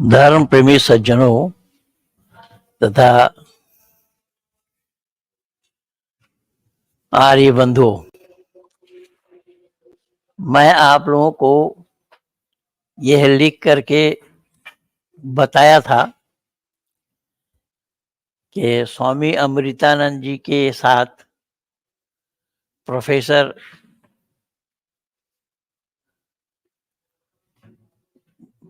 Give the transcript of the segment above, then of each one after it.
धर्म प्रेमी सज्जनों तथा आर्य बंधुओं, मैं आप लोगों को यह लिख करके बताया था कि स्वामी अमृतानंद जी के साथ प्रोफेसर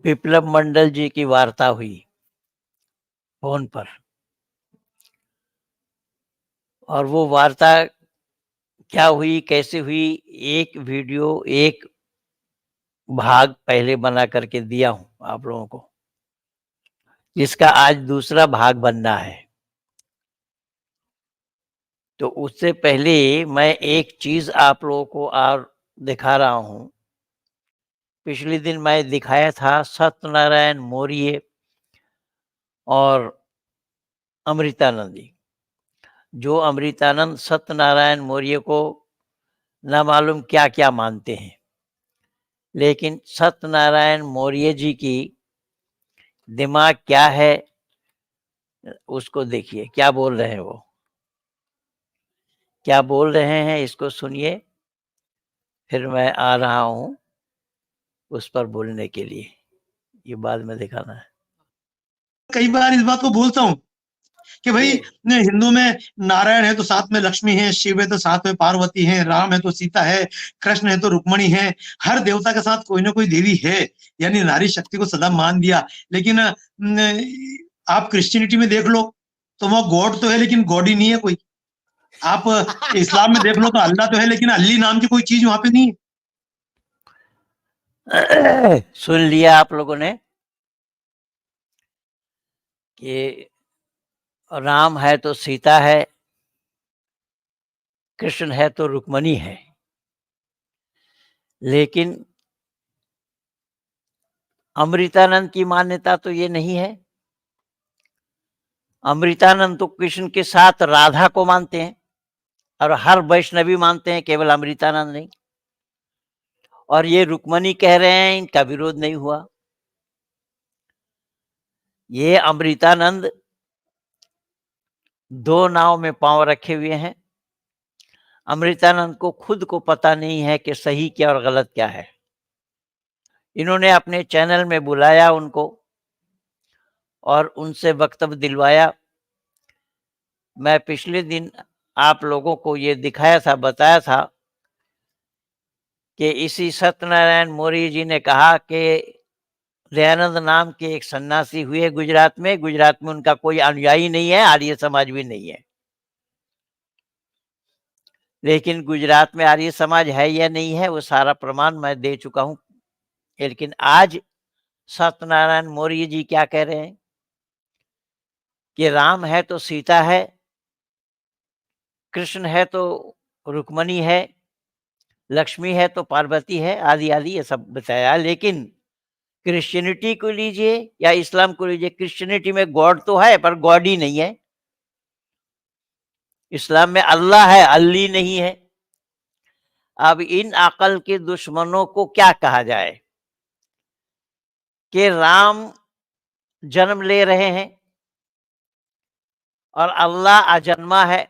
विप्लव मंडल जी की वार्ता हुई फोन पर, और वो वार्ता क्या हुई, कैसे हुई, एक वीडियो एक भाग पहले बना करके दिया हूं आप लोगों को, जिसका आज दूसरा भाग बनना है। तो उससे पहले मैं एक चीज आप लोगों को और दिखा रहा हूं। पिछले दिन मैं दिखाया था सत्यनारायण मौर्य और अमृतानंद जी। जो अमृतानंद सत्यनारायण मौर्य को न मालूम क्या क्या मानते हैं, लेकिन सत्यनारायण मौर्य जी की दिमाग क्या है उसको देखिए, क्या बोल रहे हैं, वो क्या बोल रहे हैं इसको सुनिए, फिर मैं आ रहा हूं उस पर बोलने के लिए। ये बाद में दिखाना है। कई बार इस बात को बोलता हूँ कि भाई हिंदू में नारायण है तो साथ में लक्ष्मी है, शिव है तो साथ में पार्वती है, राम है तो सीता है, कृष्ण है तो रुक्मणी है। हर देवता के साथ कोई ना कोई देवी है, यानी नारी शक्ति को सदा मान दिया। लेकिन आप क्रिश्चियनिटी में देख लो तो वहाँ गॉड तो है लेकिन गॉड ही नहीं है कोई। आप इस्लाम में देख लो तो अल्लाह तो है लेकिन अल्ली नाम की कोई चीज वहां पे नहीं है। सुन लिया आप लोगों ने कि राम है तो सीता है, कृष्ण है तो रुक्मणी है, लेकिन अमृतानंद की मान्यता तो ये नहीं है। अमृतानंद तो कृष्ण के साथ राधा को मानते हैं, और हर वैष्णवी मानते हैं, केवल अमृतानंद नहीं। और ये रुक्मणी कह रहे हैं, इनका विरोध नहीं हुआ। ये अमृतानंद दो नाव में पांव रखे हुए हैं। अमृतानंद को खुद को पता नहीं है कि सही क्या और गलत क्या है। इन्होंने अपने चैनल में बुलाया उनको और उनसे वक्तव्य दिलवाया। मैं पिछले दिन आप लोगों को ये दिखाया था, बताया था कि इसी सत्यनारायण मौर्य जी ने कहा कि दयानंद नाम के एक सन्यासी हुए गुजरात में उनका कोई अनुयायी नहीं है, आर्य समाज भी नहीं है। लेकिन गुजरात में आर्य समाज है या नहीं है, वो सारा प्रमाण मैं दे चुका हूं। लेकिन आज सत्यनारायण मौर्य जी क्या कह रहे हैं कि राम है तो सीता है, कृष्ण है तो रुक्मणी है, लक्ष्मी है तो पार्वती है, आदि आदि ये सब बताया। लेकिन क्रिश्चियनिटी को लीजिए या इस्लाम को लीजिए, क्रिश्चियनिटी में गॉड तो है पर गॉड ही नहीं है। इस्लाम में अल्लाह है, अल्ली नहीं है। अब इन अकल के दुश्मनों को क्या कहा जाए कि राम जन्म ले रहे हैं और अल्लाह अजन्मा है।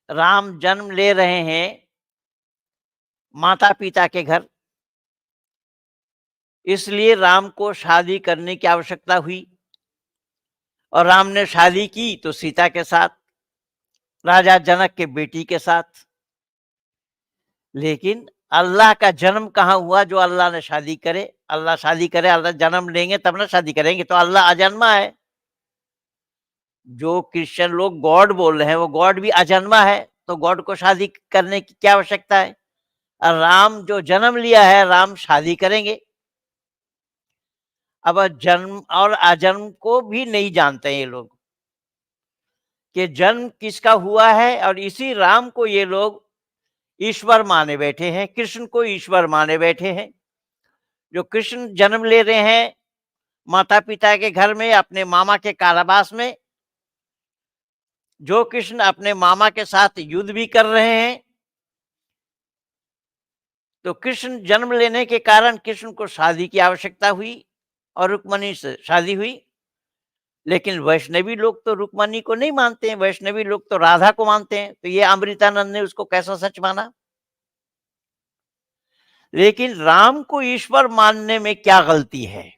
राम जन्म ले रहे हैं माता पिता के घर, इसलिए राम को शादी करने की आवश्यकता हुई, और राम ने शादी की तो सीता के साथ, राजा जनक के बेटी के साथ। लेकिन अल्लाह का जन्म कहाँ हुआ जो अल्लाह ने शादी करे? अल्लाह शादी करे, अल्लाह जन्म लेंगे तब ना शादी करेंगे, तो अल्लाह अजन्मा है। जो क्रिश्चियन लोग गॉड बोल रहे हैं वो गॉड भी अजन्मा है, तो गॉड को शादी करने की क्या आवश्यकता है? और राम जो जन्म लिया है, राम शादी करेंगे। अब जन्म और अजन्म को भी नहीं जानते ये लोग कि जन्म किसका हुआ है, और इसी राम को ये लोग ईश्वर माने बैठे हैं, कृष्ण को ईश्वर माने बैठे हैं। जो कृष्ण जन्म ले रहे हैं माता पिता के घर में, अपने मामा के कारावास में, जो कृष्ण अपने मामा के साथ युद्ध भी कर रहे हैं, तो कृष्ण जन्म लेने के कारण कृष्ण को शादी की आवश्यकता हुई। और रुक्मणी से शादी हुई। लेकिन वैष्णवी लोग तो रुक्मणी को नहीं मानते हैं, वैष्णवी लोग तो राधा को मानते हैं। तो ये अमृतानंद ने उसको कैसा सच माना? लेकिन राम को ईश्वर मानने में क्या गलती है?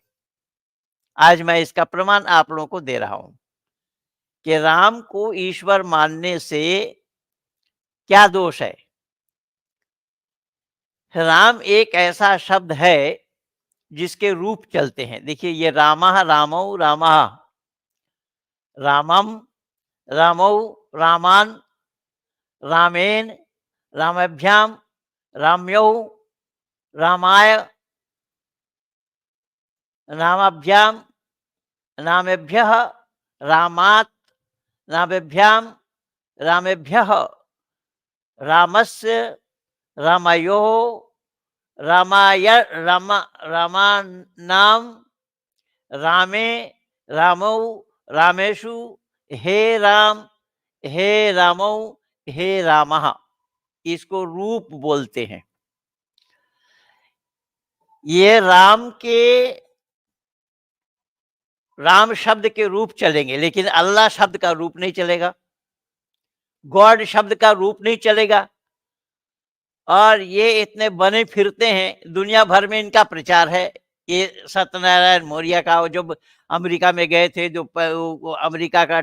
आज मैं इसका प्रमाण आप लोगों को दे रहा हूं कि राम को ईश्वर मानने से क्या दोष है। राम एक ऐसा शब्द है जिसके रूप चलते हैं। देखिए, ये रामः रामौ रामः, रामम रामौ, रामान, रामेन, रामभ्याम, राम्यौ, रामाय, रामाभ्याम, रामेभ्यः, रामात्, रामेभ्याम, रामेभ्यः, रामस्य, रामयोः, रामाय, रामानाम, रामे, रामौ, रामेषु, हे राम, हे रामौ, हे रामः। इसको रूप बोलते हैं। ये राम शब्द के रूप चलेंगे, लेकिन अल्लाह शब्द का रूप नहीं चलेगा, गॉड शब्द का रूप नहीं चलेगा। और ये इतने बने फिरते हैं, दुनिया भर में इनका प्रचार है। ये सत्यनारायण मौर्य का, जब अमेरिका में गए थे, जो अमेरिका का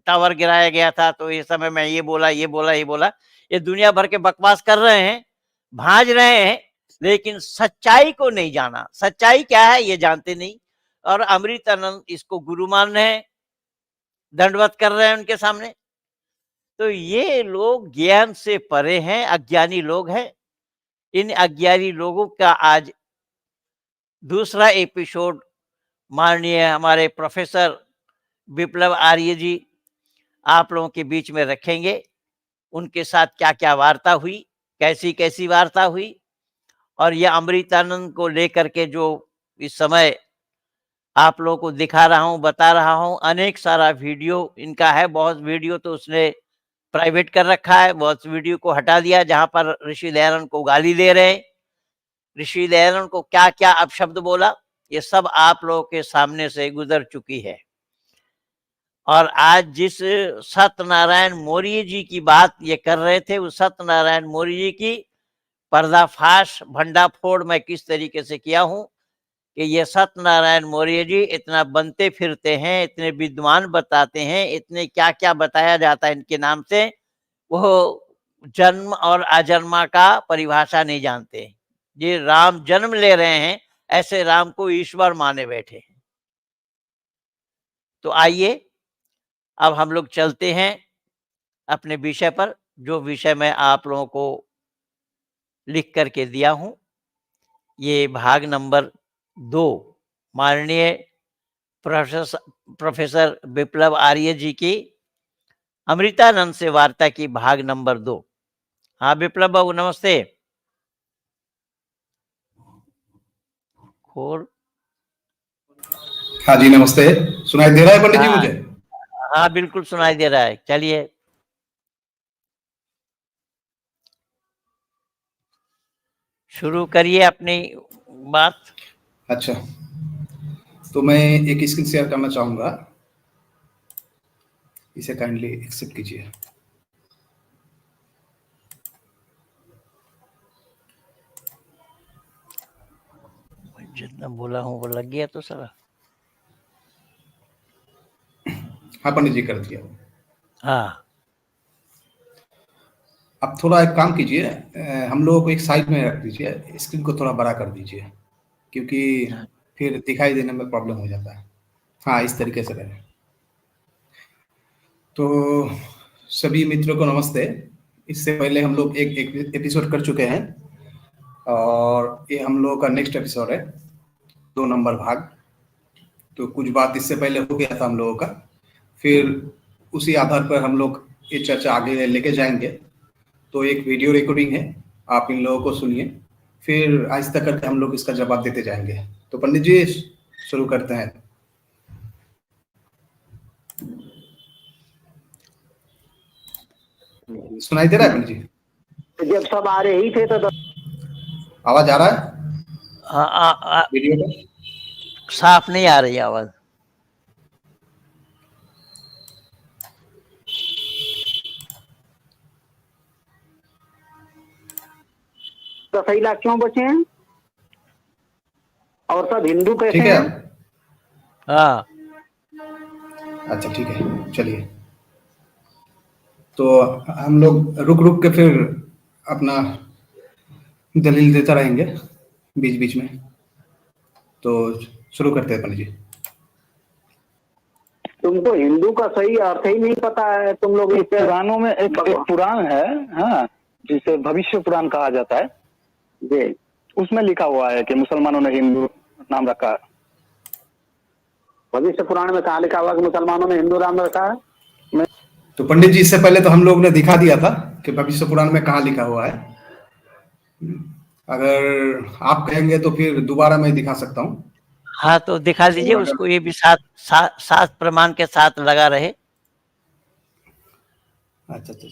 टावर गिराया गया था, तो इस समय मैं ये बोला, ये बोला, ये बोला, ये दुनिया भर के बकवास कर रहे हैं, भांज रहे हैं, लेकिन सच्चाई को नहीं जाना। सच्चाई क्या है ये जानते नहीं। और अमृतानंद इसको गुरु मान रहे हैं, दंडवत कर रहे हैं उनके सामने। तो ये लोग ज्ञान से परे हैं, अज्ञानी लोग हैं। इन अज्ञानी लोगों का आज दूसरा एपिसोड माननीय हमारे प्रोफेसर विप्लव आर्य जी आप लोगों के बीच में रखेंगे। उनके साथ क्या क्या वार्ता हुई, कैसी कैसी वार्ता हुई, और यह अमृतानंद को लेकर के जो इस समय आप लोगों को दिखा रहा हूं, बता रहा हूं। अनेक सारा वीडियो इनका है, बहुत वीडियो तो उसने प्राइवेट कर रखा है, बहुत वीडियो को हटा दिया जहां पर ऋषि दयानंद को गाली दे रहे हैं, ऋषि दयानंद को क्या क्या अपशब्द बोला, ये सब आप लोगों के सामने से गुजर चुकी है। और आज जिस सत्यनारायण मौर्य जी की बात ये कर रहे थे, उस सत्यनारायण मौर्य जी की पर्दाफाश, भंडाफोड़ मैं किस तरीके से किया हूं कि ये सत्यनारायण मौर्य जी इतना बनते फिरते हैं, इतने विद्वान बताते हैं, इतने क्या क्या बताया जाता है इनके नाम से, वो जन्म और अजन्मा का परिभाषा नहीं जानते। ये राम जन्म ले रहे हैं, ऐसे राम को ईश्वर माने बैठे हैं। तो आइए अब हम लोग चलते हैं अपने विषय पर, जो विषय मैं आप लोगों को लिख करके दिया हूं। ये भाग नंबर 2 माननीय प्रोफेसर विप्लव आर्य जी की अमृतानंद से वार्ता की भाग नंबर 2। हाँ विप्लव बाबू नमस्ते। खोल। हाँ जी नमस्ते, सुनाई दे रहा है पंडित जी मुझे? हाँ बिल्कुल सुनाई दे रहा है। चलिए शुरू करिए अपनी बात। अच्छा, तो मैं एक स्क्रीन शेयर करना चाहूंगा, इसे काइंडली एक्सेप्ट कीजिए। जितना बोला हूँ वो लग गया तो सारा। हाँ पंडित जी कर दिया। हाँ अब थोड़ा एक काम कीजिए, हम लोगों को एक साइड में रख दीजिए, स्क्रीन को थोड़ा बड़ा कर दीजिए, क्योंकि फिर दिखाई देने में प्रॉब्लम हो जाता है। हाँ इस तरीके से करें। तो सभी मित्रों को नमस्ते। इससे पहले हम लोग एक एपिसोड कर चुके हैं, और ये हम लोगों का नेक्स्ट एपिसोड है, 2 नंबर भाग। तो कुछ बात इससे पहले हो गया था हम लोगों का, फिर उसी आधार पर हम लोग ये चर्चा आगे लेके जाएंगे। तो एक वीडियो रिकॉर्डिंग है, आप इन लोगों को सुनिए, फिर आहिस्ता करके हम लोग इसका जवाब देते जाएंगे। तो पंडित जी शुरू करते हैं। सुनाई दे रहा है पंडित जी? जब सब आ रहे ही थे तो आवाज आ रहा है वीडियो पे? साफ नहीं आ रही आवाज। तो सही लाख क्यों बचे हैं और सब हिंदू कैसे ठीक है। हैं? हाँ अच्छा ठीक है, चलिए। तो हम लोग रुक रुक के फिर अपना दलील देता रहेंगे बीच बीच में। तो शुरू करते हैं पंडित जी। तुमको हिंदू का सही अर्थ ही नहीं पता है। तुम लोग इस पुराणों में एक पुराण है, हाँ, जिसे भविष्य पुराण कहा जाता है जी, उसमें लिखा हुआ है कि मुसलमानों ने हिंदू नाम रखा है। भविष्य पुराण में कहाँ लिखा हुआ कि मुसलमानों ने हिंदू नाम रखा है? तो पंडित जी, इससे पहले तो हम लोग ने दिखा दिया था कि भविष्य पुराण में कहाँ लिखा हुआ है। अगर आप कहेंगे तो फिर दोबारा मैं दिखा सकता हूँ। हाँ, तो दिखा दीजिए उसको, ये भी सात प्रमाण के साथ लगा रहे। अच्छा अच्छा।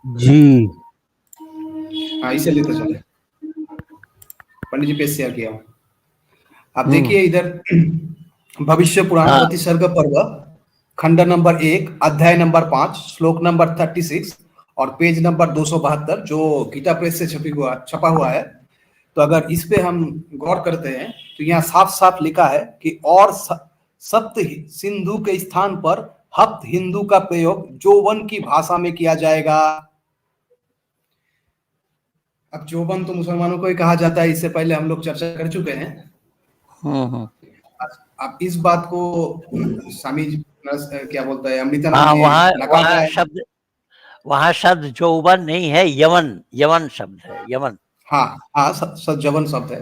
जी हाँ, इसे लेते चले। पंडित जी पेश शेयर किया हूँ। आप देखिए इधर भविष्य पुराण हाँ। प्रतिसर्ग पर्व खंड नंबर 1 अध्याय नंबर 5 श्लोक नंबर 36 और पेज नंबर 272 जो गीता प्रेस से छपा हुआ है। तो अगर इस पे हम गौर करते हैं तो यहाँ साफ साफ लिखा है कि और सप्त सिंधु के स्थान पर हप्त हिंदू का प्रयोग जोवन की भाषा में किया जाएगा। अब जोबन तो मुसलमानों को ही कहा जाता है, इससे पहले हम लोग चर्चा कर चुके हैं। अब इस बात को स्वामी क्या बोलता है हाँ, अमृतानंद वहाँ शब्द जोबन नहीं है, यवन शब्द है, यवन। हाँ सज्जवन शब्द है।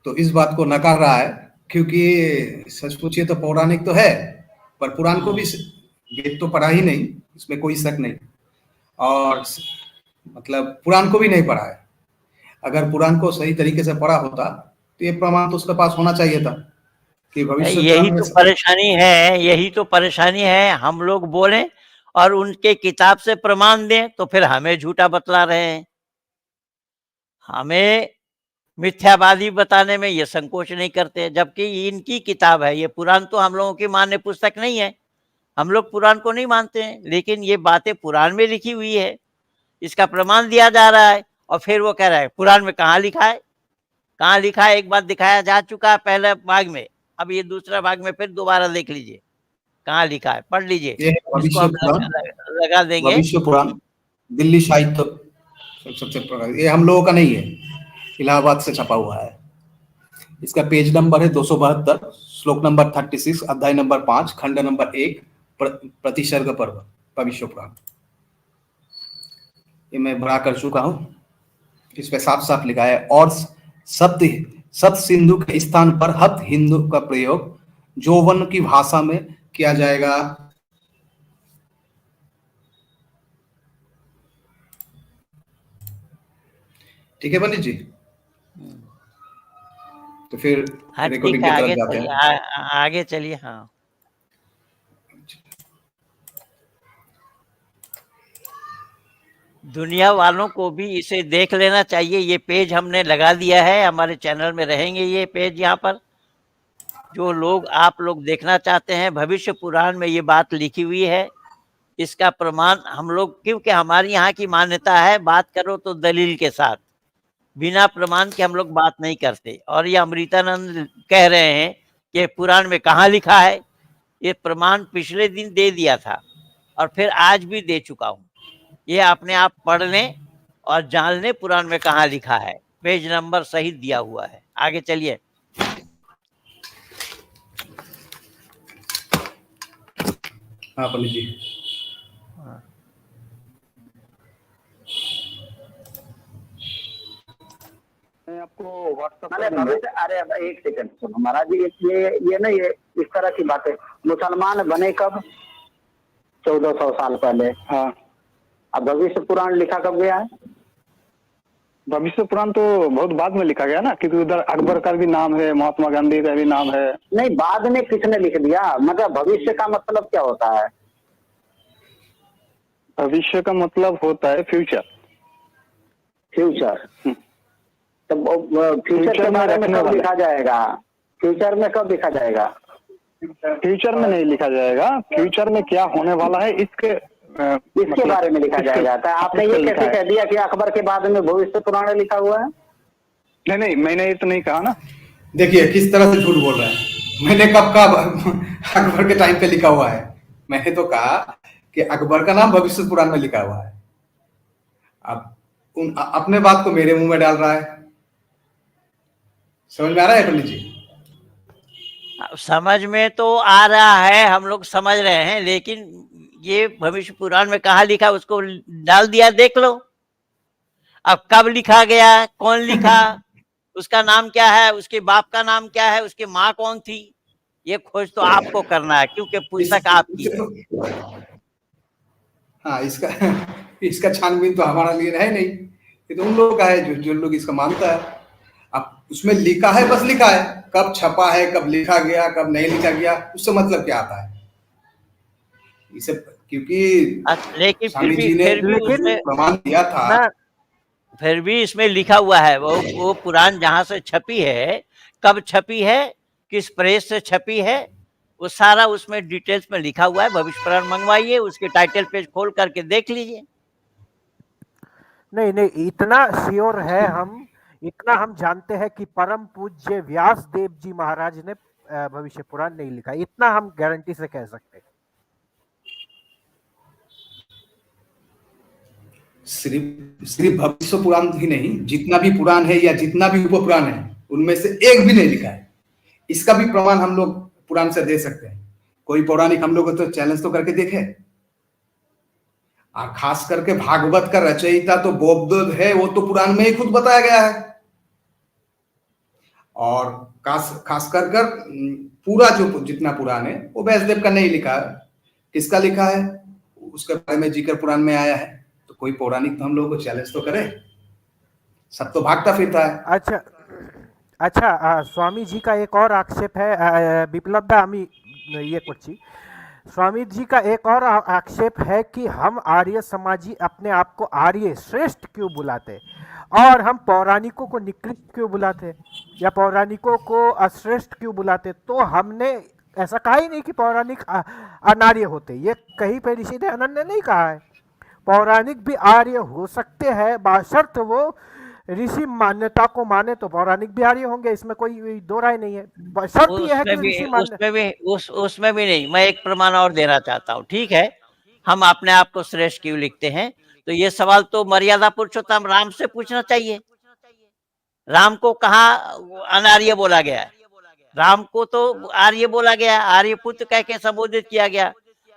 तो इस बात को नकार रहा है, क्योंकि सच पूछिए तो पौराणिक तो है, पर पुराण को भी वेद तो पढ़ा ही नहीं, इसमें कोई शक नहीं। और मतलब पुराण को भी नहीं पढ़ा है। अगर पुराण को सही तरीके से पढ़ा होता तो ये प्रमाण तो उसके पास होना चाहिए था कि भविष्य यही तो परेशानी है, हम लोग बोले और उनके किताब से प्रमाण दें तो फिर हमें झूठा बतला रहे हैं। हमें मिथ्यावादी बताने में ये संकोच नहीं करते, जबकि इनकी किताब है ये। पुराण तो हम लोगों की मान्य पुस्तक नहीं है, हम लोग पुराण को नहीं मानते हैं, लेकिन ये बातें पुराण में लिखी हुई है, इसका प्रमाण दिया जा रहा है। और फिर वो कह रहा है पुराण में कहाँ लिखा है, कहाँ लिखा है? एक बार दिखाया जा चुका है पहले भाग में, अब ये दूसरा भाग में फिर दोबारा देख लीजिए कहाँ लिखा है, पढ़ लीजिए। इसको हम लगा देंगे। भविष्य पुराण दिल्ली साहित्य सबसे ये हम लोगों का नहीं है, इलाहाबाद से छपा हुआ है। इसका पेज नंबर है 272 श्लोक नंबर 36 अध्याय नंबर 5 खंड नंबर 1 प्रतिसर्ग पर्व भविष्य पुराण। ये मैं बड़ा कर चुका हूं। इस पे साफ साफ लिखा है और सप्त सिंधु के स्थान पर हप्त हिंदू का प्रयोग जोवन की भाषा में किया जाएगा। ठीक है पंडित जी, तो फिर हाँ रिकॉर्डिंग ठीक की है, तरफ जाते हैं। आगे चलिए। हाँ, दुनिया वालों को भी इसे देख लेना चाहिए। ये पेज हमने लगा दिया है, हमारे चैनल में रहेंगे ये पेज। यहाँ पर जो लोग आप लोग देखना चाहते हैं, भविष्य पुराण में ये बात लिखी हुई है, इसका प्रमाण हम लोग, क्योंकि हमारी यहाँ की मान्यता है बात करो तो दलील के साथ, बिना प्रमाण के हम लोग बात नहीं करते। और ये अमृतानंद कह रहे हैं कि पुराण में कहाँ लिखा है, ये प्रमाण पिछले दिन दे दिया था और फिर आज भी दे चुका हूँ। ये अपने आप पढ़ लें और जान लें पुराण में कहाँ लिखा है, पेज नंबर सही दिया हुआ है। आगे चलिए। हाँ पंडित जी, मैं आपको व्हाट्सएप अरे एक सेकंड सुनो महाराज जी, ये नहीं है इस तरह की बातें। मुसलमान बने कब? 1400 साल पहले। हाँ, अब भविष्य पुराण लिखा कब गया है? भविष्य पुराण तो बहुत बाद में लिखा गया ना, क्योंकि उधर अकबर का भी नाम है, महात्मा गांधी का भी नाम है। नहीं, बाद में किसने लिख दिया? मतलब भविष्य का मतलब क्या होता है? भविष्य का मतलब होता है फ्यूचर। फ्यूचर। तो फ्यूचर के बारे में कब लिखा जाएगा? फ्यूचर में कब लिखा जाएगा? फ्यूचर में नहीं लिखा जाएगा, फ्यूचर में क्या होने वाला है इसके इसके बारे में लिखा जाएगा। तो आपने ये कैसे कह दिया कि अकबर के बाद में भविष्य पुराण लिखा हुआ है? नहीं नहीं, मैंने ये तो नहीं कहा ना। देखिए किस तरह से झूठ बोल रहा है। मैंने कब कहा अकबर के टाइम पे लिखा हुआ है? मैंने तो कहा कि अकबर का नाम भविष्य पुराण में लिखा हुआ है। अब अपने बात को मेरे मुंह में डाल रहा है। समझ में आ रहा है पंडित जी? समझ में तो आ रहा है, हम लोग समझ रहे हैं, लेकिन ये भविष्य पुराण में कहाँ लिखा उसको डाल दिया, देख लो। अब कब लिखा गया, कौन लिखा, उसका नाम क्या है, उसके बाप का नाम क्या है, उसकी माँ कौन थी, ये खोज तो आपको करना है, क्योंकि पुस्तक आपकी है। हाँ, इसका छानबीन तो हमारा लिए है नहीं, ये तो उन लोगों का है जो लोग इसका मानता है। अब उसमें लिखा है, बस लिखा है, कब छपा है, कब लिखा गया, कब नहीं लिखा गया, उससे मतलब क्या आता है इसे? क्योंकि लेकिन स्वामी जी ने प्रमाण दिया था। फिर भी इसमें लिखा हुआ है, वो पुराण जहां से छपी है, कब छपी है, किस प्रेस से छपी है, वो सारा उसमें डिटेल्स में लिखा हुआ है। भविष्य पुराण मंगवाइए, उसके टाइटल पेज खोल करके देख लीजिए। नहीं नहीं, इतना श्योर है हम, इतना हम जानते हैं कि परम पूज्य व्यास देव जी महाराज ने भविष्य पुराण नहीं लिखा, इतना हम गारंटी से कह सकते हैं। सिर्फ भविष्य पुराण ही नहीं, जितना भी पुराण है या जितना भी उप पुराण है, उनमें से एक भी नहीं लिखा है। इसका भी प्रमाण हम लोग पुराण से दे सकते हैं। कोई पौराणिक हम लोग तो चैलेंज तो करके देखे। और खास करके भागवत का रचयिता तो बोधोद है, वो तो पुराण में ही खुद बताया गया है। और खास कर पूरा जो जितना पुराण है वो व्यासदेव का नहीं लिखा है। किसका लिखा है उसके बारे में जिक्र पुराण में आया है। तो कोई पौराणिक तो हम लोगों को चैलेंज तो करे, सब तो भागता फिरता है। अच्छा, स्वामी जी का एक और आक्षेप है, बिप्लब दा आमी ये कुछ स्वामी जी का एक और आक्षेप है कि हम आर्य समाजी अपने आप को आर्य श्रेष्ठ क्यों बुलाते, और हम पौराणिकों को निकृष्ट क्यों बुलाते, या पौराणिकों को अश्रेष्ठ क्यों बुलाते। तो हमने ऐसा कहा ही नहीं कि पौराणिक अनार्य होते, ये कहीं पे ऋषि दयानंद ने नहीं कहा है। पौराणिक भी आर्य हो सकते हैं, बशर्त वो ऋषि मान्यता को माने तो पौराणिक भी आर्य होंगे, इसमें कोई दो राय नहीं है। शर्त यह है कि उसमें भी नहीं। मैं एक प्रमाण और देना चाहता हूँ। ठीक है, हम अपने आप को श्रेष्ठ क्यों लिखते हैं, तो ये सवाल तो मर्यादा पुरुषोत्तम राम से पूछना चाहिए। राम को कहाँ अनार्य बोला गया है? राम को तो आर्य बोला गया, आर्य पुत्र कह के संबोधित किया गया।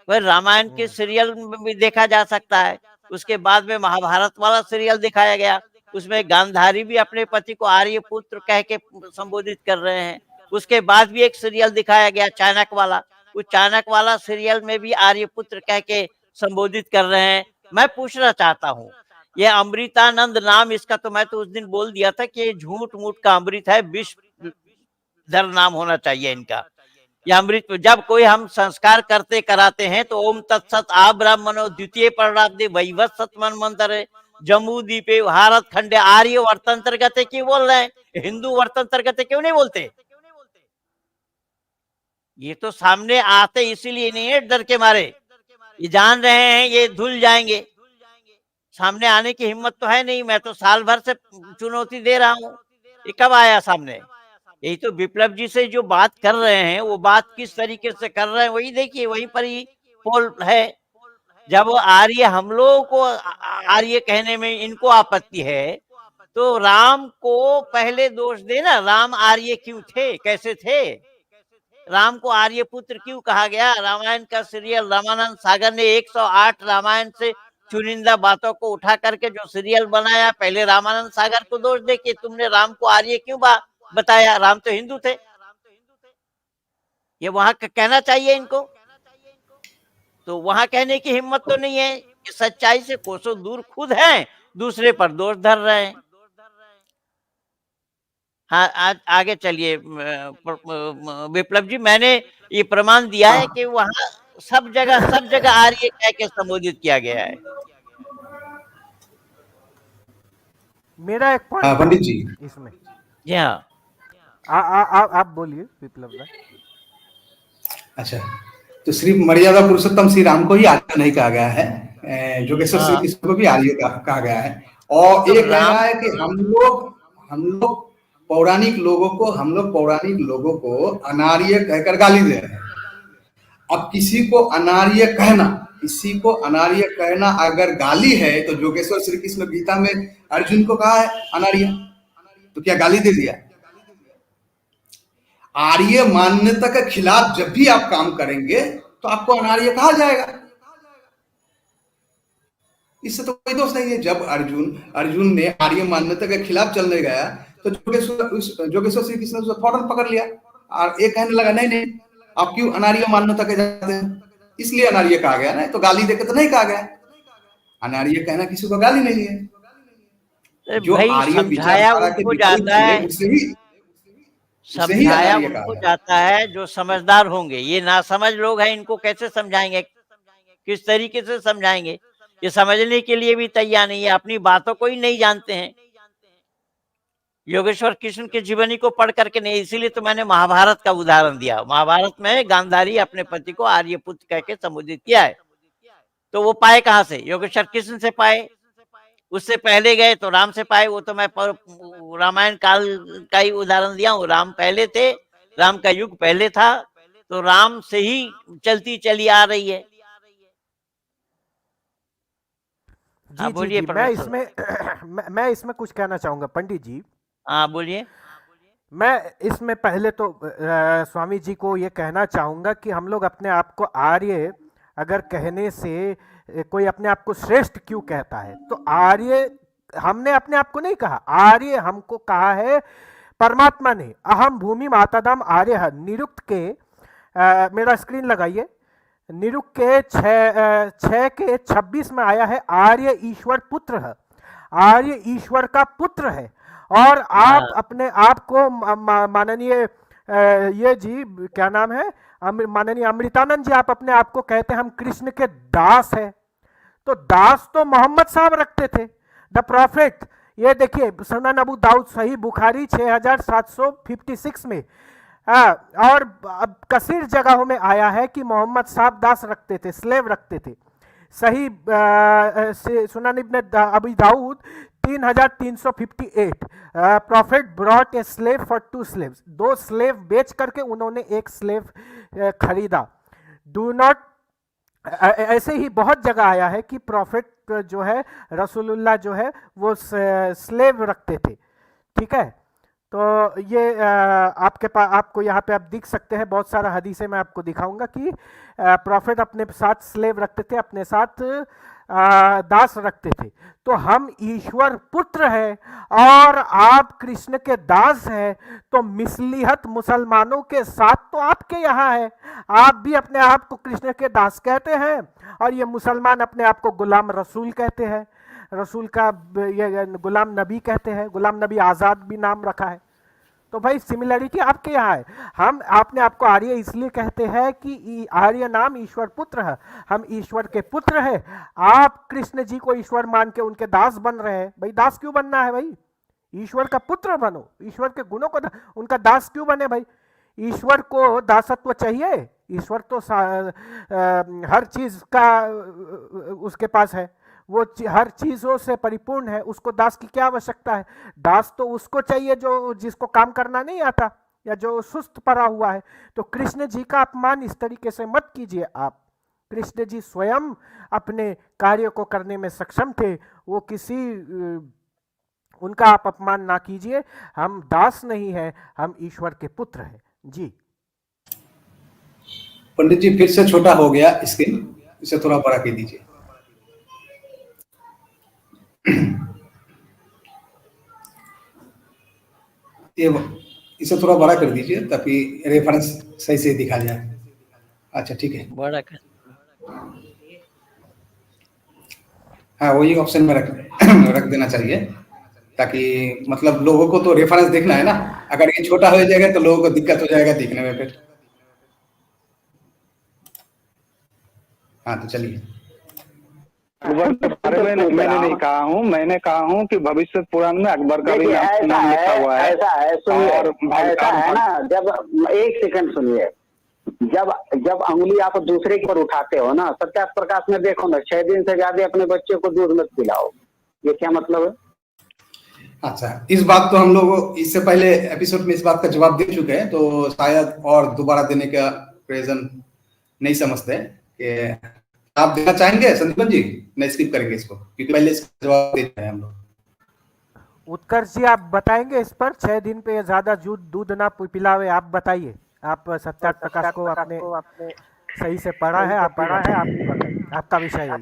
वह रामायण के सीरियल में भी देखा जा सकता है। उसके बाद में महाभारत वाला सीरियल दिखाया गया, उसमें गांधारी भी अपने पति को आर्य पुत्र कह के संबोधित कर रहे हैं। उसके बाद भी एक सीरियल दिखाया गया चाणक्य वाला, उस चाणक्य वाला सीरियल में भी आर्य पुत्र कह के संबोधित कर रहे हैं। मैं पूछना चाहता हूँ, ये अमृतानंद नाम इसका तो मैं तो उस दिन बोल दिया था कि झूठ मूठ का अमृत है, विषधर नाम होना चाहिए इनका। यह अमृत जब कोई हम संस्कार करते कराते हैं तो ओम तत्सत आ ब्राह्मणो द्वितीय परणाब्दे वैवत सतमन मंत्र जम्मू द्वीपे भारत खंडे आर्य वर्तंतर्गत क्यों बोल रहे हैं, हिंदू वर्तंतर्गत क्यों नहीं बोलते? ये तो सामने आते इसीलिए नहीं है, डर के मारे। ये जान रहे हैं ये धुल जाएंगे, सामने आने की हिम्मत तो है नहीं। मैं तो साल भर से चुनौती दे रहा हूँ, ये कब आया सामने? यही तो विप्लव जी से जो बात कर रहे हैं वो बात किस तरीके से कर रहे हैं वही देखिए, वहीं पर ही पोल है। जब वो आर्य, हम लोगों को आर्य कहने में इनको आपत्ति है, तो राम को पहले दोष देना। राम आर्य क्यों थे, कैसे थे? राम को आर्य पुत्र क्यों कहा गया? रामायण का सीरियल रामानंद सागर ने 108 रामायण से चुनिंदा बातों को उठा करके जो सीरियल बनाया, पहले रामानंद सागर को दोष दे कि तुमने राम को आर्य क्यों बताया, राम तो हिंदू थे। ये वहां कहना चाहिए इनको, तो वहां कहने की हिम्मत तो नहीं है कि सच्चाई से कोसों दूर खुद हैं, दूसरे पर दोष धर रहे हैं। हाँ, आज आगे चलिए विप्लव जी, मैंने ये प्रमाण दिया है कि वहाँ सब जगह आर्य कह के संबोधित किया गया है। मेरा एक हाँ पॉइंट पंडित जी। इसमें, जी हाँ, आप बोलिए विप्लव भाई। अच्छा, तो श्री मर्यादा पुरुषोत्तम श्री राम को ही आर्य नहीं कहा गया है, जोगेश्वर श्री हाँ, कृष्ण को भी आर्य कहा गया है। और तो ये कह राम रहा है कि हम लोग पौराणिक लोगों को अनार्य कहकर गाली दे रहे हैं। अब किसी को अनार्य कहना अगर गाली है, तो जोगेश्वर श्री कृष्ण गीता में अर्जुन को कहा है अनार्य, तो क्या गाली दे दिया? आर्य मान्यता के खिलाफ जब भी आप काम करेंगे तो आपको अनार्य कहा जाएगा। इससे तो कोई दोष नहीं है। जब अर्जुन ने आर्य मान्यता के खिलाफ चलने गया, तो जोगेश्वर श्री कृष्ण उसे फौरन पकड़ लिया और एक कहने लगा, नहीं आप क्यों अनार्य मान्यता के जाते हैं, इसलिए अनार्य कहा गया ना, तो गाली देकर तो नहीं कहा गया। अनार्य कहना किसी को गाली नहीं है। जो आर्य समझाया विचारधारा के उनको विपरीत जाता है, थे, उसे ही समझाया अनार्य कहा उनको गया। जाता है जो समझदार होंगे। ये नासमझ लोग हैं, इनको कैसे समझाएंगे, किस तरीके से समझाएंगे? ये समझने के लिए भी तैयार नहीं है, अपनी बातों को ही नहीं जानते हैं। योगेश्वर कृष्ण के जीवनी को पढ़ करके नहीं, इसीलिए तो मैंने महाभारत का उदाहरण दिया। महाभारत में गांधारी अपने पति को आर्यपुत्र कह के संबोधित किया है, तो वो पाए कहाँ से? योगेश्वर कृष्ण से पाए। उससे पहले गए तो राम से पाए। वो तो मैं रामायण काल का ही उदाहरण दिया हूँ। राम पहले थे, राम का युग पहले था, तो राम से ही चलती चली आ रही है। जी जी जी, मैं इसमें मैं इसमें कुछ कहना चाहूंगा पंडित जी। हाँ बोलिए। मैं इसमें पहले तो स्वामी जी को ये कहना चाहूंगा कि हम लोग अपने आप को आर्य अगर कहने से कोई अपने आप को श्रेष्ठ क्यों कहता है, तो आर्य हमने अपने आप को नहीं कहा, आर्य हमको कहा है परमात्मा ने। अहम भूमि मातादम आर्य निरुक्त के मेरा स्क्रीन लगाइए, निरुक्त के 6 के 26 में आया है, आर्य ईश्वर पुत्र है, आर्य ईश्वर का पुत्र है। और आप अपने आप को माननीय ये जी क्या नाम है, माननीय अमृतानंद जी, आप अपने आप को कहते हैं हम कृष्ण के दास हैं। तो दास तो मोहम्मद साहब रखते थे, द प्रॉफिट। ये देखिए सुनन अबू दाऊद सही बुखारी 6756 में। और अब कसीर जगहों में आया है कि मोहम्मद साहब दास रखते थे, स्लेव रखते थे। सही Sunan Ibn Abi Dawood 3358, prophet brought a slave for 2 slaves, 2 slave बेच करके उन्होंने 1 स्लेव खरीदा। डू नॉट, ऐसे ही बहुत जगह आया है कि प्रॉफिट जो है रसूलुल्लाह जो है वो स्लेव रखते थे। ठीक है, तो ये आपके पास, आपको यहाँ पे आप दिख सकते हैं बहुत सारा हदीसें मैं आपको दिखाऊंगा कि प्रॉफिट अपने साथ स्लेव रखते थे, अपने साथ दास रखते थे। तो हम ईश्वर पुत्र हैं और आप कृष्ण के दास हैं, तो मिसलिहत मुसलमानों के साथ तो आपके यहाँ है। आप भी अपने आप को कृष्ण के दास कहते हैं और ये मुसलमान अपने आप को गुलाम रसूल कहते हैं, रसूल का ये गुलाम नबी कहते हैं, गुलाम नबी आज़ाद भी नाम रखा है। तो भाई सिमिलरिटी आपके यहाँ है। हम आपने आपको आर्य इसलिए कहते हैं कि आर्य नाम ईश्वर पुत्र है, हम ईश्वर के पुत्र हैं। आप कृष्ण जी को ईश्वर मान के उनके दास बन रहे हैं। भाई दास क्यों बनना है भाई? ईश्वर का पुत्र बनो, ईश्वर के गुणों को उनका दास क्यों बने भाई? ईश्वर को दासत्व चाहिए? ईश्वर तो हर चीज का उसके पास है, वो हर चीजों से परिपूर्ण है, उसको दास की क्या आवश्यकता है? दास तो उसको चाहिए जो जिसको काम करना नहीं आता या जो सुस्त पड़ा हुआ है। तो कृष्ण जी का अपमान इस तरीके से मत कीजिए आप। कृष्ण जी स्वयं अपने कार्य को करने में सक्षम थे, वो किसी उनका आप अपमान ना कीजिए। हम दास नहीं है, हम ईश्वर के पुत्र हैं। जी पंडित जी फिर से छोटा हो गया स्क्रीन, इसे थोड़ा बड़ा कर दीजिए। इसे थोड़ा बड़ा कर दीजिए ताकि रेफरेंस सही से दिखा जाए। अच्छा ठीक है, बड़ा कर, हाँ वही ऑप्शन में रख देना चाहिए ताकि मतलब लोगों को तो रेफरेंस देखना है ना, अगर ये छोटा हो जाएगा तो लोगों को दिक्कत हो जाएगा देखने में फिर। हाँ तो चलिए। अकबर के बारे में मैंने नहीं कहा हूँ, मैंने कहा हूँ कि भविष्य पुराण में अकबर का भी देखिए ऐसा नाम लिखा हुआ है। ऐसा है, सुनिए, और ऐसा है ना, जब एक सेकंड सुनिए, जब अंगुली आप दूसरे के ऊपर उठाते हो ना, सत्याग्रह प्रकाश में देखो ना, 6 दिन से ज्यादा अपने बच्चे को दूध मत पिलाओ, ये क्या मतलब है? अच्छा, इस बात तो हम लोग इससे पहले एपिसोड में इस बात का जवाब दे चुके हैं, तो शायद और दोबारा देने का प्रयोजन नहीं समझते कि आप देना चाहेंगे संदीपन जी? नहीं, स्किप करेंगे इसको क्योंकि पहले इसका जवाब दे चुके हैं हम लोग। उत्कर्ष जी आप बताएंगे इस पर, 6 दिन पे ज्यादा दूध ना पिलावे, आप बताइए। आप सत्याग्रह प्रकाश को आपने सही से पढ़ा है, आप आपका विषय है ये।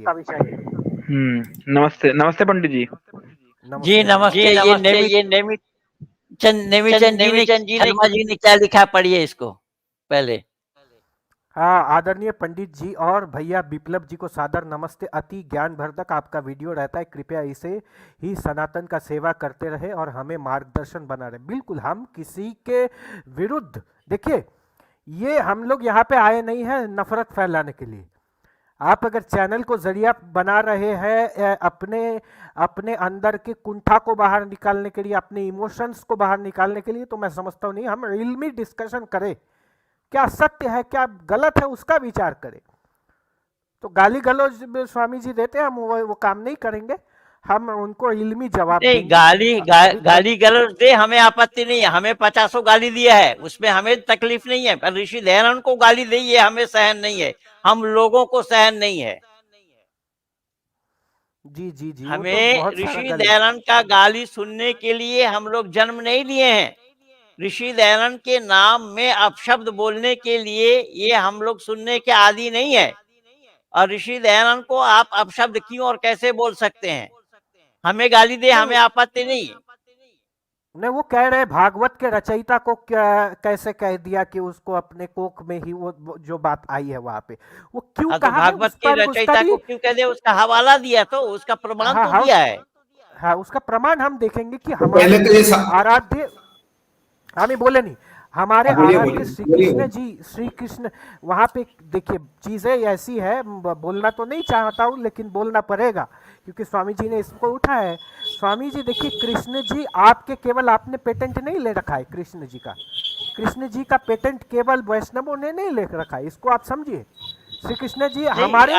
नमस्ते नमस्ते पंडित जी। जी नमस्ते। ये नेमीचंद जी ने क्या लिखा, पढ़िए इसको पहले। हाँ, आदरणीय पंडित जी और भैया विप्लव जी को सादर नमस्ते। अति ज्ञानवर्धक आपका वीडियो रहता है, कृपया इसे ही सनातन का सेवा करते रहे और हमें मार्गदर्शन बना रहे। बिल्कुल, हम किसी के विरुद्ध, देखिए ये हम लोग यहाँ पे आए नहीं हैं नफरत फैलाने के लिए। आप अगर चैनल को जरिया बना रहे हैं अपने अंदर के कुंठा को बाहर निकालने के लिए, अपने इमोशंस को बाहर निकालने के लिए, तो मैं समझता हूँ नहीं, हम इल्मी डिस्कशन करें, क्या सत्य है क्या गलत है उसका विचार करें। तो गाली गलौज स्वामी जी देते हैं, हम वो काम नहीं करेंगे, हम उनको इल्मी जवाब नहीं, गाली गलौज दे, हमें आपत्ति नहीं है। हमें 50 गाली दिया है, उसमें हमें तकलीफ नहीं है, पर ऋषि दयानंद को गाली दी, ये हमें सहन नहीं है, हम लोगों को सहन नहीं है। जी जी जी, हमें ऋषि दयानंद का गाली सुनने के लिए हम लोग जन्म नहीं लिए हैं। ऋषि दयानंद के नाम में अपशब्द बोलने के लिए ये हम लोग सुनने के आदी नहीं है। और ऋषि दयानंद को आप अपशब्द क्यों और कैसे बोल सकते हैं? हमें गाली दे, हमें आपत्ति नहीं। नहीं, वो कह रहे भागवत के रचयिता को कैसे कह दिया कि उसको अपने कोख में ही वो जो बात आई है वहां पे, वो क्यों कहा? भागवत के रचयिता को क्यों कह दिया? उसका हवाला दिया, तो उसका प्रमाण तो दिया है। हाँ, उसका प्रमाण हम देखेंगे कि हमारे आराध्य, हमें बोले नहीं, हमारे आराध्य श्री कृष्ण वहां पे, देखिए चीजें ऐसी है, बोलना तो नहीं चाहता हूँ लेकिन बोलना पड़ेगा क्योंकि स्वामी जी ने इसको उठाया है। स्वामी जी देखिए, कृष्ण जी आपके केवल आपने पेटेंट नहीं ले रखा है, कृष्ण जी का पेटेंट केवल वैष्णवों ने नहीं ले रखा है, इसको आप समझिए। श्री कृष्ण जी हमारे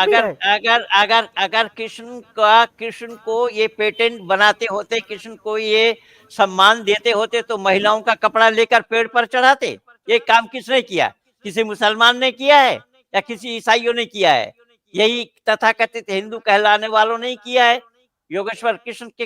अगर कृष्ण को ये पेटेंट बनाते होते, कृष्ण को ये सम्मान देते होते, तो महिलाओं का कपड़ा लेकर पेड़ पर चढ़ाते? ये काम किसने किया? किसी मुसलमान ने किया है या किसी ईसाइयों ने किया है? यही तथाकथित हिंदू कहलाने वालों ने किया है। योगेश्वर कृष्ण के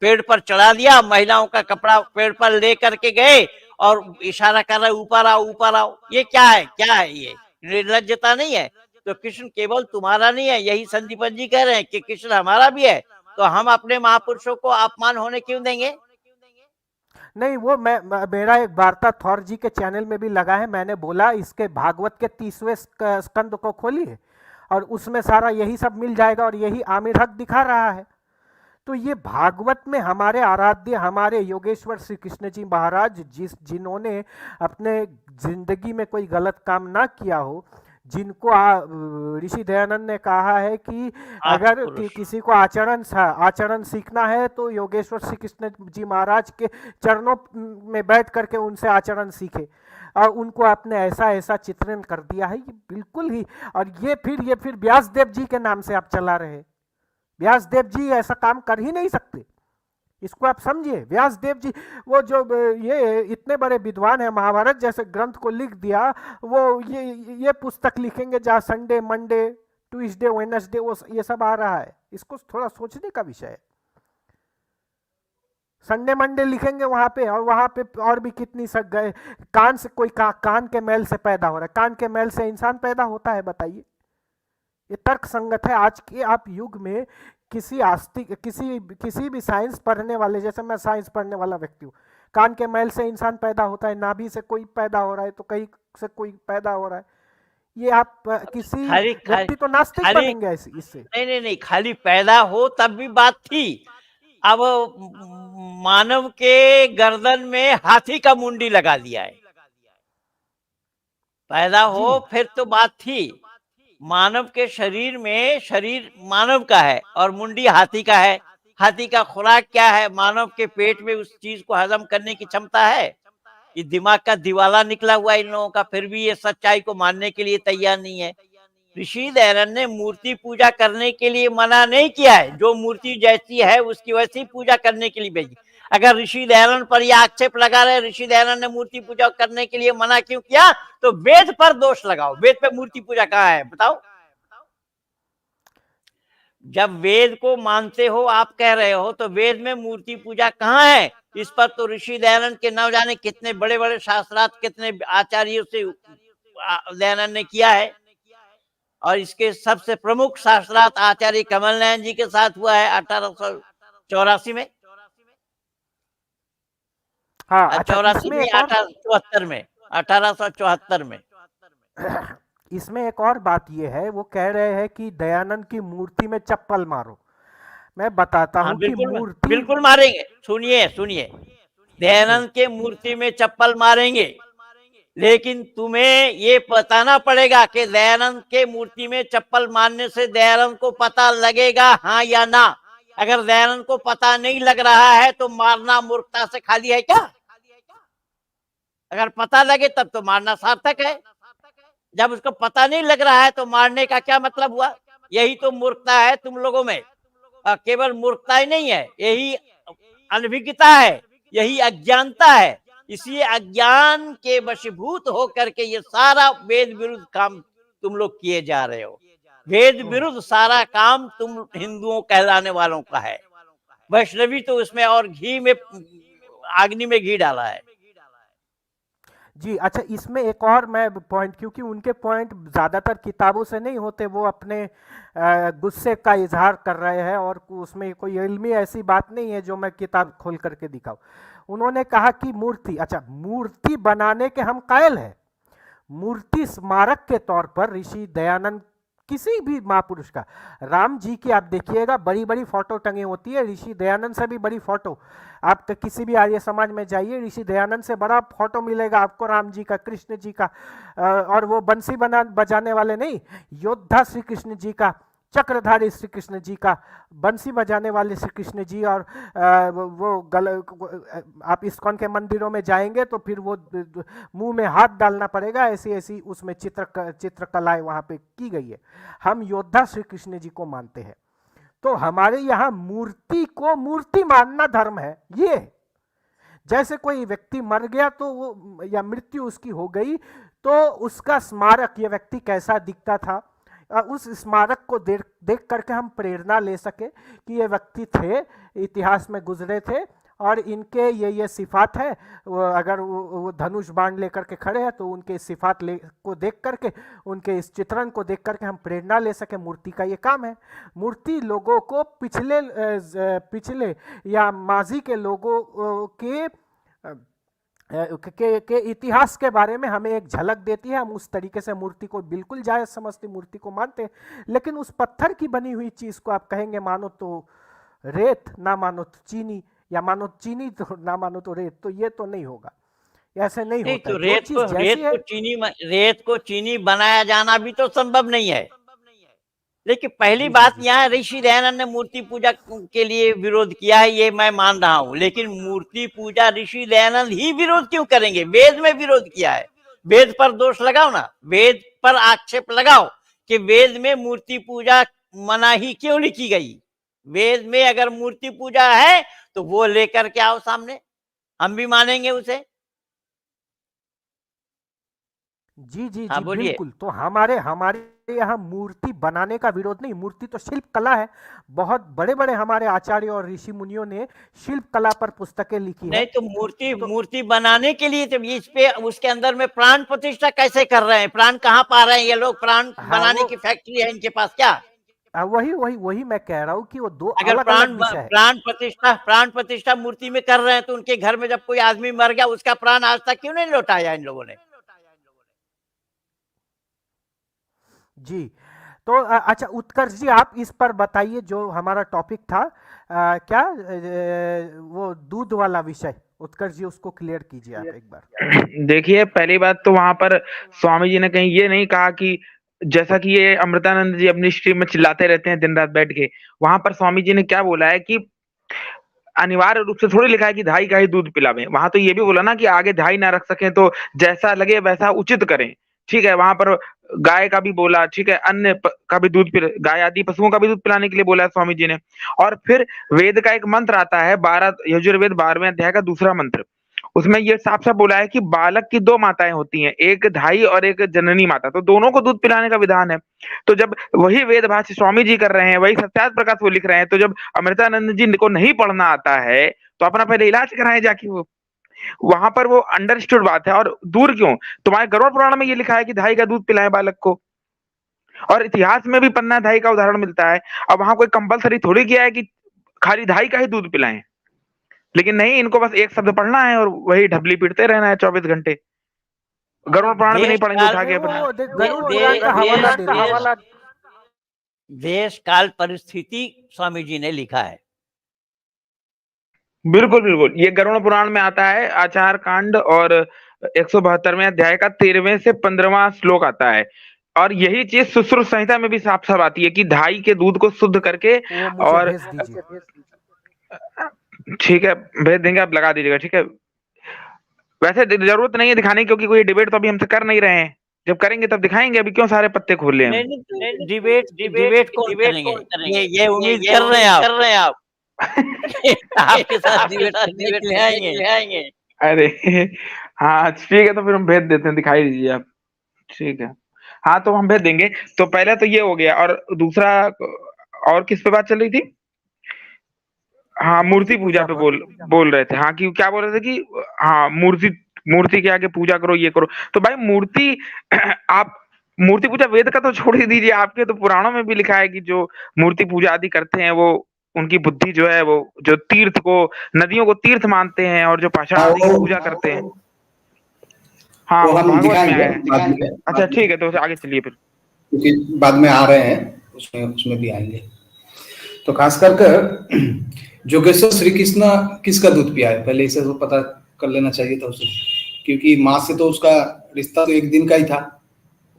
पेड़ पर चढ़ा दिया, महिलाओं का कपड़ा पेड़ पर ले करके गए और इशारा कर रहे ऊपर आओ ऊपर आओ। ये क्या है ये निर्लज्जता नहीं है? तो कृष्ण केवल तुम्हारा नहीं है, यही संदीपन जी कह रहे हैं कि कृष्ण हमारा भी है, तो हम अपने महापुरुषों को अपमान होने क्यों देंगे? नहीं, वो मेरा एक वार्ता थौर जी के चैनल में भी लगा है, मैंने बोला इसके भागवत के 30वें स्कंद को खोलिए और उसमें सारा यही सब मिल जाएगा और यही आमिर हक दिखा रहा है। तो ये भागवत में हमारे आराध्य, हमारे योगेश्वर श्री कृष्ण जी महाराज, जिन्होंने अपने जिंदगी में कोई गलत काम ना किया हो, जिनको ऋषि दयानंद ने कहा है कि अगर किसी को आचरण सीखना है तो योगेश्वर श्री कृष्ण जी महाराज के चरणों में बैठ करके उनसे आचरण सीखे, और उनको आपने ऐसा चित्रण कर दिया है, ये बिल्कुल ही। और ये फिर व्यासदेव जी के नाम से आप चला रहे हैं। व्यासदेव जी ऐसा काम कर ही नहीं सकते, इसको आप समझिए। व्यासदेव जी वो जो ये इतने बड़े विद्वान है, महाभारत जैसे ग्रंथ को लिख दिया, वो ये पुस्तक लिखेंगे जहाँ संडे मंडे ट्यूसडे वेडनेसडे वो ये सब आ रहा है, इसको थोड़ा सोचने का विषय है। संडे मंडे लिखेंगे वहां पे, और वहां पे और भी कितनी सक गए। कान से कोई कान के मैल से पैदा हो रहा है, कान के मैल से इंसान पैदा होता है? बताइए, ये तर्क संगत है? आज के आप युग में किसी भी साइंस पढ़ने वाले, जैसे मैं साइंस पढ़ने वाला व्यक्ति हूँ, कान के मैल से इंसान पैदा होता है, नाभि से कोई पैदा हो रहा है, तो कहीं से कोई पैदा हो रहा है। ये आप किसी व्यक्ति तो नास्तिक बनेंगे इससे? नहीं, खाली पैदा हो तब भी बात थी, अब मानव के गर्दन में हाथी का मुंडी लगा दिया है। पैदा हो जी फिर तो बात थी, मानव के शरीर में, शरीर मानव का है और मुंडी हाथी का है। हाथी का खुराक क्या है? मानव के पेट में उस चीज को हजम करने की क्षमता है। ये दिमाग का दिवाला निकला हुआ इन लोगों का, फिर भी ये सच्चाई को मानने के लिए तैयार नहीं है। ऋषि दयानंद ने मूर्ति पूजा करने के लिए मना नहीं किया है, जो मूर्ति जैसी है उसकी वैसी पूजा करने के लिए भेजी। अगर ऋषि दयानंद पर यह आक्षेप लगा रहे ऋषि दयानंद ने मूर्ति पूजा करने के लिए मना क्यों किया, तो वेद पर दोष लगाओ। वेद पे मूर्ति पूजा कहाँ है बताओ? जब वेद को मानते हो, आप कह रहे हो, तो वेद में मूर्ति पूजा कहाँ है? इस पर तो ऋषि दयानंद के न जाने कितने बड़े बड़े शास्त्रार्थ, कितने आचार्यों से दयानंद ने किया है। और इसके सबसे प्रमुख शास्त्रार्थ आचार्य कमल नयन जी के साथ हुआ है 1884 में। हाँ अच्छा, 84 इसमें में, एक और 1874 में, 1874 में। इसमें एक और बात ये है, वो कह रहे हैं कि दयानंद की मूर्ति में चप्पल मारो। मैं बताता हाँ हूँ कि मूर्ति बिल्कुल मारेंगे। सुनिए सुनिए, दयानंद के मूर्ति में चप्पल मारेंगे, लेकिन तुम्हें ये बताना पड़ेगा कि दयानंद के मूर्ति में चप्पल मारने से दयानंद को पता लगेगा हाँ या ना। अगर दयानंद को पता नहीं लग रहा है तो मारना मूर्खता से खाली है क्या? अगर पता लगे तब तो मारना सार्थक है। जब उसको पता नहीं लग रहा है तो मारने का क्या मतलब हुआ? यही तो मूर्खता है तुम लोगों में। केवल मूर्खता ही नहीं है, यही अनभिज्ञता है, यही अज्ञानता है। इसी अज्ञान के वशीभूत होकर के ये सारा वेद विरुद्ध काम तुम लोग किए जा रहे हो। वेद विरुद्ध सारा काम तुम हिंदुओं कहलाने वालों का है। वैष्णवी तो उसमें और घी में, अग्नि में घी डाला है। जी अच्छा, इसमें एक और मैं पॉइंट, क्योंकि उनके पॉइंट ज़्यादातर किताबों से नहीं होते, वो अपने गुस्से का इजहार कर रहे हैं और उसमें कोई इल्मी ऐसी बात नहीं है जो मैं किताब खोल करके दिखाऊं। उन्होंने कहा कि मूर्ति, अच्छा मूर्ति बनाने के हम कायल हैं, मूर्ति स्मारक के तौर पर ऋषि दयानंद, किसी भी महापुरुष का, राम जी की आप देखिएगा बड़ी बड़ी फोटो टंगी होती है, ऋषि दयानंद से भी बड़ी फोटो। आप किसी भी आर्य समाज में जाइए, ऋषि दयानंद से बड़ा फोटो मिलेगा आपको राम जी का, कृष्ण जी का, और वो बंसी बजाने वाले नहीं, योद्धा श्री कृष्ण जी का, चक्रधारी श्री कृष्ण जी का, बंसी बजाने वाले श्री कृष्ण जी। और आप इस्कॉन के मंदिरों में जाएंगे तो फिर वो मुंह में हाथ डालना पड़ेगा, ऐसी ऐसी उसमें चित्रकलाएं वहां पे की गई है। हम योद्धा श्री कृष्ण जी को मानते हैं, तो हमारे यहाँ मूर्ति को मूर्ति मानना धर्म है। ये जैसे कोई व्यक्ति मर गया तो वो, या मृत्यु उसकी हो गई तो उसका स्मारक, ये व्यक्ति कैसा दिखता था, उस स्मारक को देख करके हम प्रेरणा ले सके कि ये व्यक्ति थे, इतिहास में गुजरे थे और इनके ये सिफात है। अगर वो धनुष बाण लेकर के खड़े हैं तो उनके सिफात को देख करके, उनके इस चित्रण को देख करके हम प्रेरणा ले सके। मूर्ति का ये काम है। मूर्ति लोगों को पिछले या माजी के लोगों के इतिहास के बारे में हमें एक झलक देती है। हम उस तरीके से मूर्ति को बिल्कुल जायज समझते, मूर्ति को मानते हैं। लेकिन उस पत्थर की बनी हुई चीज को आप कहेंगे मानो तो रेत, ना मानो तो चीनी, या मानो चीनी तो ना मानो तो रेत, तो ये तो नहीं होगा, ऐसे नहीं होता। तो रेत को चीनी बनाया जाना भी तो संभव नहीं है। लेकिन पहली बात यहाँ ऋषि दयानंद ने मूर्ति पूजा के लिए विरोध किया है, ये मैं मान रहा हूँ, लेकिन मूर्ति पूजा ऋषि दयानंद ही विरोध क्यों करेंगे? वेद में विरोध किया है। वेद पर दोष लगाओ ना, वेद पर आक्षेप लगाओ कि वेद में मूर्ति पूजा मना ही क्यों नहीं की गई। वेद में अगर मूर्ति पूजा है तो वो लेकर के आओ सामने, हम भी मानेंगे उसे। जी जी हाँ, जी बोलिए। बिल्कुल। तो हमारे यहाँ मूर्ति बनाने का विरोध नहीं, मूर्ति तो शिल्प कला है। बहुत बड़े बड़े हमारे आचार्य और ऋषि मुनियों ने शिल्प कला पर पुस्तकें लिखी है। नहीं तो मूर्ति बनाने के लिए तो इस पे, उसके अंदर में प्राण प्रतिष्ठा कैसे कर रहे हैं? प्राण कहाँ पा रहे हैं ये लोग? प्राण बनाने की फैक्ट्री है इनके पास क्या? वही मैं कह रहा हूँ कि वो दो अगर अलग-अलग विषय है। प्राण प्रतिष्ठा मूर्ति में कर रहे हैं तो उनके घर में जब कोई आदमी मर गया उसका प्राण आज तक क्यों नहीं लौटाया इन लोगों ने? जी तो अच्छा उत्कर्ष जी, आप इस पर बताइए, जो हमारा टॉपिक था क्या वो दूध वाला विषय, उत्कर्ष जी उसको क्लियर कीजिए आप एक बार। देखिए, पहली बात तो वहां पर स्वामी जी ने कहीं ये नहीं कहा कि जैसा कि ये अमृतानंद जी अपनी स्ट्रीम में चिल्लाते रहते हैं दिन रात बैठ के, वहां पर स्वामी जी ने क्या बोला है कि अनिवार्य रूप से थोड़ी लिखा है कि धाई का ही दूध पिलावें। वहां तो ये भी बोला ना कि आगे धाई ना रख सकें तो जैसा लगे वैसा उचित करें। ठीक है, वहां पर गाय का भी बोला, ठीक है, अन्य का भी दूध गाय आदि पशुओं का भी दूध पिलाने के लिए बोला है स्वामी जी ने। और फिर वेद का एक मंत्र आता है 12 यजुर्वेद 12वें अध्याय का दूसरा मंत्र, उसमें ये साफ साफ बोला है कि बालक की दो माताएं होती हैं, एक धाई और एक जननी माता, तो दोनों को दूध पिलाने का विधान है। तो जब वही वेद भाष्य स्वामी जी कर रहे हैं, वही सत्यार्थ प्रकाश वो लिख रहे हैं, तो जब अमृतानंद जी को नहीं पढ़ना आता है तो अपना पहले इलाज कराएं जाके। वो वहां पर वो अंडरस्टूड बात है। और दूर क्यों, तुम्हारे गरुड़ पुराण में ये लिखा है कि धाई का दूध पिलाएं बालक को, और इतिहास में भी पन्ना धाई का उदाहरण मिलता है। अब वहां कोई कंपलसरी थोड़ी किया है कि खाली धाई का ही दूध पिलाएं, लेकिन नहीं, इनको बस एक शब्द पढ़ना है और वही ढबली पीटते रहना है 24 घंटे। गरुड़ पुराण भी नहीं पढ़ेंगे उठा के अपना। वो गरुड़ पुराण का हवाला दे रहे हैं। देश काल परिस्थिति स्वामी जी ने लिखा है। बिल्कुल बिल्कुल, ये गरुड़ पुराण में आता है, आचार कांड, और 172वें अध्याय का 13वें से 15वां श्लोक आता है। और यही चीज सुश्रुत संहिता में भी साफ साफ आती है कि धाई के दूध को शुद्ध करके, वो मुझे और भेज दीजिए। ठीक है भेज देंगे, आप लगा दीजिएगा, ठीक है। वैसे जरूरत नहीं है दिखाने की, क्योंकि कोई डिबेट तो अभी हमसे कर नहीं रहे हैं, जब करेंगे तब दिखाएंगे, अभी क्यों सारे पत्ते खोल ले हम। डिबेट कौन करेंगे? ये उम्मीद कर रहे हैं आप आपके साथ डिबेट करने के लिए आएंगे। अरे हाँ ठीक है, तो फिर हम भेज देते हैं, दिखाई दीजिए आप, ठीक है। हाँ तो हम भेज देंगे। तो पहले तो ये हो गया, और दूसरा और किस पे बात चल रही थी? हाँ, मूर्ति पूजा पे बोल रहे थे। हाँ, कि क्या बोल रहे थे कि हाँ मूर्ति के आगे पूजा करो, ये करो। तो भाई मूर्ति आप मूर्ति पूजा वेद का तो छोड़ ही दीजिए, आपके तो पुराणों में भी लिखा है कि जो मूर्ति पूजा आदि करते हैं वो उनकी बुद्धि जो है, वो जो तीर्थ को, नदियों को तीर्थ मानते हैं, और जो पाषाण आदि की पूजा करते हैं। हाँ वो हम भागवत में दिखाएंगे। है। अच्छा ठीक है, तो आगे चलिए फिर, क्योंकि बाद में आ रहे हैं, उसमें भी आएंगे। तो खास कर जोगेश्वर श्री कृष्ण किसका दूध पिया है, पहले इसे तो पता कर लेना चाहिए था उसे, क्योंकि माँ से तो उसका रिश्ता तो एक दिन का ही था,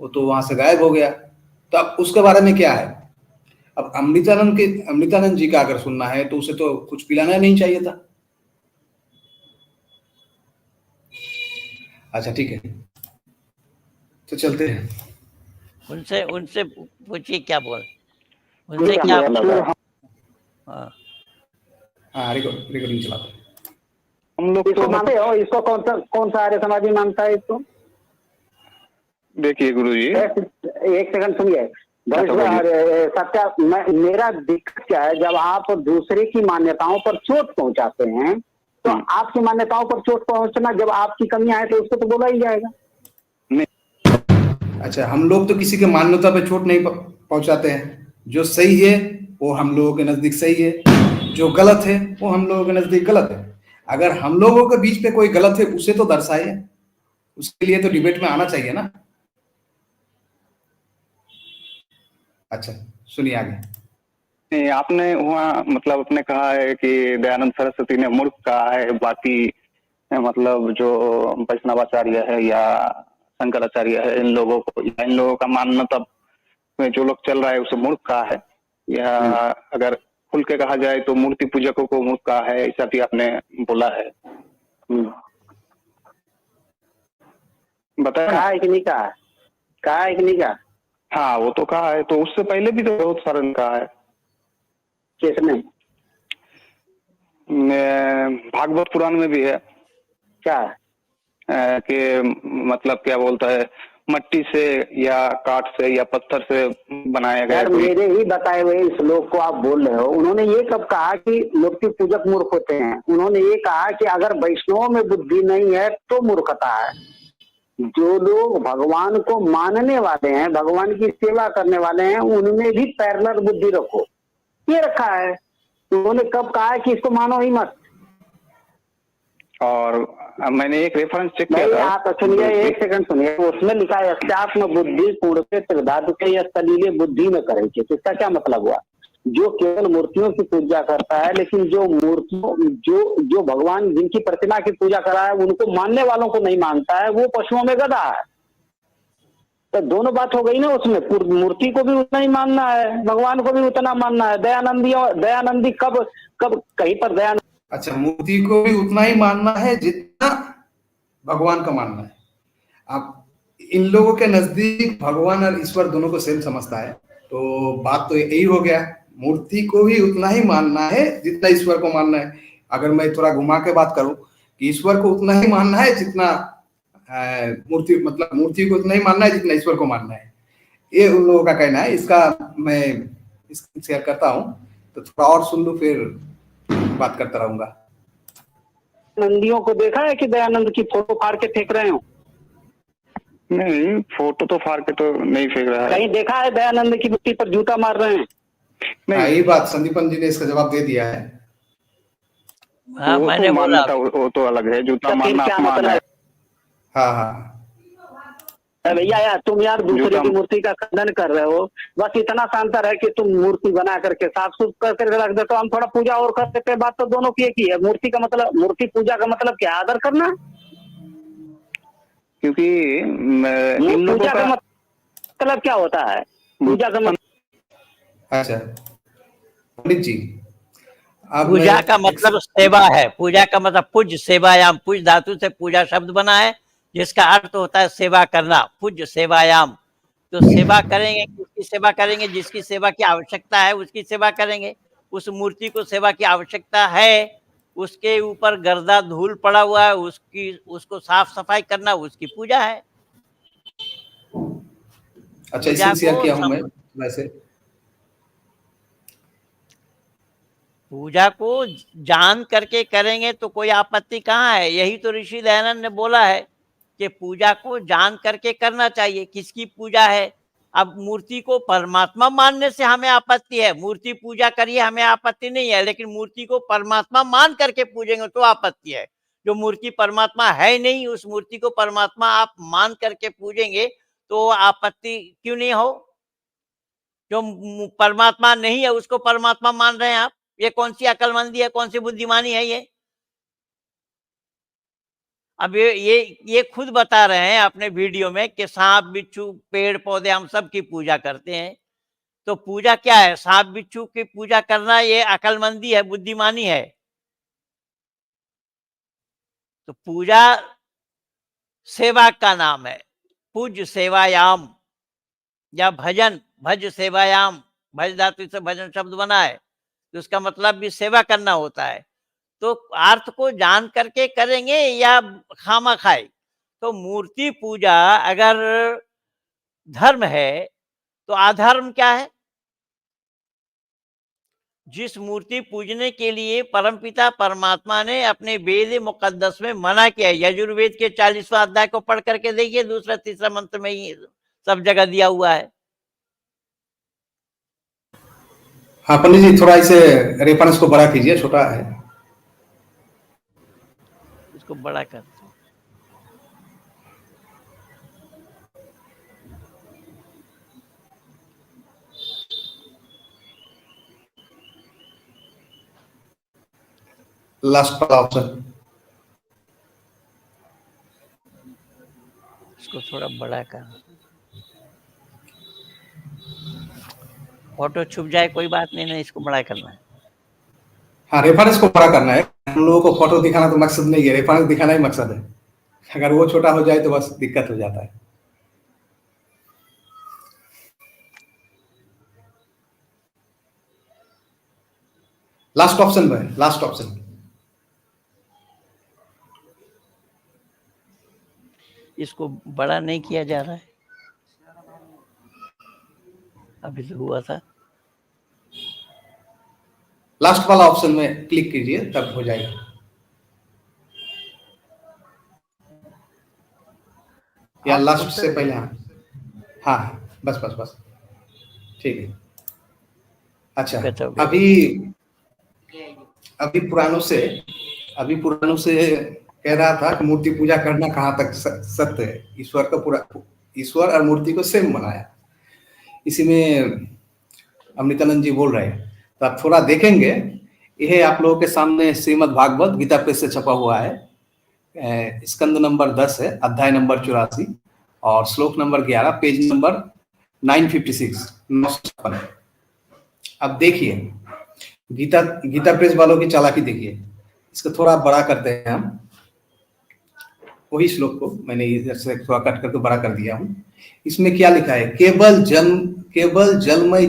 वो तो वहां से गायब हो गया। तो अब उसके बारे में क्या है? अब अमृतानंद जी का अगर सुनना है तो उसे तो कुछ पिलाना नहीं चाहिए था। अच्छा ठीक है, तो चलते हैं। उनसे पूछिए क्या बोल, उनसे क्या हाँ रिकॉर्डिंग चलाते हैं हम लोग। इसको मानते हो? इसको कौन सा आर्य समाजी मानता है इसको? देखिए गुरुजी, एक सेकंड सुनिए। मेरा दिक्कत क्या है, जब आप दूसरे की मान्यताओं पर चोट पहुंचाते हैं तो आपकी मान्यताओं पर चोट पहुंचना, जब आपकी कमियां है तो उसको तो बोला ही जाएगा। अच्छा, हम लोग तो किसी के मान्यता पे चोट नहीं पहुंचाते हैं। जो सही है वो हम लोगों के नजदीक सही है, जो गलत है वो हम लोगों के नजदीक गलत है। अगर हम लोगों के बीच पे कोई गलत है उसे तो दर्शाइए, उसके लिए तो डिबेट में आना चाहिए ना। अच्छा सुनिए आगे। नहीं, आपने वहाँ मतलब अपने कहा है कि दयानंद सरस्वती ने मूर्ख कहा है, बाकी मतलब जो वैष्णवाचार्य है या शंकराचार्य है, इन लोगों का मान्यता में जो लोग चल रहा है उसे मूर्ख कहा है, या अगर खुल के कहा जाए तो मूर्ति पूजकों को मूर्ख कहा है, ऐसा भी आपने बोला है। बताया कहा है कि नहीं कहा? कहा है कि नहीं कहा? हाँ वो तो कहा है, तो उससे पहले भी तो बहुत सारे ने कहा है। किसने? भागवत पुराण में भी है क्या कि मतलब क्या बोलता है, मट्टी से या काठ से या पत्थर से बनाया गया। मेरे ही बताए हुए श्लोक को आप बोल रहे हो। उन्होंने ये कब कहा कि मूर्ति पूजक मूर्ख होते हैं? उन्होंने ये कहा कि अगर वैष्णवों में बुद्धि नहीं है तो मूर्खता है। जो लोग भगवान को मानने वाले हैं, भगवान की सेवा करने वाले हैं, उनमें भी पैरेलल बुद्धि रखो, ये रखा है। उन्होंने कब कहा है कि इसको मानो ही मत? और मैंने एक रेफरेंस चेक किया नहीं, था। आप सुनिए, एक सेकंड सुनिए, उसमें लिखा है अध्यात्म बुद्धि पूर्णते त्रिधातु के या सलीले बुद्धि न करे। तो इसका क्या मतलब हुआ? जो केवल मूर्तियों की पूजा करता है, लेकिन जो मूर्तियों जो भगवान जिनकी प्रतिमा की पूजा करा है उनको मानने वालों को नहीं मानता है, वो पशुओं में गधा है। तो दोनों बात हो गई ना उसमें, मूर्ति को भी उतना ही मानना है, भगवान को भी उतना मानना है। दयानंदी कब कहीं पर दयानंद, अच्छा, मूर्ति को भी उतना ही मानना है जितना भगवान का मानना है। आप इन लोगों के नजदीक भगवान और ईश्वर दोनों को सेम समझता है, तो बात तो यही हो गया, मूर्ति को भी उतना ही मानना है जितना ईश्वर को मानना है। अगर मैं थोड़ा घुमा के बात करूं कि ईश्वर को उतना ही मानना है जितना मूर्ति को उतना ही मानना है जितना ईश्वर को मानना है, ये उन लोगों का कहना है। इसका मैं शेयर करता हूं, तो थोड़ा और सुन लो, फिर बात करता रहूंगा। नंदियों को देखा है कि दयानंद की फोटो फाड़ के फेंक रहे हो? नहीं, फोटो तो फाड़ के तो नहीं फेंक रहा है। कहीं देखा है दयानंद की मूर्ति पर जूता मार रहे हैं? नहीं, यही बात संदीपन जी ने इसका जवाब दे दिया है। हाँ, वो मैंने तो बोला मान्यता, वो तो अलग है, जूता तो फिर मारना क्या अपमान मतलब? है। हाँ, भैया यार, तुम यार दूसरे जूता- की मूर्ति का खंडन कर रहे हो। बस इतना सा अंतर है कि तुम मूर्ति बना करके साफ सुथ करके रख दे, तो हम थोड़ा पूजा और कर देते। बात तो दोनों की एक ही है। मूर्ति पूजा का मतलब क्या? आदर करना। क्योंकि इन लोगों पूजा का का मतलब क्या होता है? पूजा का मतलब, अच्छा पंडित जी, अब पूजा मैं का मतलब सेवा है। पूजा का मतलब पूज्य सेवायाम, पूज धातु से पूजा शब्द बना है, जिसका अर्थ होता है सेवा करना। पूज्य सेवायाम, तो सेवा करेंगे, किसकी सेवा करेंगे? जिसकी सेवा की आवश्यकता है उसकी सेवा करेंगे। उस मूर्ति को सेवा की आवश्यकता है, उसके ऊपर गर्दा धूल पड़ा हुआ है, उसको साफ सफाई करना उसकी पूजा है। अच्छा, पूजा इसी शेयर को किया हूं मैं वैसे। पूजा को जान करके करेंगे तो कोई आपत्ति कहाँ है। यही तो ऋषि दयानंद ने बोला है कि पूजा को जान करके करना चाहिए। किसकी पूजा है? अब मूर्ति को परमात्मा मानने से हमें आपत्ति है। मूर्ति पूजा करिए, हमें आपत्ति नहीं है, लेकिन मूर्ति को परमात्मा मान करके पूजेंगे तो आपत्ति है। जो मूर्ति परमात्मा है नहीं, उस मूर्ति को परमात्मा आप मान करके पूजेंगे तो आपत्ति क्यों नहीं हो? जो परमात्मा नहीं है उसको परमात्मा मान रहे हैं आप, ये कौन सी अकलमंदी है, कौन सी बुद्धिमानी है ये? अब ये खुद बता रहे हैं अपने वीडियो में कि सांप बिच्छू पेड़ पौधे हम सब की पूजा करते हैं। तो पूजा क्या है? सांप बिच्छू की पूजा करना ये अकलमंदी है, बुद्धिमानी है। तो पूजा सेवा का नाम है। पूज्य सेवायाम या भजन, भज सेवायाम, भज धातु से भजन शब्द बना है, तो उसका मतलब भी सेवा करना होता है। तो अर्थ को जान करके करेंगे या खामा खाए? तो मूर्ति पूजा अगर धर्म है तो अधर्म क्या है? जिस मूर्ति पूजने के लिए परमपिता परमात्मा ने अपने वेद मुकद्दस में मना किया है, यजुर्वेद के 40वां अध्याय को पढ़ करके देखिए, दूसरा तीसरा मंत्र में ही सब जगह दिया हुआ है। हाँ पंडित जी, थोड़ा इसे रेफरेंस को बड़ा कीजिए, छोटा है। इसको बड़ा कर लास्ट वाला ऑप्शन, इसको थोड़ा बड़ा कर, फोटो छुप जाए कोई बात नहीं, नहीं इसको बड़ा करना है। हाँ रेफरेंस को बड़ा करना है। हम लोगों को फोटो दिखाना तो मकसद नहीं है, रेफरेंस दिखाना ही मकसद है। अगर वो छोटा हो जाए तो बस दिक्कत हो जाता है। लास्ट ऑप्शन में, लास्ट ऑप्शन, इसको बड़ा नहीं किया जा रहा है, अभी तो हुआ था। लास्ट वाला ऑप्शन में क्लिक कीजिए, तब हो जाएगा। या आप लास्ट सुनते से रहिए। पहले, हाँ बस बस बस, ठीक है। अच्छा, गजब गजब। अभी पुरानों से कह रहा था कि मूर्ति पूजा करना कहाँ तक सत्य है। ईश्वर का पूरा, ईश्वर और मूर्ति को सेम बनाया। इसी में अमृतानंद जी बोल रहे हैं, तो आप थोड़ा देखेंगे। यह आप लोगों के सामने श्रीमद् भागवत गीता प्रेस से छपा हुआ है, स्कंद नंबर 10 है, अध्याय नंबर 84 और श्लोक नंबर 11, पेज नंबर 956, 956। अब देखिए गीता प्रेस वालों की चालाकी देखिए। इसको थोड़ा बड़ा करते हैं हम, वही श्लोक को मैंने इधर से थोड़ा कट करके बड़ा कर दिया हूं। इसमें क्या लिखा है? केवल जलमय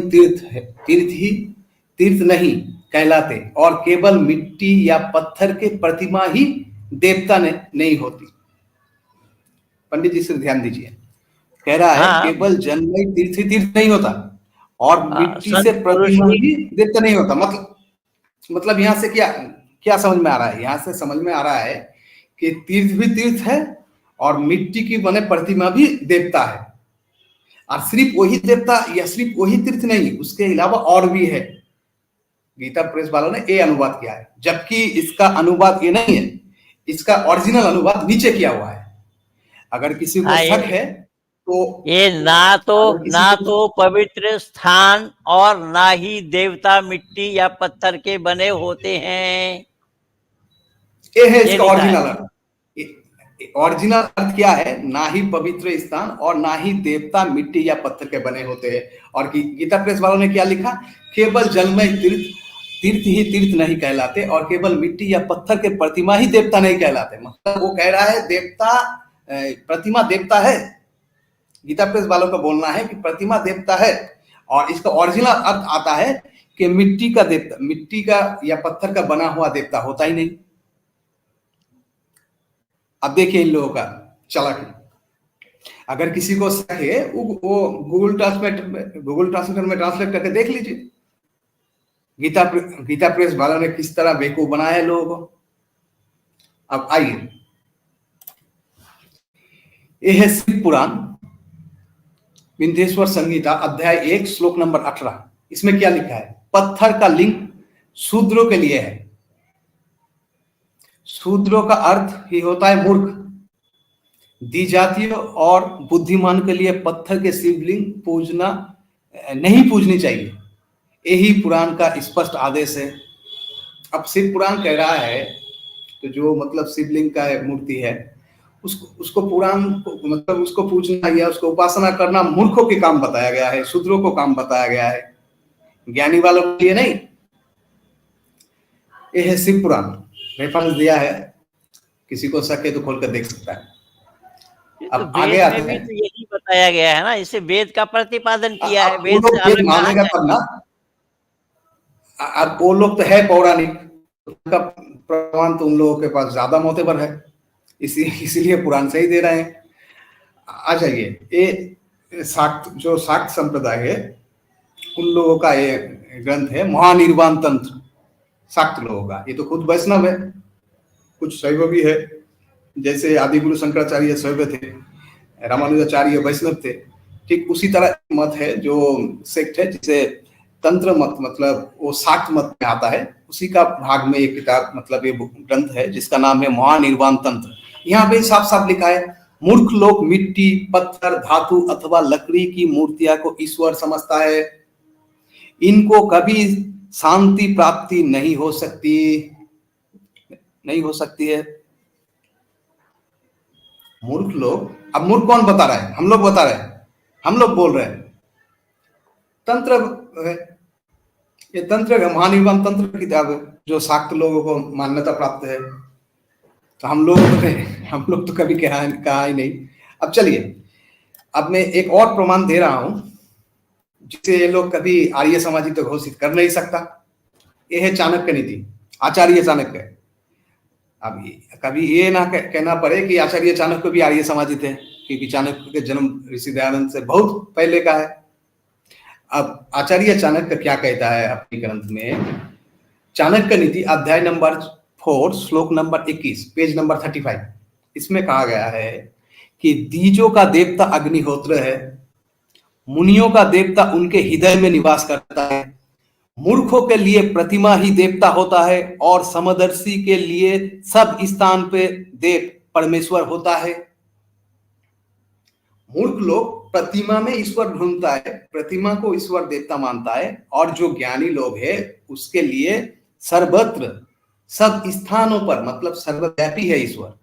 तीर्थ नहीं कहलाते, और केवल मिट्टी या पत्थर के प्रतिमा ही देवता नहीं होती। पंडित जी से ध्यान दीजिए, कह रहा है हाँ। केवल जलमय तीर्थ नहीं होता, और मिट्टी से प्रतिमा ही देवता नहीं होता। मतलब यहाँ से क्या समझ में आ रहा है? यहाँ से समझ में आ रहा है कि तीर्थ भी तीर्थ है और मिट्टी की बने प्रतिमा भी देवता है। और सिर्फ वही देवता या सिर्फ वही तीर्थ नहीं, उसके अलावा और भी है। गीता प्रेस वालों ने ये अनुवाद किया है, जबकि इसका अनुवाद ये नहीं है, इसका ओरिजिनल अनुवाद नीचे किया हुआ है। अगर किसी को शक है तो ये ना तो पवित्र स्थान और ना ही देवता मिट्टी या पत्थर के बने होते हैं। ये है इसका ओरिजिनल अर्थ। ओरिजिनल अर्थ क्या है? ना ही पवित्र स्थान और ना ही देवता मिट्टी या पत्थर के बने होते हैं। और गीता प्रेस वालों ने क्या लिखा? केवल जलमय तीर्थ ही तीर्थ नहीं कहलाते, और केवल मिट्टी या पत्थर के प्रतिमा ही देवता नहीं कहलाते। मतलब वो कह रहा है देवता, प्रतिमा देवता है। गीता प्रेस वालों का बोलना है कि प्रतिमा देवता है, और इसका ओरिजिनल अर्थ आता है कि मिट्टी का या पत्थर का बना हुआ देवता होता ही नहीं। अब देखिए इन लोगों का चालाकी। अगर किसी को शक है वो गूगल ट्रांसलेटर में ट्रांसलेट करके देख लीजिए गीता प्रेस वालों ने किस तरह बेवकूफ बनाया है लोगों को। अब आइए, यह है शिव पुराण विंध्येश्वर संहिता अध्याय 1 श्लोक नंबर 18। इसमें क्या लिखा है? पत्थर का लिंग शूद्रों के लिए है। शूद्रों का अर्थ ही होता है मूर्ख। द्विजातियों और बुद्धिमान के लिए पत्थर के शिवलिंग नहीं पूजनी चाहिए। यही पुराण का स्पष्ट आदेश है। अब शिव पुराण कह रहा है तो जो मतलब शिवलिंग का मूर्ति है उसको पुराण मतलब उसको पूजना या उसको उपासना करना मूर्खों के काम बताया गया है, शूद्रों को काम बताया गया है, ज्ञानी वालों के लिए नहीं। यह है शिव पुराण, रेफरेंस दिया है, किसी को शक है तो खोल कर देख सकता है। अब आगे आते हैं। तो यही बताया गया है ना, इसे वेद का प्रतिपादन किया है। वेद से मानेगा तब ना। अब वो लोग तो है पौराणिक, उनका प्रमाण तो उन लोगों के पास ज्यादा मोतेबर है, इसीलिए पुराण से ही दे रहे हैं। आ जाइए, ये शाक्त संप्रदाय है, उन लोगों का ये ग्रंथ है महानिर्वाण तंत्र, शाक्त लोगों का। ये तो खुद वैष्णव है, कुछ शैव भी है, जैसे आदि गुरु शंकराचार्य शैव थे, रामानुजाचार्य वैष्णव थे। ठीक उसी तरह मत है जो सेक्ट है, जिसे तंत्र मत मतलब वो शाक्त मत में आता है, उसी का भाग में एक किताब मतलब ये ग्रंथ है जिसका नाम है महानिर्वाण तंत्र। यहाँ पे साफ साफ लिखा है, मूर्ख लोग मिट्टी, पत्थर, धातु अथवा लकड़ी की मूर्तियां को ईश्वर समझता है। इनको कभी शांति प्राप्ति नहीं हो सकती है। मूर्ख लोग, अब मूर्ख कौन बता रहा है? हम लोग बता रहे हैं, हम लोग बोल रहे हैं। तंत्र है, ये तंत्र महानिर्वाण तंत्र की किताब है जो शाक्त लोगों को मान्यता प्राप्त है। तो हम लोग तो कभी कहा ही नहीं। अब चलिए, अब मैं एक और प्रमाण दे रहा हूं जिसे ये लोग कभी आर्य समाजी तो घोषित कर नहीं सकता। ये है चाणक्य नीति, आचार्य चाणक्य। अब कभी ये ना कहना पड़े कि आचार्य चाणक्य भी आर्य समाजी थे, क्योंकि चाणक्य के जन्म ऋषि दयानंद से बहुत पहले का है। अब आचार्य चाणक्य क्या कहता है अपने ग्रंथ में? चाणक्य नीति अध्याय नंबर 4 श्लोक नंबर 21, पेज नंबर 35। इसमें कहा गया है कि द्विजों का देवता अग्निहोत्र है, मुनियों का देवता उनके हृदय में निवास करता है, मूर्खों के लिए प्रतिमा ही देवता होता है और समदर्शी के लिए सब स्थान पे देव परमेश्वर होता है। मूर्ख लोग प्रतिमा में ईश्वर ढूंढता है, प्रतिमा को ईश्वर देवता मानता है, और जो ज्ञानी लोग है उसके लिए सर्वत्र सब स्थानों पर मतलब सर्वव्यापी है ईश्वर।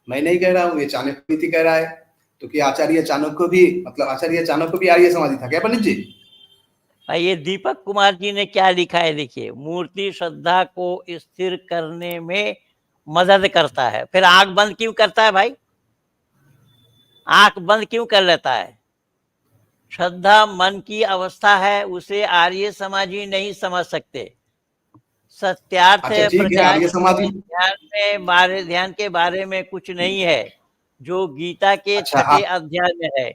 मैं नहीं कह रहा हूं, ये चाणक्य नीति कह रहा है। तो कि आचार्य चाणक्य भी मतलब आचार्य चाणक्य भी आर्य समाजी था क्या पंडित जी? ये दीपक कुमार जी ने क्या लिखा है देखिए, मूर्ति श्रद्धा को स्थिर करने में मदद करता है। फिर आंख बंद क्यों करता है भाई? आंख बंद क्यों कर लेता है? श्रद्धा मन की अवस्था है, उसे आर्य समाजी नहीं समझ सकते। सत्यार्थ अच्छा ठीक है, प्रकाश आर्य समाजी ध्यान के बारे में कुछ नहीं है, जो गीता के अच्छा, छठे अध्याय में है।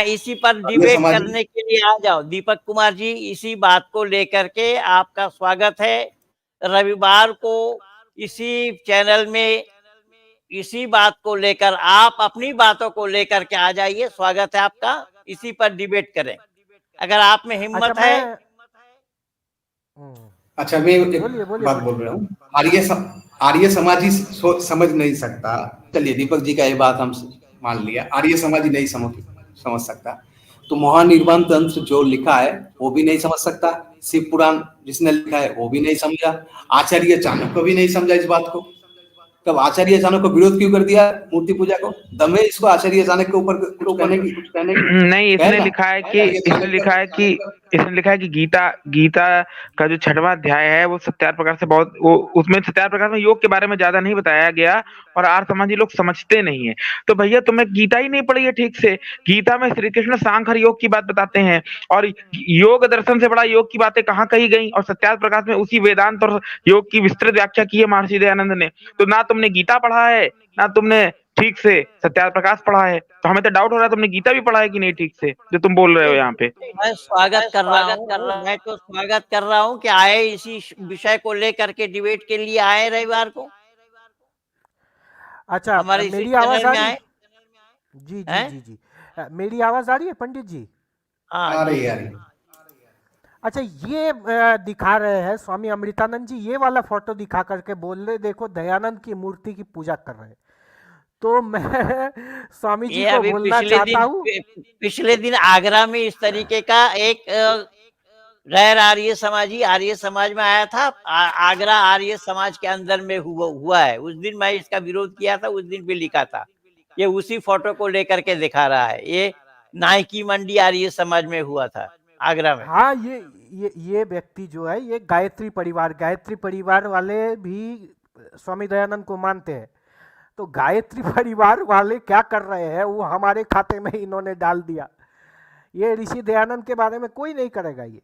इसी पर आर्य डिबेट समाजी करने के लिए आ जाओ दीपक कुमार जी, इसी बात को लेकर के आपका स्वागत है। रविवार को इसी चैनल में इसी बात को लेकर आप अपनी बातों को लेकर के आ जाइए, स्वागत है आपका। इसी पर डिबेट करें अगर आप में अच्छा हिम्मत मैं है। अच्छा मैं एक बोलिए बोलिए बात बोल रहा हूँ, आर्य समाजी समझ नहीं सकता। चलिए दीपक जी का ये बात हम मान लिया, आर्य समाजी नहीं समझ सकता, तो महानिर्वाण तंत्र जो लिखा है वो भी नहीं समझ सकता, शिव पुराण जिसने लिखा है वो भी नहीं समझा, आचार्य चाणक्य भी नहीं समझा इस बात को। तब आचार्य चाणक्य को विरोध क्यों कर दिया मूर्ति पूजा को? दम है इसको आचार्य चाणक्य के ऊपर कुछ कहने की? नहीं, इसने लिखा है कि गीता का जो 6वां अध्याय है वो सत्यार प्रकाश से बहुत उसमें सत्यार प्रकाश में योग के बारे में ज्यादा नहीं बताया गया और आर्य समाजी लोग समझते नहीं है। तो भैया तुम्हें गीता ही नहीं पढ़ी है ठीक से। गीता में श्री कृष्ण सांख्य योग की बात बताते हैं और योग दर्शन से बड़ा योग की बातें कहाँ कही गई, और सत्यार प्रकाश में उसी वेदांत और योग की विस्तृत व्याख्या की है महर्षि दयानंद ने। तो ना तुमने गीता पढ़ा है ना तुमने ठीक से सत्यार प्रकाश पढ़ा है, तो हमें तो डाउट हो रहा है तुमने गीता भी पढ़ा है कि नहीं ठीक से, जो तुम बोल रहे हो यहाँ पे। मैं स्वागत कर रहा हूँ, मैं तो स्वागत कर रहा हूँ कि आए इसी विषय को लेकर के डिबेट के लिए आए रविवार को। अच्छा हमारे इसी मेरी आवाज चैनल आ में रही आए। है? जी जी हैं? जी जी मेरी आवाज आ रही है पंडित जी? आ रही है। अच्छा ये दिखा रहे हैं स्वामी अमृतानंद जी, ये वाला फोटो दिखा करके बोल रहे देखो दयानंद की मूर्ति की पूजा कर रहे हैं। तो मैं स्वामी जी ये को अभी बोलना चाहता हूँ, पिछले दिन आगरा में इस तरीके का एक गैर आर्य समाजी आर्य समाज में आया था। आगरा आर्य समाज के अंदर में हुआ है। उस दिन मैं इसका विरोध किया था, उस दिन भी लिखा था। ये उसी फोटो को लेकर के दिखा रहा है। ये नायकी मंडी आर्य समाज में हुआ था आगरा में। हाँ ये व्यक्ति जो है ये गायत्री परिवार वाले भी स्वामी दयानंद को मानते हैं। तो गायत्री परिवार वाले क्या कर रहे हैं वो हमारे खाते में इन्होंने डाल दिया। ये ऋषि दयानंद के बारे में कोई नहीं करेगा। ये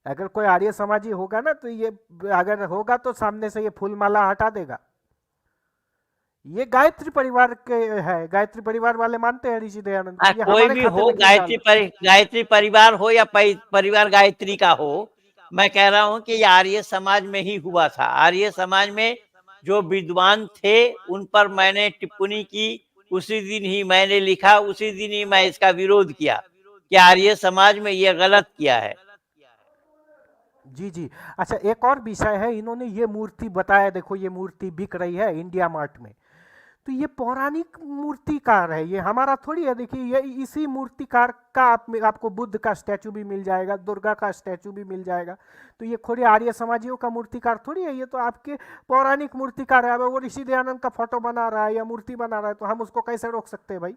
अगर कोई आर्य समाजी होगा ना तो ये अगर होगा तो सामने से ये फूल माला हटा देगा। ये गायत्री परिवार के है, गायत्री परिवार वाले मानते हैं ऋषि दयानंद को। ये कोई हमारे भी खाते हो, में क्यों डाल? गायत्री परिवार हो या परिवार गायत्री का हो, मैं कह रहा हूं कि ये आर्य समाज में ही हुआ था। आर्य समाज में जो विद्वान थे उन पर मैंने टिप्पणी की, उसी दिन ही मैंने लिखा, उसी दिन ही मैं इसका विरोध किया कि आर्य समाज में ये गलत किया है। जी जी। अच्छा एक और विषय है, इन्होंने ये मूर्ति बताया, देखो ये मूर्ति बिक रही है इंडिया मार्ट में। तो ये पौराणिक मूर्तिकार है, ये हमारा थोड़ी है। देखिए ये इसी मूर्तिकार का आपको बुद्ध का स्टैचू भी मिल जाएगा, दुर्गा का स्टैचू भी मिल जाएगा। तो ये थोड़ी आर्य समाजियों का मूर्तिकार थोड़ी है, ये तो आपके पौराणिक मूर्तिकार है। वो ऋषि दयानंद का फोटो बना रहा है या मूर्ति बना रहा है तो हम उसको कैसे रोक सकते हैं भाई?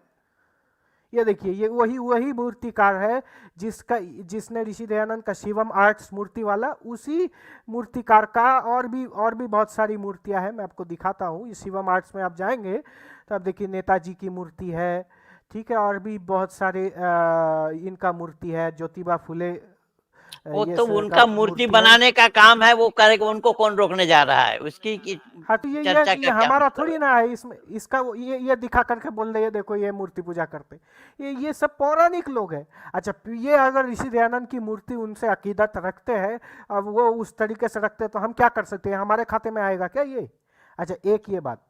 ये देखिए ये वही मूर्तिकार है जिसने ऋषि दयानंद का शिवम आर्ट्स मूर्ति वाला, उसी मूर्तिकार का और भी बहुत सारी मूर्तियां हैं। मैं आपको दिखाता हूँ। इस शिवम आर्ट्स में आप जाएंगे तो आप देखिए नेताजी की मूर्ति है, ठीक है, और भी बहुत सारे इनका मूर्ति है, ज्योतिबा फुले। वो तो उनका मूर्ति बनाने का काम है, वो करेगा, उनको कौन रोकने जा रहा है उसकी हाँ तो ये हमारा थोड़ी ना है। इसमें इसका ये दिखा करके बोल रहे हैं देखो ये मूर्ति पूजा करते, ये सब पौराणिक लोग हैं। अच्छा ये अगर ऋषि दयानंद की मूर्ति उनसे अकीदत रखते हैं, अब वो उस तरीके से रखते हैं तो हम क्या कर सकते हैं? हमारे खाते में आएगा क्या ये? अच्छा एक ये बात।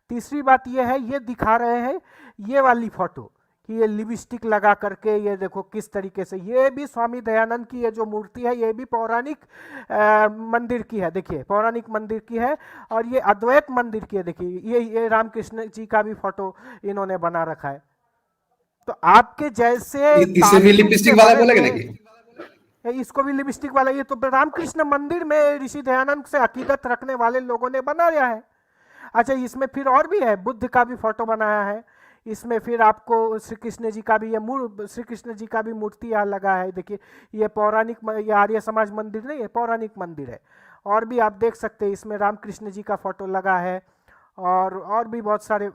तीसरी बात ये है, ये दिखा रहे हैं ये वाली फोटो, कि ये लिपस्टिक लगा करके, ये देखो किस तरीके से, ये भी स्वामी दयानंद की ये जो मूर्ति है ये भी पौराणिक मंदिर की है, देखिए पौराणिक मंदिर की है, और ये अद्वैत मंदिर की है। देखिए ये रामकृष्ण जी का भी फोटो इन्होंने बना रखा है। तो आपके जैसे इसे भी लिपस्टिक वाला बोलेगा ना कि इसको भी लिपस्टिक वाला, ये तो रामकृष्ण मंदिर में ऋषि दयानंद से अकीदत रखने वाले लोगों ने बनाया है। अच्छा, इसमें फिर और भी है, बुद्ध का भी फोटो बनाया है इसमें, फिर आपको श्री कृष्ण जी का भी, ये श्री कृष्ण जी का भी मूर्ति यहाँ लगा है। देखिए ये पौराणिक, ये आर्य समाज मंदिर नहीं है, पौराणिक मंदिर है। और भी आप देख सकते हैं इसमें रामकृष्ण जी का फोटो लगा है, और भी बहुत सारे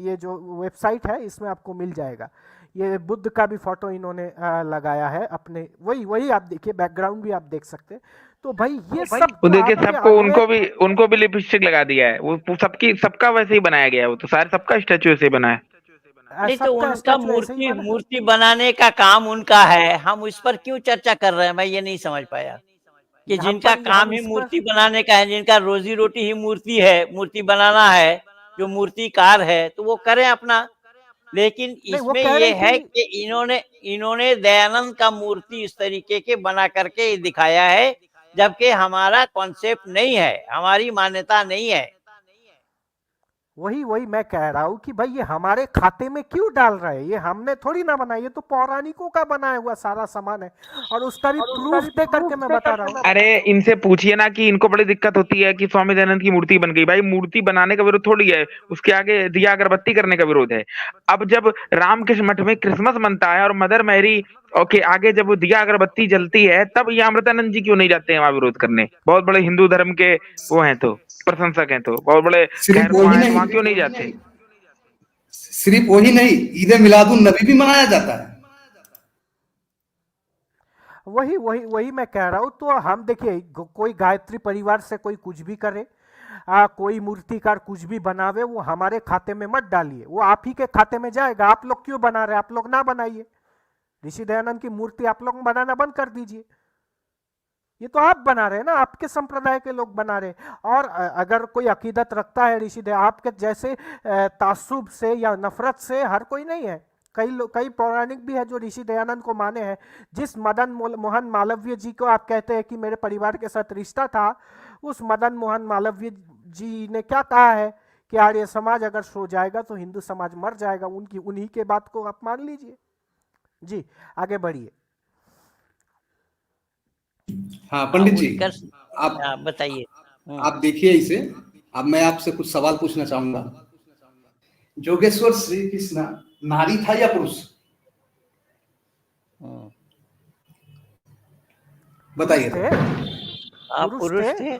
ये जो वेबसाइट है इसमें आपको मिल जाएगा। ये बुद्ध का भी फोटो इन्होंने लगाया है अपने, वही आप देखिए, बैकग्राउंड भी आप देख सकते हैं। तो भाई ये सब वो देखिए सबको, उनको भी लिपस्टिक लगा दिया है, वो सबका वैसे ही बनाया गया है, वो तो सारे सबका स्टैचू ऐसे बना है। नहीं तो उनका मूर्ति बनाने का काम उनका है, हम उस पर क्यों चर्चा कर रहे हैं? मैं ये नहीं समझ पाया कि जिनका काम ही मूर्ति बनाने का है, जिनका रोजी रोटी ही मूर्ति है, मूर्ति बनाना है, जो मूर्तिकार है तो वो करें अपना। लेकिन इसमें ये है कि इन्होंने दयानंद का मूर्ति इस तरीके के बना करके दिखाया है, जबकि हमारा कॉन्सेप्ट नहीं है, हमारी मान्यता नहीं है। वही मैं कह रहा हूँ कि भाई ये हमारे खाते में क्यों डाल रहे हैं? ये हमने थोड़ी ना बनाया, ये तो पौराणिकों का बनाया हुआ सारा सामान है, और उसका भी प्रूफ दे करके मैं बता रहा हूँ। अरे इनसे पूछिए ना कि इनको बड़ी दिक्कत होती है कि स्वामी दयानंद की मूर्ति बन गई। भाई मूर्ति बनाने का विरोध थोड़ी है, उसके आगे दिया अगरबत्ती करने का विरोध है। अब जब रामकृष्ण मठ में क्रिसमस मनता है और मदर मैरी के आगे जब दिया अगरबत्ती जलती है, तब ये अमृतानंद जी क्यों नहीं जाते हैं वहां विरोध करने? बहुत बड़े हिंदू धर्म के वो हैं, तो प्रशंसक हैं, तो बहुत बड़े वहां क्यों नहीं जाते? सिर्फ वही नहीं, ईद मिलादुन नबी भी मनाया जाता है। वही मैं कह रहा हूँ। तो हम देखिए, कोई गायत्री परिवार से कोई कुछ भी करे, कोई मूर्तिकार कुछ भी बनावे, वो हमारे खाते में मत डालिए, वो आप ही के खाते में जाएगा। आप लोग क्यों बना रहे? आप लोग ना बनाइए, ऋषि दयानंद की मूर्ति आप लोग बनाना बंद कर दीजिए। ये तो आप बना रहे हैं ना, आपके संप्रदाय के लोग बना रहे हैं। और अगर कोई अकीदत रखता है ऋषि दयानंद आपके जैसे तासुब से या नफरत से, हर कोई नहीं है, कई पौराणिक भी है जो ऋषि दयानंद को माने हैं। जिस मदन मोहन मालवीय जी को आप कहते हैं कि मेरे परिवार के साथ रिश्ता था, उस मदन मोहन मालवीय जी ने क्या कहा है कि आर्य समाज अगर सो जाएगा तो हिंदू समाज मर जाएगा। उन्हीं के बात को आप मान लीजिए। जी आगे बढ़िए। हाँ पंडित जी, आप बताइए। आप देखिए इसे। अब मैं आपसे कुछ सवाल पूछना चाहूंगा। जोगेश्वर श्री कृष्ण नारी था या पुरुष? बताइए। पुरुष थे।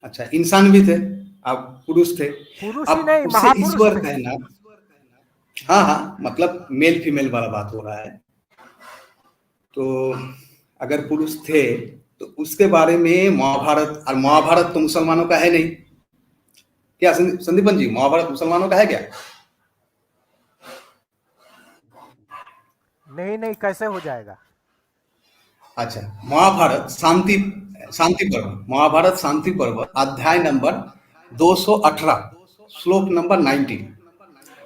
अच्छा, इंसान भी थे, आप पुरुष थे। अब उससे ईश्वर कहना, हाँ मतलब मेल फीमेल वाला बात हो रहा है। तो अगर पुरुष थे तो उसके बारे में महाभारत, और महाभारत तो मुसलमानों का है नहीं क्या संदीपन जी? महाभारत मुसलमानों का है क्या? नहीं, कैसे हो जाएगा? अच्छा, महाभारत शांति पर्व, महाभारत शांति पर्व, अध्याय नंबर 218, श्लोक नंबर 19।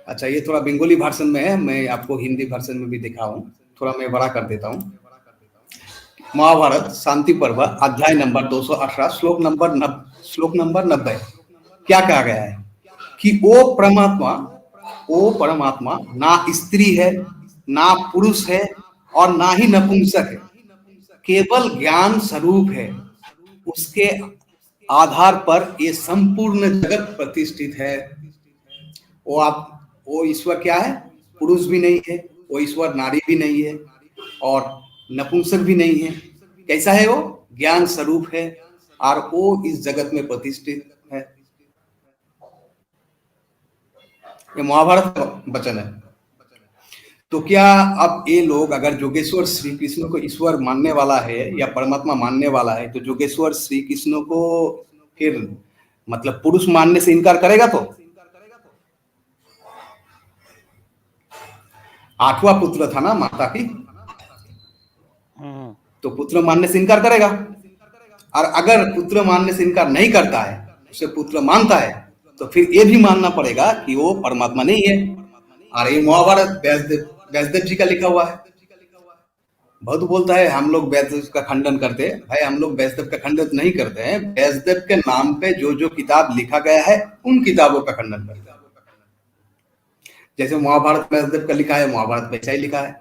अच्छा, ये थोड़ा बंगाली वर्जन में है, मैं आपको हिंदी वर्जन में भी दिखाऊं, थोड़ा मैं बड़ा कर देता हूं। महाभारत शांति पर्व, अध्याय नंबर 218, श्लोक नंबर 90। क्या कहा गया है कि वो परमात्मा ना स्त्री है, ना पुरुष है, और ना ही नपुंसक है, केवल ज्ञान स्वरूप है। उसके आधार पर ये संपूर्ण जगत प्रतिष्ठित है। वो ईश्वर क्या है? पुरुष भी नहीं है, वो ईश्वर नारी भी नहीं है, और नपुंसक भी नहीं है। कैसा है? वो ज्ञान स्वरूप है, और वो इस जगत में प्रतिष्ठित है। ये महाभारत का वचन है। तो क्या अब ये लोग, अगर जोगेश्वर श्री कृष्ण को ईश्वर मानने वाला है या परमात्मा मानने वाला है, तो जोगेश्वर श्री कृष्ण को फिर मतलब पुरुष मानने से इनकार करेगा? तो 8वां पुत्र था ना माता की, तो पुत्र मानने से इनकार करेगा। और अगर पुत्र मानने से इनकार नहीं करता है, उसे पुत्र मानता है, तो फिर ये भी मानना पड़ेगा कि वो परमात्मा नहीं है। और ये महाभारत व्यासदेव जी का लिखा हुआ है। बहुत बोलता है हम लोग व्यासदेव का खंडन करते हैं। भाई हम लोग व्यासदेव का खंडन नहीं करते हैं, व्यासदेव के नाम पे जो जो किताब लिखा गया है उन किताबों का खंडन करते हैं। जैसे महाभारत व्यासदेव का लिखा है, महाभारत वैसा ही लिखा है।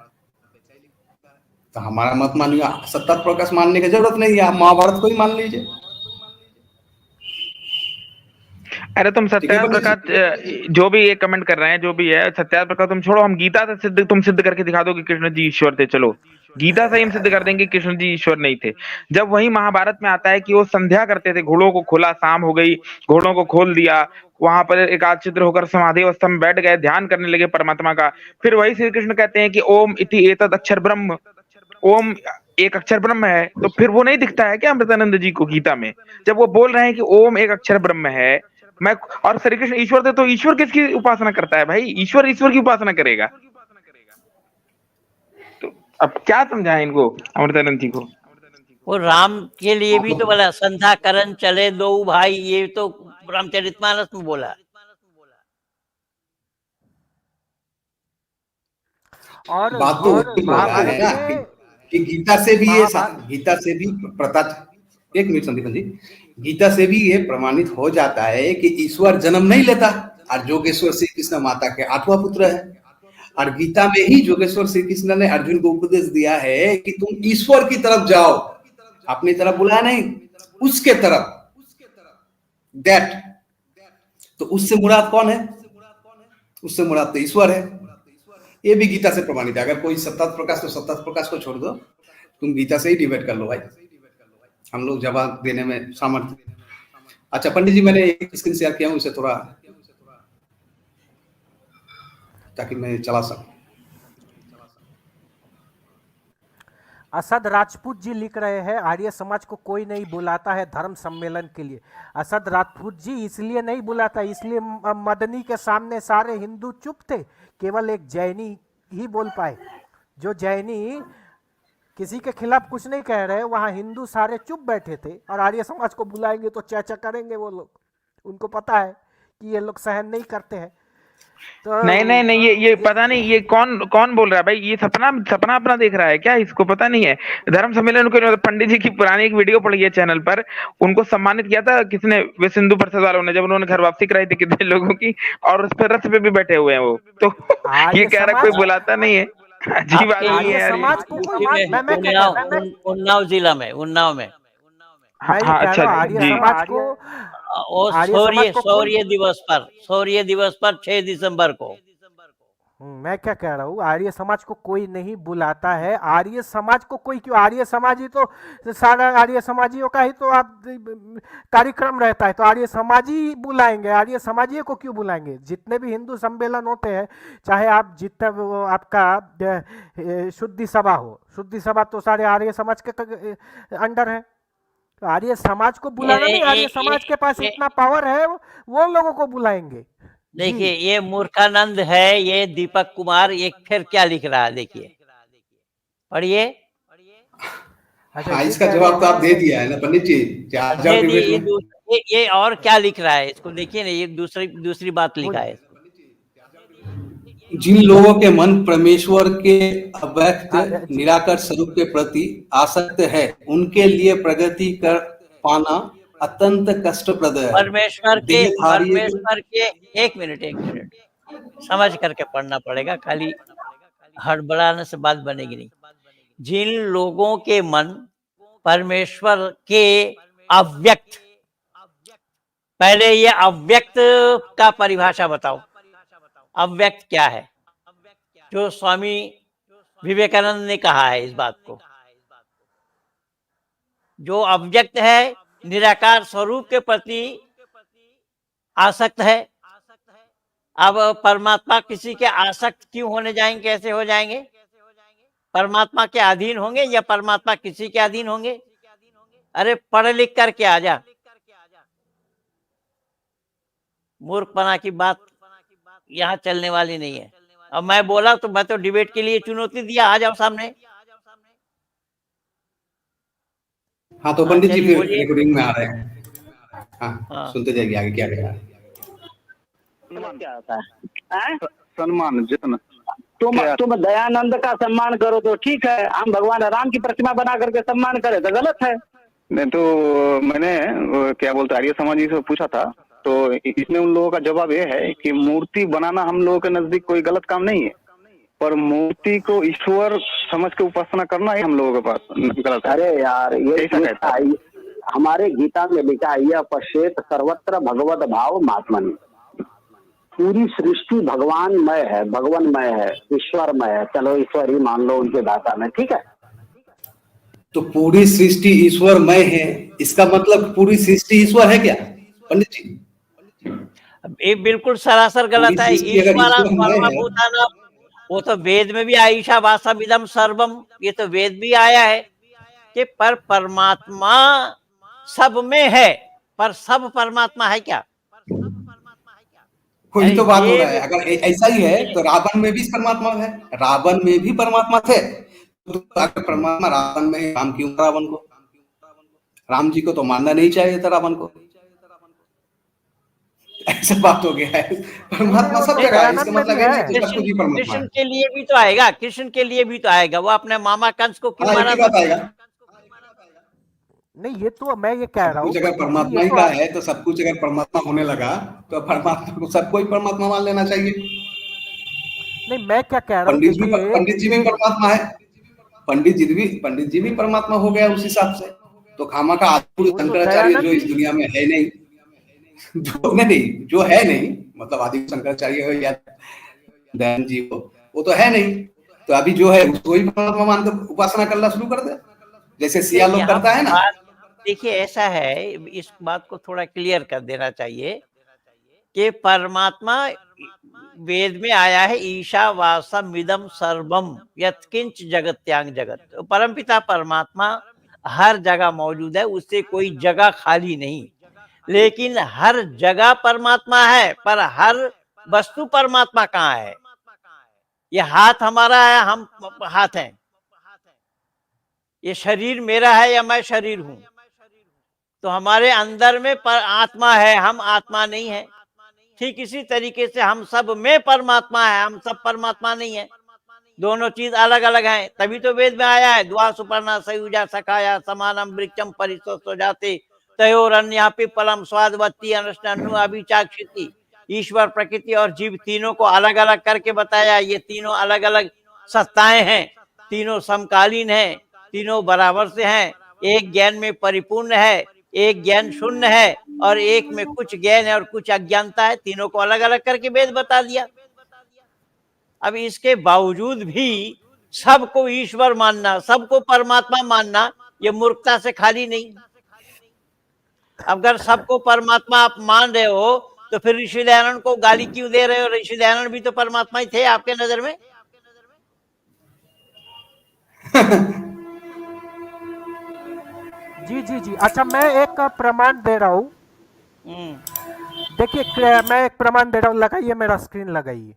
तो हमारा मत मानिए, सत्ता प्रकाश मानने की जरूरत नहीं है, आप महाभारत को ही मान लीजिए। अरे तुम सत्याग्रह प्रकाश जो भी ये कमेंट कर रहे हैं, जो भी है सत्याग्रह प्रकाश तुम छोड़ो, हम गीता से सिद्ध करके दिखा दो कि कृष्ण जी ईश्वर थे। चलो गीता से हम सिद्ध कर देंगे कृष्ण जी ईश्वर नहीं थे। जब वही महाभारत में आता है कि वो संध्या करते थे, घोड़ों को खोला, शाम हो गई, घोड़ों को खोल दिया, वहां पर एकाग्रचित्त होकर समाधि अवस्था में बैठ गए, ध्यान करने लगे परमात्मा का। फिर वही श्री कृष्ण कहते हैं कि ओम इति एतद अक्षर ब्रह्म, ओम एक अक्षर ब्रह्म है। तो फिर वो नहीं दिखता है क्या अमृतानंद जी को गीता में, जब वो बोल रहे हैं कि ओम एक अक्षर ब्रह्म है, मैं और श्री कृष्ण ईश्वर थे, तो ईश्वर किसकी उपासना करता है भाई? ईश्वर ईश्वर की उपासना करेगा। तो अब क्या समझाएं इनको, अमृतानंद जी को? वो राम के लिए भी तो बोला, संध्या करन चले दो भाई, ये तो रामचरितमानस में बोला। और बात तो वही बोल रहा है ना कि गीता से भी ये, गीता से भी पता, एक मिनट संदीपन जी, गीता से भी ये प्रमाणित हो जाता है कि ईश्वर जन्म नहीं लेता, और जोगेश्वर श्री कृष्ण माता के 8वां पुत्र है। और गीता में ही जोगेश्वर श्री कृष्ण ने अर्जुन को उपदेश दिया है कि तुम ईश्वर की तरफ जाओ, अपनी तरफ बुलाया नहीं, उसके तरफ। दैट तो उससे मुराद कौन है? उससे मुराद तो ईश्वर है। ये भी गीता से प्रमाणित है। अगर कोई सत्ता प्रकाश, तो सत्ता प्रकाश को छोड़ दो, तुम गीता से ही डिबेट कर लो भाई, हम लोग जवाब देने में सामर्थ्य। अच्छा पंडित जी, मैंने एक स्क्रीन शेयर किया हूँ, उसे थोड़ा ताकि मैं चला सकूं। असद राजपूत जी लिख रहे हैं, आर्य समाज को कोई नहीं बुलाता है धर्म सम्मेलन के लिए। असद राजपूत जी इसलिए नहीं बुलाता, इसलिए मदनी के सामने सारे हिंदू चुप थे, केवल एक जैनी ही बोल पाए। जो जैनी किसी के खिलाफ कुछ नहीं कह रहे, वहाँ हिंदू सारे चुप बैठे थे। और आर्य समाज को बुलाएंगे तो चर्चा करेंगे वो लोग, उनको पता है कि ये लोग सहन नहीं करते हैं। तो नहीं ये पता नहीं ये कौन बोल रहा है भाई, ये सपना अपना देख रहा है क्या? इसको पता नहीं है धर्म सम्मेलन को। पंडित जी की पुरानी एक वीडियो पड़ी है चैनल पर, उनको सम्मानित किया था किसने, विश्व हिंदू परिषद वालों ने, जब उन्होंने घर वापसी कराई थी कितने लोगों की, और उस पर रथ पे भी बैठे हुए हैं वो। तो ये कह रहा कोई बुलाता नहीं है, अजीब आदमी है यार। उन्नाव जिला में, उन्नाव में। हाँ अच्छा जी। शौर्य दिवस पर 6 दिसंबर को। मैं क्या कह रहा हूँ, आर्य समाज को कोई नहीं बुलाता है। आर्य समाज को कोई क्यों, आर्य समाजी तो सारा आर्य समाजियों का ही तो आप कार्यक्रम रहता है, तो आर्य समाजी बुलाएंगे, आर्य समाजी को क्यों बुलाएंगे? जितने भी हिंदू सम्मेलन होते हैं, चाहे आप जितना आपका शुद्धि सभा हो, शुद्धि सभा तो सारे आर्य समाज के अंडर है। तो आर्य समाज को बुलाना नहीं, आर्य समाज के पास इतना पावर है, वो लोगों को बुलाएंगे। देखिए ये मूर्खानंद है, ये दीपक कुमार, ये फिर क्या लिख रहा है देखिए, पढ़िए। अच्छा इसका जवाब तो आप दे दिया है ना पंडित जी। ये और क्या लिख रहा है इसको देखिए ना, ये दूसरी बात लिखा है। जिन लोगों के मन परमेश्वर के अव्यक्त निराकार स्वरूप के प्रति आसक्त है, उनके लिए प्रगति कर पाना अत्यंत कष्टप्रद है। परमेश्वर के एक मिनट समझ करके पढ़ना पड़ेगा, खाली हड़बड़ाने से बात बनेगी नहीं। जिन लोगों के मन परमेश्वर के अव्यक्त, पहले ये अव्यक्त का परिभाषा बताओ, अव्यक्त क्या है? जो स्वामी विवेकानंद ने कहा है इस बात को, जो अव्यक्त है, निराकार स्वरूप के प्रति आसक्त है। अब परमात्मा किसी के आसक्त क्यों होने जाएंगे, कैसे हो जाएंगे? परमात्मा के अधीन होंगे या परमात्मा किसी के अधीन होंगे? अरे पढ़ लिख करके आ जा, मूर्खपना की बात यहाँ चलने वाली नहीं है। अब मैं बोला तो मैं तो डिबेट के लिए चुनौती दिया, आ जाओ सामने। हाँ तो पंडित जी फिर रिकॉर्डिंग में आ रहे हैं। हाँ सुनते जाइए आगे क्या कह रहा है। क्या होता है? सम्मान जितना तुम दयानंद का सम्मान करो तो ठीक है, हम भगवान राम की प्रतिमा बना करके सम्मान करें तो गलत है। नहीं तो मैंने क्या बोलते आर्य समाज जी से पूछा था, तो इसमें उन लोगों का जवाब ये है कि मूर्ति बनाना हम लोगों के नजदीक कोई गलत काम नहीं है, पर मूर्ति को ईश्वर समझ के उपासना करना ही हम लोगों के पास गलत है। अरे यार, ये हमारे गीता में लिखा है, यह पश्चेत सर्वत्र भगवत भाव महात्मनि। पूरी सृष्टि भगवानमय है, भगवानमय है, ईश्वरमय है। चलो ईश्वर ही मान लो उनके भाषा में, ठीक है। तो पूरी सृष्टि ईश्वरमय है, इसका मतलब पूरी सृष्टि ईश्वर है क्या पंडित जी? ये बिल्कुल सरासर गलत है। ईश्वर वो तो वेद में भी आईशा वासम इदम सर्वम, ये तो वेद भी आया है कि पर परमात्मा सब में है, पर सब परमात्मा है क्या? कोई तो बात हो रहा है। अगर ऐसा ही है तो रावण में भी परमात्मा है, रावण में भी परमात्मा थे, तो अगर परमात्मा रावण में है, राम क्यों रावण को? राम जी को तो मानना नहीं चाहिए था रावण को। ऐसा बात हो गया है। परमात्मा सब जगह है, इसका मतलब है कि सब कुछ ही परमात्मा है। कृष्ण के लिए भी तो आएगा, कृष्ण के लिए भी तो आएगा। वो अपने मामा कंस को क्यों मारा था? नहीं, ये तो मैं ये कह रहा हूँ, अगर परमात्मा ही का है तो सब कुछ अगर परमात्मा होने लगा तो परमात्मा को सबको ही परमात्मा मान लेना चाहिए। नहीं, मैं क्या कह रहा हूँ, पंडित जी भी परमात्मा है, पंडित जी भी परमात्मा हो गया उस हिसाब से। तो खामा का आदि शंकराचार्य जो इस दुनिया में है नहीं, जो है नहीं, मतलब आदि शंकराचार्य हो या दयानंद जी हो, वो तो है नहीं। तो अभी जो है उसको ही परमात्मा मान कर उपासना करना शुरू कर दे, जैसे सिया लोग करता है ना। देखिए ऐसा है, इस बात को थोड़ा क्लियर कर देना चाहिए कि परमात्मा वेद में आया है, ईशावासम इदम सर्वम यत्किंच जगत्यांग जगत। तो परमपिता परमात्मा हर जगह मौजूद है, उससे कोई जगह खाली नहीं। लेकिन हर जगह परमात्मा है, पर हर वस्तु परमात्मा कहाँ है? ये हाथ हमारा है, हम हाथ हैं। ये शरीर मेरा है या मैं शरीर हूं? तो हमारे अंदर में आत्मा है, हम आत्मा नहीं है। ठीक इसी तरीके से हम सब में परमात्मा है, हम सब परमात्मा नहीं है। दोनों चीज अलग अलग हैं। तभी तो वेद में आया है, द्वा सुपर्णा सयुजा सखाया समानम वृक्षम परिसो जाते तयोरन्या पिप्पलम स्वादवती अनुष्णु अभिचाक्षिति। ईश्वर, प्रकृति और जीव तीनों को अलग अलग करके बताया। ये तीनों अलग अलग सत्ताएं हैं, तीनों समकालीन हैं, तीनों बराबर से हैं। एक ज्ञान में परिपूर्ण है, एक ज्ञान शून्य है, और एक में कुछ ज्ञान है और कुछ अज्ञानता है। तीनों को अलग अलग करके वेद बता दिया। अब इसके बावजूद भी सबको ईश्वर मानना, सबको परमात्मा मानना, ये मूर्खता से खाली नहीं। अगर सबको परमात्मा आप मान रहे हो तो फिर ऋषि दयानंद को गाली क्यों दे रहे हो? ऋषि दयानंद भी तो परमात्मा ही थे आपके नजर में। जी जी जी, अच्छा मैं एक प्रमाण दे रहा हूँ। देखिए मैं एक प्रमाण दे रहा हूँ, लगाइए मेरा स्क्रीन लगाइए।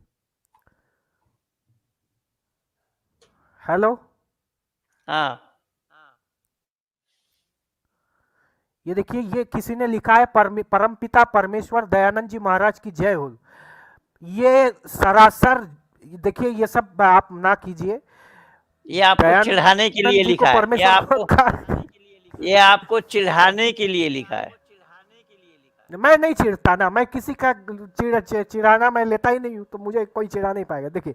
हेलो, हाँ, ये देखिए, ये किसी ने लिखा है, परमपिता परमेश्वर दयानंद जी महाराज की जय हो। ये सरासर, देखिए ये सब आप ना कीजिए, ये आपको चिढ़ाने के लिए लिखा है। ये आपको चिढ़ाने के लिए लिखा है। मैं नहीं चिढ़ता ना, मैं किसी का चिढ़ाना मैं लेता ही नहीं हूँ, तो मुझे कोई चिढ़ा नहीं पाएगा। देखिए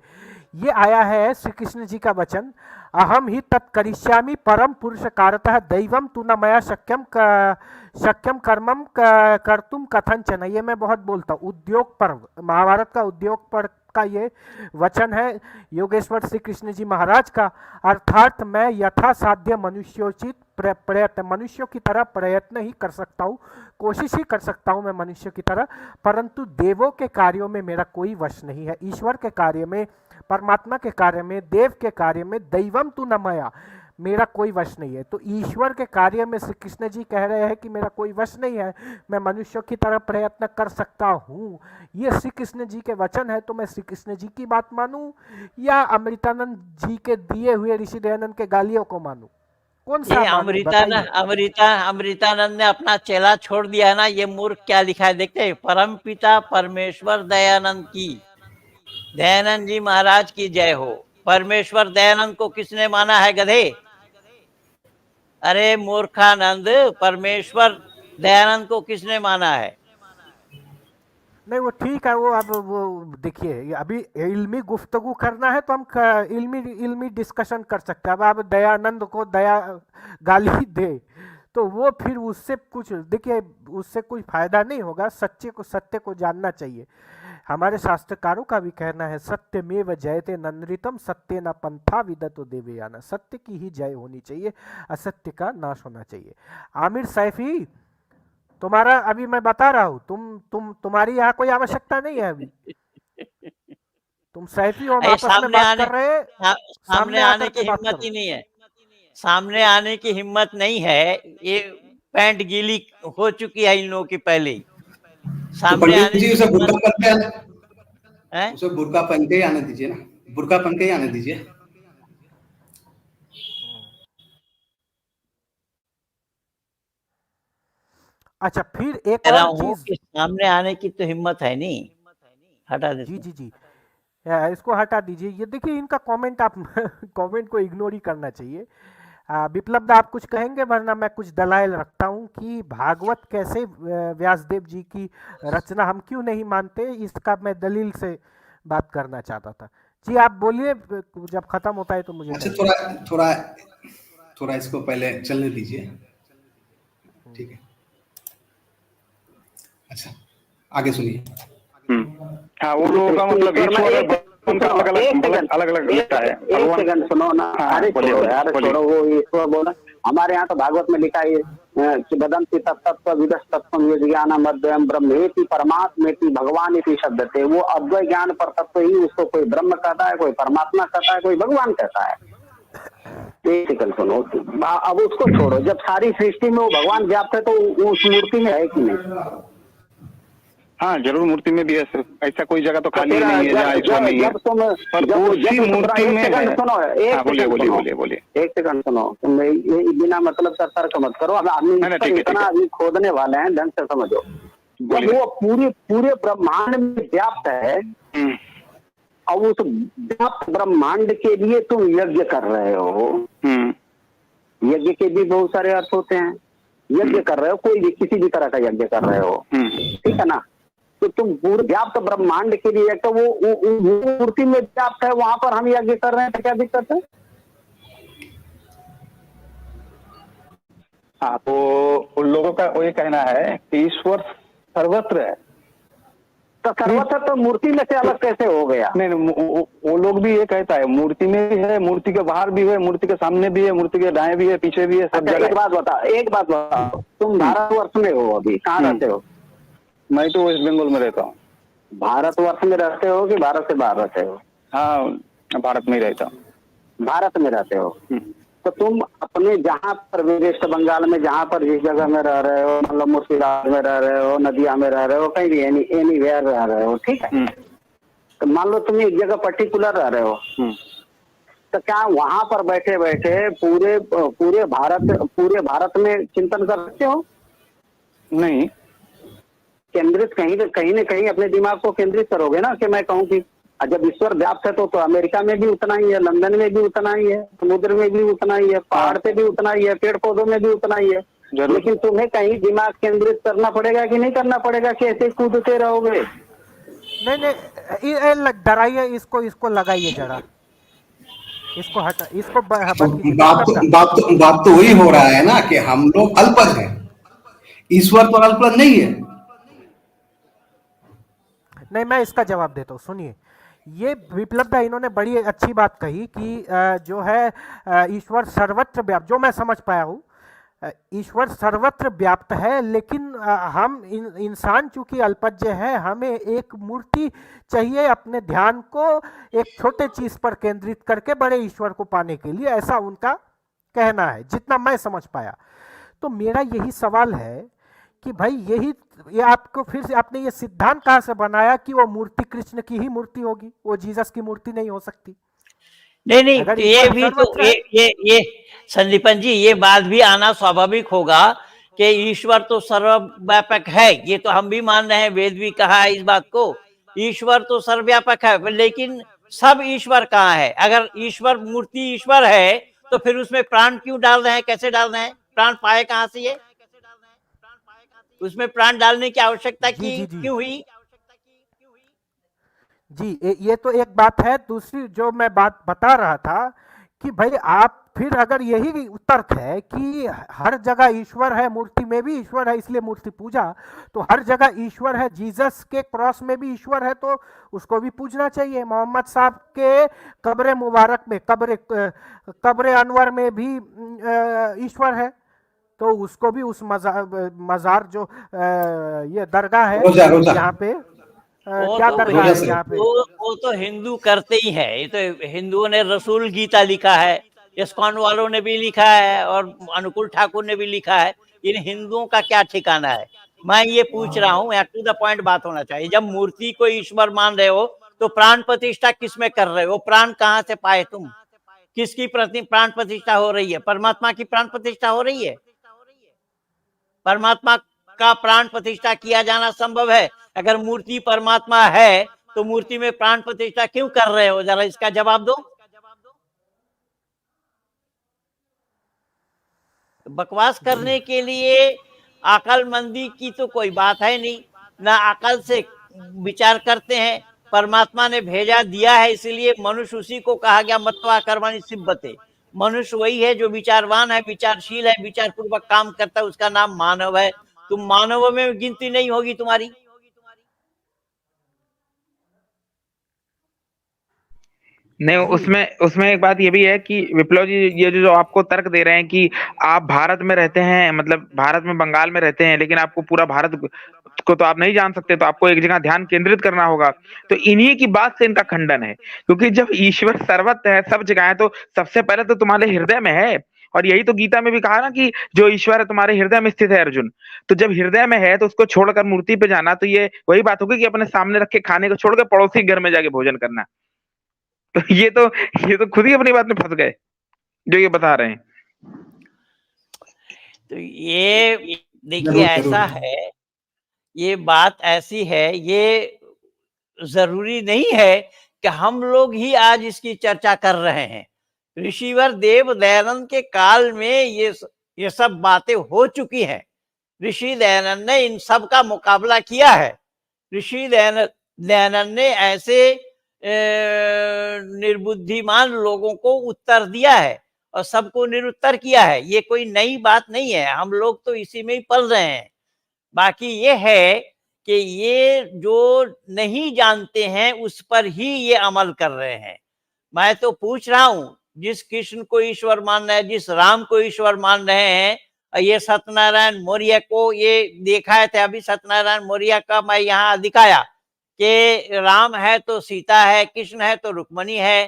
ये आया है श्री कृष्ण जी का वचन, अहम ही तत्करिष्यामि परम पुरुष कारतः दैवम तु न मया शक्यम कर्मम कर्तुम कथंचन। ये मैं बहुत बोलता हूँ। उद्योग पर्व, महाभारत का उद्योग पर्व का ये वचन है योगेश्वर श्री कृष्ण जी महाराज का। अर्थात मैं यथासाध्य मनुष्योचित प्रयत्न, मनुष्यों की तरह प्रयत्न ही कर सकता हूँ, कोशिश ही कर सकता हूँ मैं मनुष्य की तरह, परंतु देवों के कार्यों में मेरा कोई वश नहीं है। ईश्वर के कार्य में, परमात्मा के कार्य में, देव के कार्य में दैवम तु न मया, मेरा कोई वश नहीं है। तो ईश्वर के कार्य में श्री कृष्ण जी कह रहे हैं कि मेरा कोई वश नहीं है, मैं मनुष्यों की तरह प्रयत्न कर सकता हूँ। ये श्री कृष्ण जी के वचन है, तो मैं श्री कृष्ण जी की बात मानूं या अमृतानंद जी के दिए हुए ऋषि दयानंद के गालियों को मानूं? कौन सा? अमृतानंद ने अपना चेला छोड़ दिया है ना। ये मूर्ख क्या लिखा है देखते हैं, परम पिता परमेश्वर दयानंद की दयानंद जी महाराज की जय हो। परमेश्वर दयानंद को किसने माना है गधे? अरे मूर्खानंद, परमेश्वर दयानंद को किसने माना है? नहीं वो ठीक है, वो अब वो देखिए, ये अभी इल्मी गुफ्तगू करना है तो हम इल्मी इल्मी डिस्कशन कर सकते हैं। अब आप दयानंद को दया गाली दे तो वो फिर उससे कुछ देखिए, उससे कोई फायदा नहीं होगा। सत्य को जानना चाहिए। हमारे शास्त्रकारों का भी कहना है, सत्यमेव जयते ननृतम सत्य न पंथा विदतो देवयाना। सत्य की ही जय होनी चाहिए, असत्य का नाश होना चाहिए। आमिर सैफी, तुम्हारा अभी मैं बता रहा हूँ, तुम्हारी यहाँ कोई आवश्यकता नहीं है अभी। तुम सैफी हो, हम अरे आपस में बात कर रहे हैं, सामने आने आकर की के बात हिम्मत करो। ही नहीं है। सामने आने की हिम्मत नहीं है। ये पैंट गीली हो चुकी है इन लोगों की पहले ही। तो सामने पंडित आने जी की उसे बुर्का हिम्मत पहन के है। उसे बुर्का पहन के ही आने दीजिए ना, बुर्का पहन के ही आने दीजिए। अच्छा, फिर एक कह रहा और हूँ चीज। कि सामने आने की तो हिम्मत है नहीं। हटा जी देते। जी जी, इसको हटा दीजिए। ये देखिए इनका कमेंट, आप कमेंट को इग्नोर ही करना चाहिए। विप्लव दा, आप कुछ कहेंगे? वरना मैं कुछ दलाइल रखता हूँ कि भागवत कैसे व्यासदेव जी की रचना हम क्यों नहीं मानते, इसका मैं दलील से बात करना चाहता था। जी आप बोलिए, जब खत्म होता है तो मुझे अच्छा, कहिए। थोड़ा इसको पहले चलने दीजिए, ठीक है? अच्छा, आगे सुनिए। हाँ, वो लोगों का मतलब ईश्वर है, उनका अलग अलग लगता है। एक सेकंड सुनो ना। हाँ, अरे बोलिए, छोड़ो यार, बोलिए। छोड़ो वो ईश्वर बोला। हमारे यहाँ तो भागवत में लिखा है कि वदंति तत्तत्व विदस्तत्वम यज्ञानम अद्वयम् ब्रह्मेति परमात्मेति भगवानिति शब्द थे। वो अद्वय ज्ञान पर तत्व ही उसको कोई ब्रह्म कहता है, कोई परमात्मा कहता है, कोई भगवान कहता है। एक सेकंड सुनो, अब उसको छोड़ो। जब सारी सृष्टि में वो भगवान व्याप्त है तो उस मूर्ति में है कि नहीं? हाँ, जरूर मूर्ति में भी है। सिर्फ ऐसा कोई जगह तो खाली नहीं है जहाँ ईश्वर नहीं है। जब तुम पर उसी मूर्ति में है। हाँ, बोलिए। एक सेकंड सुनो, तुम ये बिना मतलब का तर्क मत करो। अब आदमी इतना अभी खोदने वाले हैं, ढंग से समझो। जब वो पूरे ब्रह्मांड में व्याप्त है और उस व्याप्त ब्रह्मांड के लिए तुम यज्ञ कर रहे हो। यज्ञ के भी बहुत सारे अर्थ होते हैं। यज्ञ कर रहे हो, कोई भी किसी भी तरह का यज्ञ कर रहे हो, ठीक है ना? तो तुम पूरे व्याप्त ब्रह्मांड के लिए, तो वो मूर्ति में व्याप्त है, वहां पर हम यज्ञ कर रहे हैं, तो क्या दिक्कत है? हाँ, तो उन लोगों का वो ये कहना है कि ईश्वर सर्वत्र है। तो सर्वत्र तो मूर्ति में से अलग कैसे हो गया? नहीं, वो लोग भी ये कहता है, मूर्ति में भी है, मूर्ति के बाहर भी है, मूर्ति के सामने भी है, मूर्ति के दाएं भी है, पीछे भी है, सब अच्छा, जगह। एक बात बताओ, तुम भारतवर्ष में हो, अभी कहाँ रहते हो? मैं तो वेस्ट बंगाल में रहता हूँ। भारतवर्ष में रहते हो कि भारत से बाहर रहते हो? हाँ, भारत में ही रहता हूँ। भारत में रहते हो। तो तुम अपने जहाँ पर वेस्ट बंगाल में, जहाँ पर जिस जगह में रह रहे हो, मतलब मुर्शिदाबाद में रह रहे हो, नदिया में रह रहे हो, कहीं भी एनीवेयर रह रहे हो, ठीक है? तो मान लो तुम एक जगह पर्टिकुलर रह रहे हो, तो क्या वहां पर बैठे बैठे पूरे भारत में चिंतन कर सकते हो? नहीं, केंद्रित कहीं न कहीं अपने दिमाग को केंद्रित करोगे ना। कि मैं कहूँ कि जब ईश्वर व्याप्त है तो अमेरिका में भी उतना ही है, लंदन में भी उतना ही है, समुद्र में भी उतना ही है, पहाड़ पे भी उतना ही है, पेड़ पौधों में भी उतना ही है। लेकिन तुम्हें कहीं दिमाग केंद्रित करना पड़ेगा कि नहीं करना पड़ेगा, कि ऐसे कूदते रहोगे? नहीं, डराइए इसको लगाइए जरा, इसको हटा, इसको बात तो वही हो रहा है ना कि हम लोग अल्पज हैं, ईश्वर तो अल्पज नहीं है। नहीं, मैं इसका जवाब देता हूँ, सुनिए। ये विप्लव दा, इन्होंने बड़ी अच्छी बात कही कि जो है ईश्वर सर्वत्र व्याप्त, जो मैं समझ पाया हूँ, ईश्वर सर्वत्र व्याप्त है। लेकिन हम इंसान चूंकि अल्पज्य है, हमें एक मूर्ति चाहिए अपने ध्यान को एक छोटे चीज पर केंद्रित करके बड़े ईश्वर को पाने के लिए, ऐसा उनका कहना है, जितना मैं समझ पाया। तो मेरा यही सवाल है कि भाई ये आपको फिर से आपने ये सिद्धांत कहाँ से बनाया कि वो मूर्ति कृष्ण की ही मूर्ति होगी, वो जीसस की मूर्ति नहीं हो सकती? नहीं, तो ये भी तो ये संदीपन जी, ये बात भी आना स्वाभाविक होगा कि ईश्वर तो सर्वव्यापक है। ये तो हम भी मान रहे हैं, वेद भी कहा है इस बात को ईश्वर तो सर्वव्यापक है, लेकिन सब ईश्वर कहाँ है? अगर ईश्वर मूर्ति ईश्वर है तो फिर उसमें प्राण क्यों डाल रहे हैं? कैसे डाल रहे हैं? प्राण पाए कहाँ से ये? उसमें प्राण डालने की आवश्यकता जी जी जी क्यों हुई? जी ये तो एक बात है। दूसरी जो मैं बात बता रहा था कि भाई आप फिर अगर यही तर्क है कि हर जगह ईश्वर है, मूर्ति में भी ईश्वर है इसलिए मूर्ति पूजा, तो हर जगह ईश्वर है, जीसस के क्रॉस में भी ईश्वर है तो उसको भी पूजना चाहिए। मोहम्मद साहब के कब्र मुबारक में, कब्र अनवर में भी ईश्वर है, तो उसको भी उस मजार जो ये दरगाह है रोजा यहाँ पे वो क्या तो दरगाह रोजा है से यहाँ पे? वो तो हिंदू करते ही है। ये तो हिंदुओं ने रसूल गीता लिखा है, इस्कॉन वालों ने भी लिखा है और अनुकूल ठाकुर ने भी लिखा है। इन हिंदुओं का क्या ठिकाना है? मैं ये पूछ रहा हूँ, टू द पॉइंट बात होना चाहिए। जब मूर्ति को ईश्वर मान रहे हो तो प्राण प्रतिष्ठा किस में कर रहे हो? प्राण कहाँ से पाए तुम? किसकी प्राण प्रतिष्ठा हो रही है? परमात्मा की प्राण प्रतिष्ठा हो रही है। परमात्मा का प्राण प्रतिष्ठा किया जाना संभव है। अगर मूर्ति परमात्मा है तो मूर्ति में प्राण प्रतिष्ठा क्यों कर रहे हो? जरा इसका जवाब दो। बकवास करने के लिए अकलमंदी की तो कोई बात है नहीं, ना अकल से विचार करते हैं। परमात्मा ने भेजा दिया है, इसलिए मनुष्य उसी को कहा गया मत्वा कर्मणि सिद्धते। मनुष्य वही है जो विचारवान है, विचारशील है, विचार पूर्वक काम करता है, उसका नाम मानव है। तुम मानव में गिनती नहीं होगी तुम्हारी। नहीं, उसमें एक बात ये भी है कि विप्लव जी, ये जो आपको तर्क दे रहे हैं कि आप भारत में रहते हैं, मतलब भारत में बंगाल में रहते हैं, लेकिन आपको पूरा भारत को तो आप नहीं जान सकते, तो आपको एक जगह ध्यान केंद्रित करना होगा। तो इन्हीं की बात से इनका खंडन है, क्योंकि जब ईश्वर सर्वत्र है, सब जगह है, तो सबसे पहले तो तुम्हारे हृदय में है। और यही तो गीता में भी कहा ना कि जो ईश्वर है तुम्हारे हृदय में स्थित है अर्जुन। तो जब हृदय में है तो उसको छोड़कर मूर्ति पे जाना, तो ये वही बात होगी कि अपने सामने रखे खाने को छोड़कर पड़ोसी घर में जाके भोजन करना। तो ये तो खुद ही अपनी बात में फंस गए जो ये बता रहे हैं। तो ये देखिए ऐसा है, ये बात ऐसी है, ये जरूरी नहीं है कि हम लोग ही आज इसकी चर्चा कर रहे हैं। ऋषिवर देव दयानंद के काल में ये सब बातें हो चुकी हैं। ऋषि दयानंद ने इन सब का मुकाबला किया है। ऋषि दयानंद ने ऐसे निर्बुद्धिमान लोगों को उत्तर दिया है और सबको निरुत्तर किया है। ये कोई नई बात नहीं है, हम लोग तो इसी में ही पल रहे हैं। बाकी ये है कि ये जो नहीं जानते हैं उस पर ही ये अमल कर रहे हैं। मैं तो पूछ रहा हूं, जिस कृष्ण को ईश्वर मान रहे हैं, जिस राम को ईश्वर मान रहे हैं, ये सत्यनारायण मौर्य को ये दिखाए थे। अभी सत्यनारायण मौर्य का मैं यहाँ दिखाया कि राम है तो सीता है, कृष्ण है तो रुक्मणी है,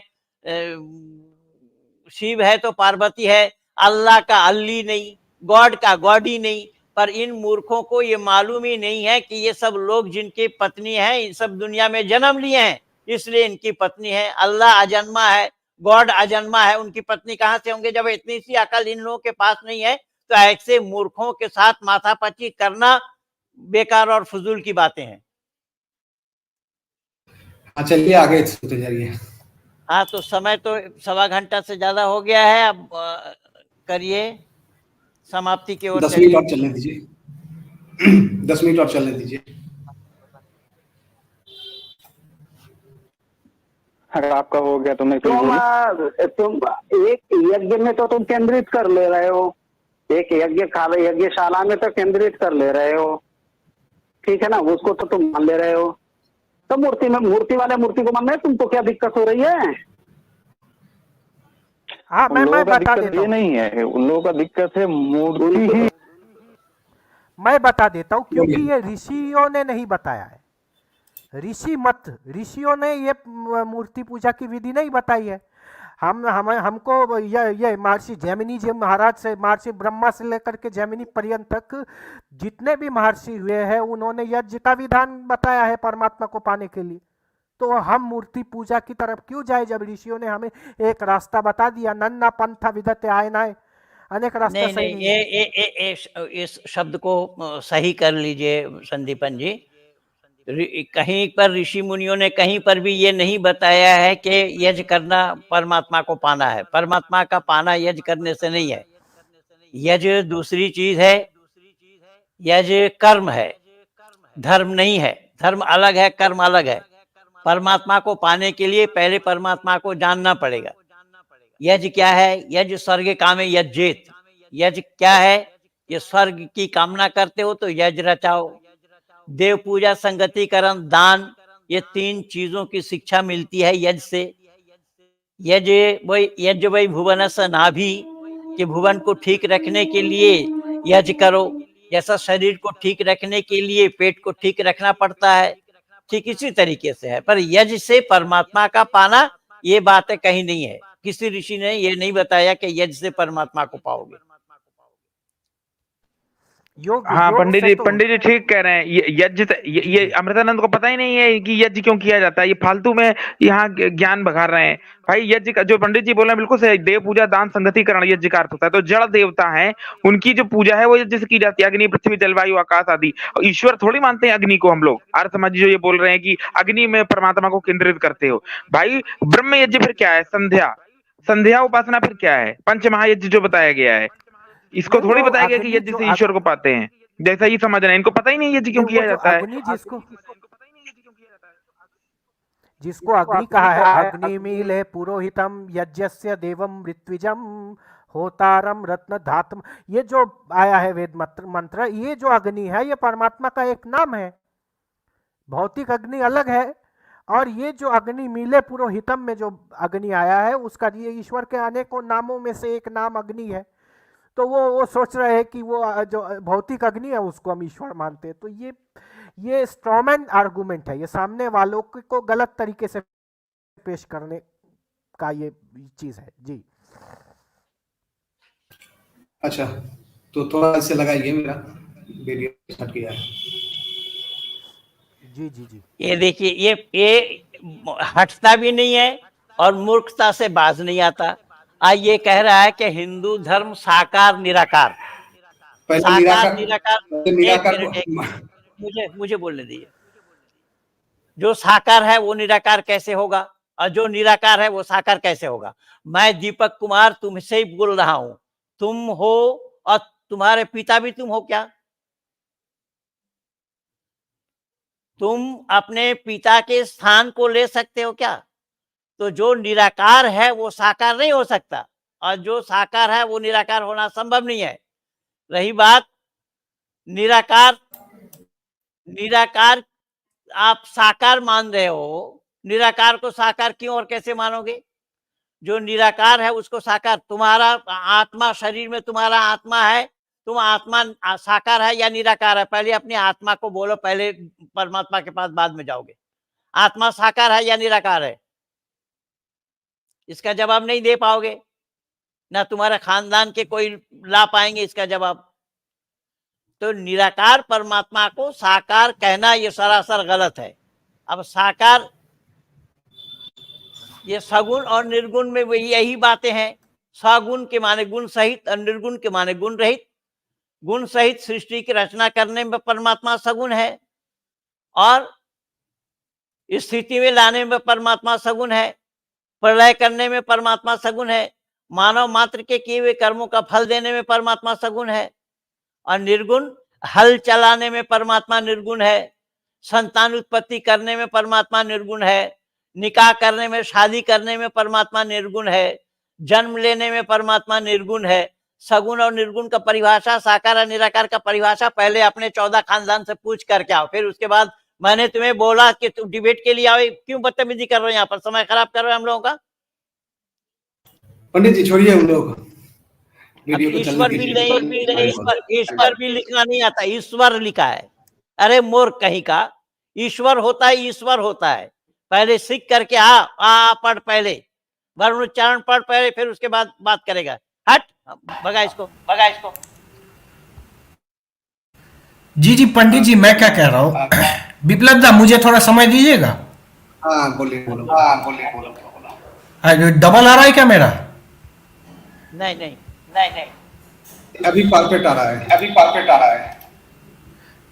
शिव है तो पार्वती है, अल्लाह का अल्ली नहीं, गॉड का गॉड ही नहीं। पर इन मूर्खों को ये मालूम ही नहीं है कि ये सब लोग जिनकी पत्नी है, इन सब दुनिया में जन्म लिए हैं, इसलिए इनकी पत्नी है। अल्लाह अजन्मा है, गॉड अजन्मा है, उनकी पत्नी कहाँ से होंगे? जब इतनी सी अकल इन लोगों के पास नहीं है तो ऐसे मूर्खों के साथ माथापच्ची करना बेकार और फजूल की बातें हैं। चलिए आगे चलते जाइए। हाँ, तो समय तो 1.25 घंटा से ज्यादा हो गया है, अब करिए समाप्ति की ओर। 10 मिनट और चलने दीजिए। 10 मिनट और चलने दीजिए। अगर आपका हो गया तो मैं तुम एक यज्ञ में तो तुम केंद्रित कर ले रहे हो, एक यज्ञशाला में तो केंद्रित कर ले रहे हो, ठीक है ना, उसको तो तुम मान ले रहे हो। तो मूर्ति वाले मूर्ति को मान रहे, तुमको क्या दिक्कत हो रही है? हाँ, मैं बता देता हूँ। ये नहीं है उन लोगों का दिक्कत है मूर्ति ही। मैं बता देता हूँ, क्योंकि ये ऋषियों ने नहीं बताया है। ऋषियों ने ये मूर्ति पूजा की विधि नहीं बताई है। हमको ये महर्षि जैमिनी जी महाराज से, महर्षि ब्रह्मा से लेकर के जैमिनी पर्यंत तक जितने भी महर्षि हुए हैं, उन्होंने यज्ञ का विधान बताया है परमात्मा को पाने के लिए। तो हम मूर्ति पूजा की तरफ क्यों जाए जब ऋषियों ने हमें एक रास्ता बता दिया? नन्ना पंथा विदते आयनाए, अनेक रास्ता सही नहीं। ये इस शब्द को सही कर लीजिए संदीपन जी। कहीं पर ऋषि मुनियों ने कहीं पर भी ये नहीं बताया है कि यज्ञ करना परमात्मा को पाना है। परमात्मा का पाना यज्ञ करने से नहीं है। यज्ञ दूसरी चीज है, यज्ञ कर्म है, धर्म नहीं है। धर्म अलग है, कर्म अलग है। परमात्मा को पाने के लिए पहले परमात्मा को जानना पड़ेगा। यज्ञ क्या है? यज्ञ स्वर्ग कामे यज्ञेत। यज्ञ क्या है? ये स्वर्ग की कामना करते हो तो यज्ञ रचाओ। देव पूजा, संगतिकरण, दान, ये 3 चीजों की शिक्षा मिलती है यज्ञ से। यज्ञ वही भुवनस नाभि, कि भुवन को ठीक रखने के लिए यज्ञ करो। जैसा शरीर को ठीक रखने के लिए पेट को ठीक रखना पड़ता है, ठीक इसी तरीके से है। पर यज्ञ से परमात्मा का पाना, ये बातें कहीं नहीं है। किसी ऋषि ने ये नहीं बताया कि यज्ञ से परमात्मा को पाओगे। योग हाँ योग पंडित से जी, तो पंडित जी ठीक कह रहे हैं। ये अमृतानंद को पता ही नहीं है कि यज्ञ क्यों किया जाता है। ये फालतू में यहाँ ज्ञान बघार रहे हैं भाई। यज्ञ का जो पंडित जी बोल रहे हैं बिल्कुल सही। देव पूजा, दान, संगतिकरण यज्ञ का अर्थ होता है। तो जड़ देवता है, उनकी जो पूजा है वो यज्ञ से की जाती है। अग्नि, पृथ्वी, जलवायु, आकाश आदि। ईश्वर थोड़ी मानते हैं अग्नि को हम लोग। आर्य समाजी जो ये बोल रहे हैं कि अग्नि में परमात्मा को केंद्रित करते हो भाई। ब्रह्म यज्ञ फिर क्या है? संध्या, संध्या उपासना फिर क्या है? पंच महायज्ञ जो बताया गया है, इसको नहीं, थोड़ी वो बताया गया कि अग्नि यज्ञ जो से ईश्वर को पाते हैं। जैसा ही समझ रहे हैं, इनको पता ही नहीं यज्ञ क्यों नहीं, वो किया जो जाता है। अग्नि जिसको अग्नि कहा है, अग्निमीले पुरोहितम यज्ञस्य देवम ऋत्विजम होतारम रत्न धातम, ये जो आया है वेद मंत्र, ये जो अग्नि है ये परमात्मा का एक नाम है। भौतिक अग्नि अलग है, और ये जो अग्नि मीले पुरोहितम में जो अग्नि आया है, उसका ये ईश्वर के अनेकों नामों में से एक नाम अग्नि है। तो वो सोच रहे हैं कि वो जो भौतिक अग्नि है उसको हम ईश्वर मानते हैं। तो ये स्ट्रॉमैन आर्गुमेंट है, ये सामने वालों को गलत तरीके से पेश करने का ये चीज है जी। अच्छा, तो थोड़ा इससे लगाइए, मेरा वीडियो स्टार्ट किया है। जी जी जी। ये देखिए, ये हटता भी नहीं है और मूर्खता से बाज नहीं आता। आज ये कह रहा है कि हिंदू धर्म साकार निराकार, पहले साकार निराकार, निराकार। एक मिनट, मुझे बोलने दीजिए। जो साकार है वो निराकार कैसे होगा, और जो निराकार है वो साकार कैसे होगा? मैं दीपक कुमार तुमसे ही बोल रहा हूं। तुम हो और तुम्हारे पिता भी तुम हो क्या? तुम अपने पिता के स्थान को ले सकते हो क्या? तो जो निराकार है वो साकार नहीं हो सकता, और जो साकार है वो निराकार होना संभव नहीं है। रही बात निराकार, निराकार आप साकार मान रहे हो, निराकार को साकार क्यों और कैसे मानोगे? जो निराकार है उसको साकार, तुम्हारा आत्मा, शरीर में तुम्हारा आत्मा है, तुम आत्मा साकार है या निराकार है? पहले अपनी आत्मा को बोलो, पहले परमात्मा के पास बाद में जाओगे। आत्मा साकार है या निराकार है? इसका जवाब नहीं दे पाओगे, ना तुम्हारे खानदान के कोई ला पाएंगे इसका जवाब। तो निराकार परमात्मा को साकार कहना ये सरासर गलत है। अब साकार, ये सगुण और निर्गुण में वही यही बातें हैं। सगुण के माने गुण सहित और निर्गुण के माने गुण रहित। गुण सहित सृष्टि की रचना करने में परमात्मा सगुण है, और स्थिति में लाने में परमात्मा सगुण है, प्रलय करने में परमात्मा सगुण है, मानव मात्र के किए हुए कर्मों का फल देने में परमात्मा सगुण है। और निर्गुण, हल चलाने में परमात्मा निर्गुण है, संतान उत्पत्ति करने में परमात्मा निर्गुण है, निकाह करने में, शादी करने में परमात्मा निर्गुण है, जन्म लेने में परमात्मा निर्गुण है। सगुण और निर्गुण का परिभाषा, साकार और निराकार का परिभाषा पहले अपने 14 खानदान से पूछ करके आओ, फिर उसके बाद मैंने तुम्हें बोला कि तुम डिबेट के लिए आओ। क्यों बदतमीजी कर रहे हो? यहाँ पर समय खराब कर रहे हो हम लोगों का। पंडित जी छोड़िए हम लोग वीडियो को ईश्वर चलने भी दीजिए। नहीं, ईश्वर भी लिखना नहीं आता, ईश्वर लिखा है। अरे मूर्ख कहीं का, ईश्वर होता है, ईश्वर होता है। पहले सीख करके आ पढ़, पहले वर्ण उच्चारण पढ़ पहले, फिर उसके बाद बात करेगा। हट, भगा इसको, भगा इसको। जी जी पंडित जी, मैं क्या कह रहा हूँ, विप्लव दा मुझे थोड़ा समय दीजिएगा। हाँ बोलिए, बोलो। डबल आ रहा है क्या मेरा? नहीं नहीं नहीं नहीं, अभी परफेक्ट आ रहा है, अभी परफेक्ट आ रहा है।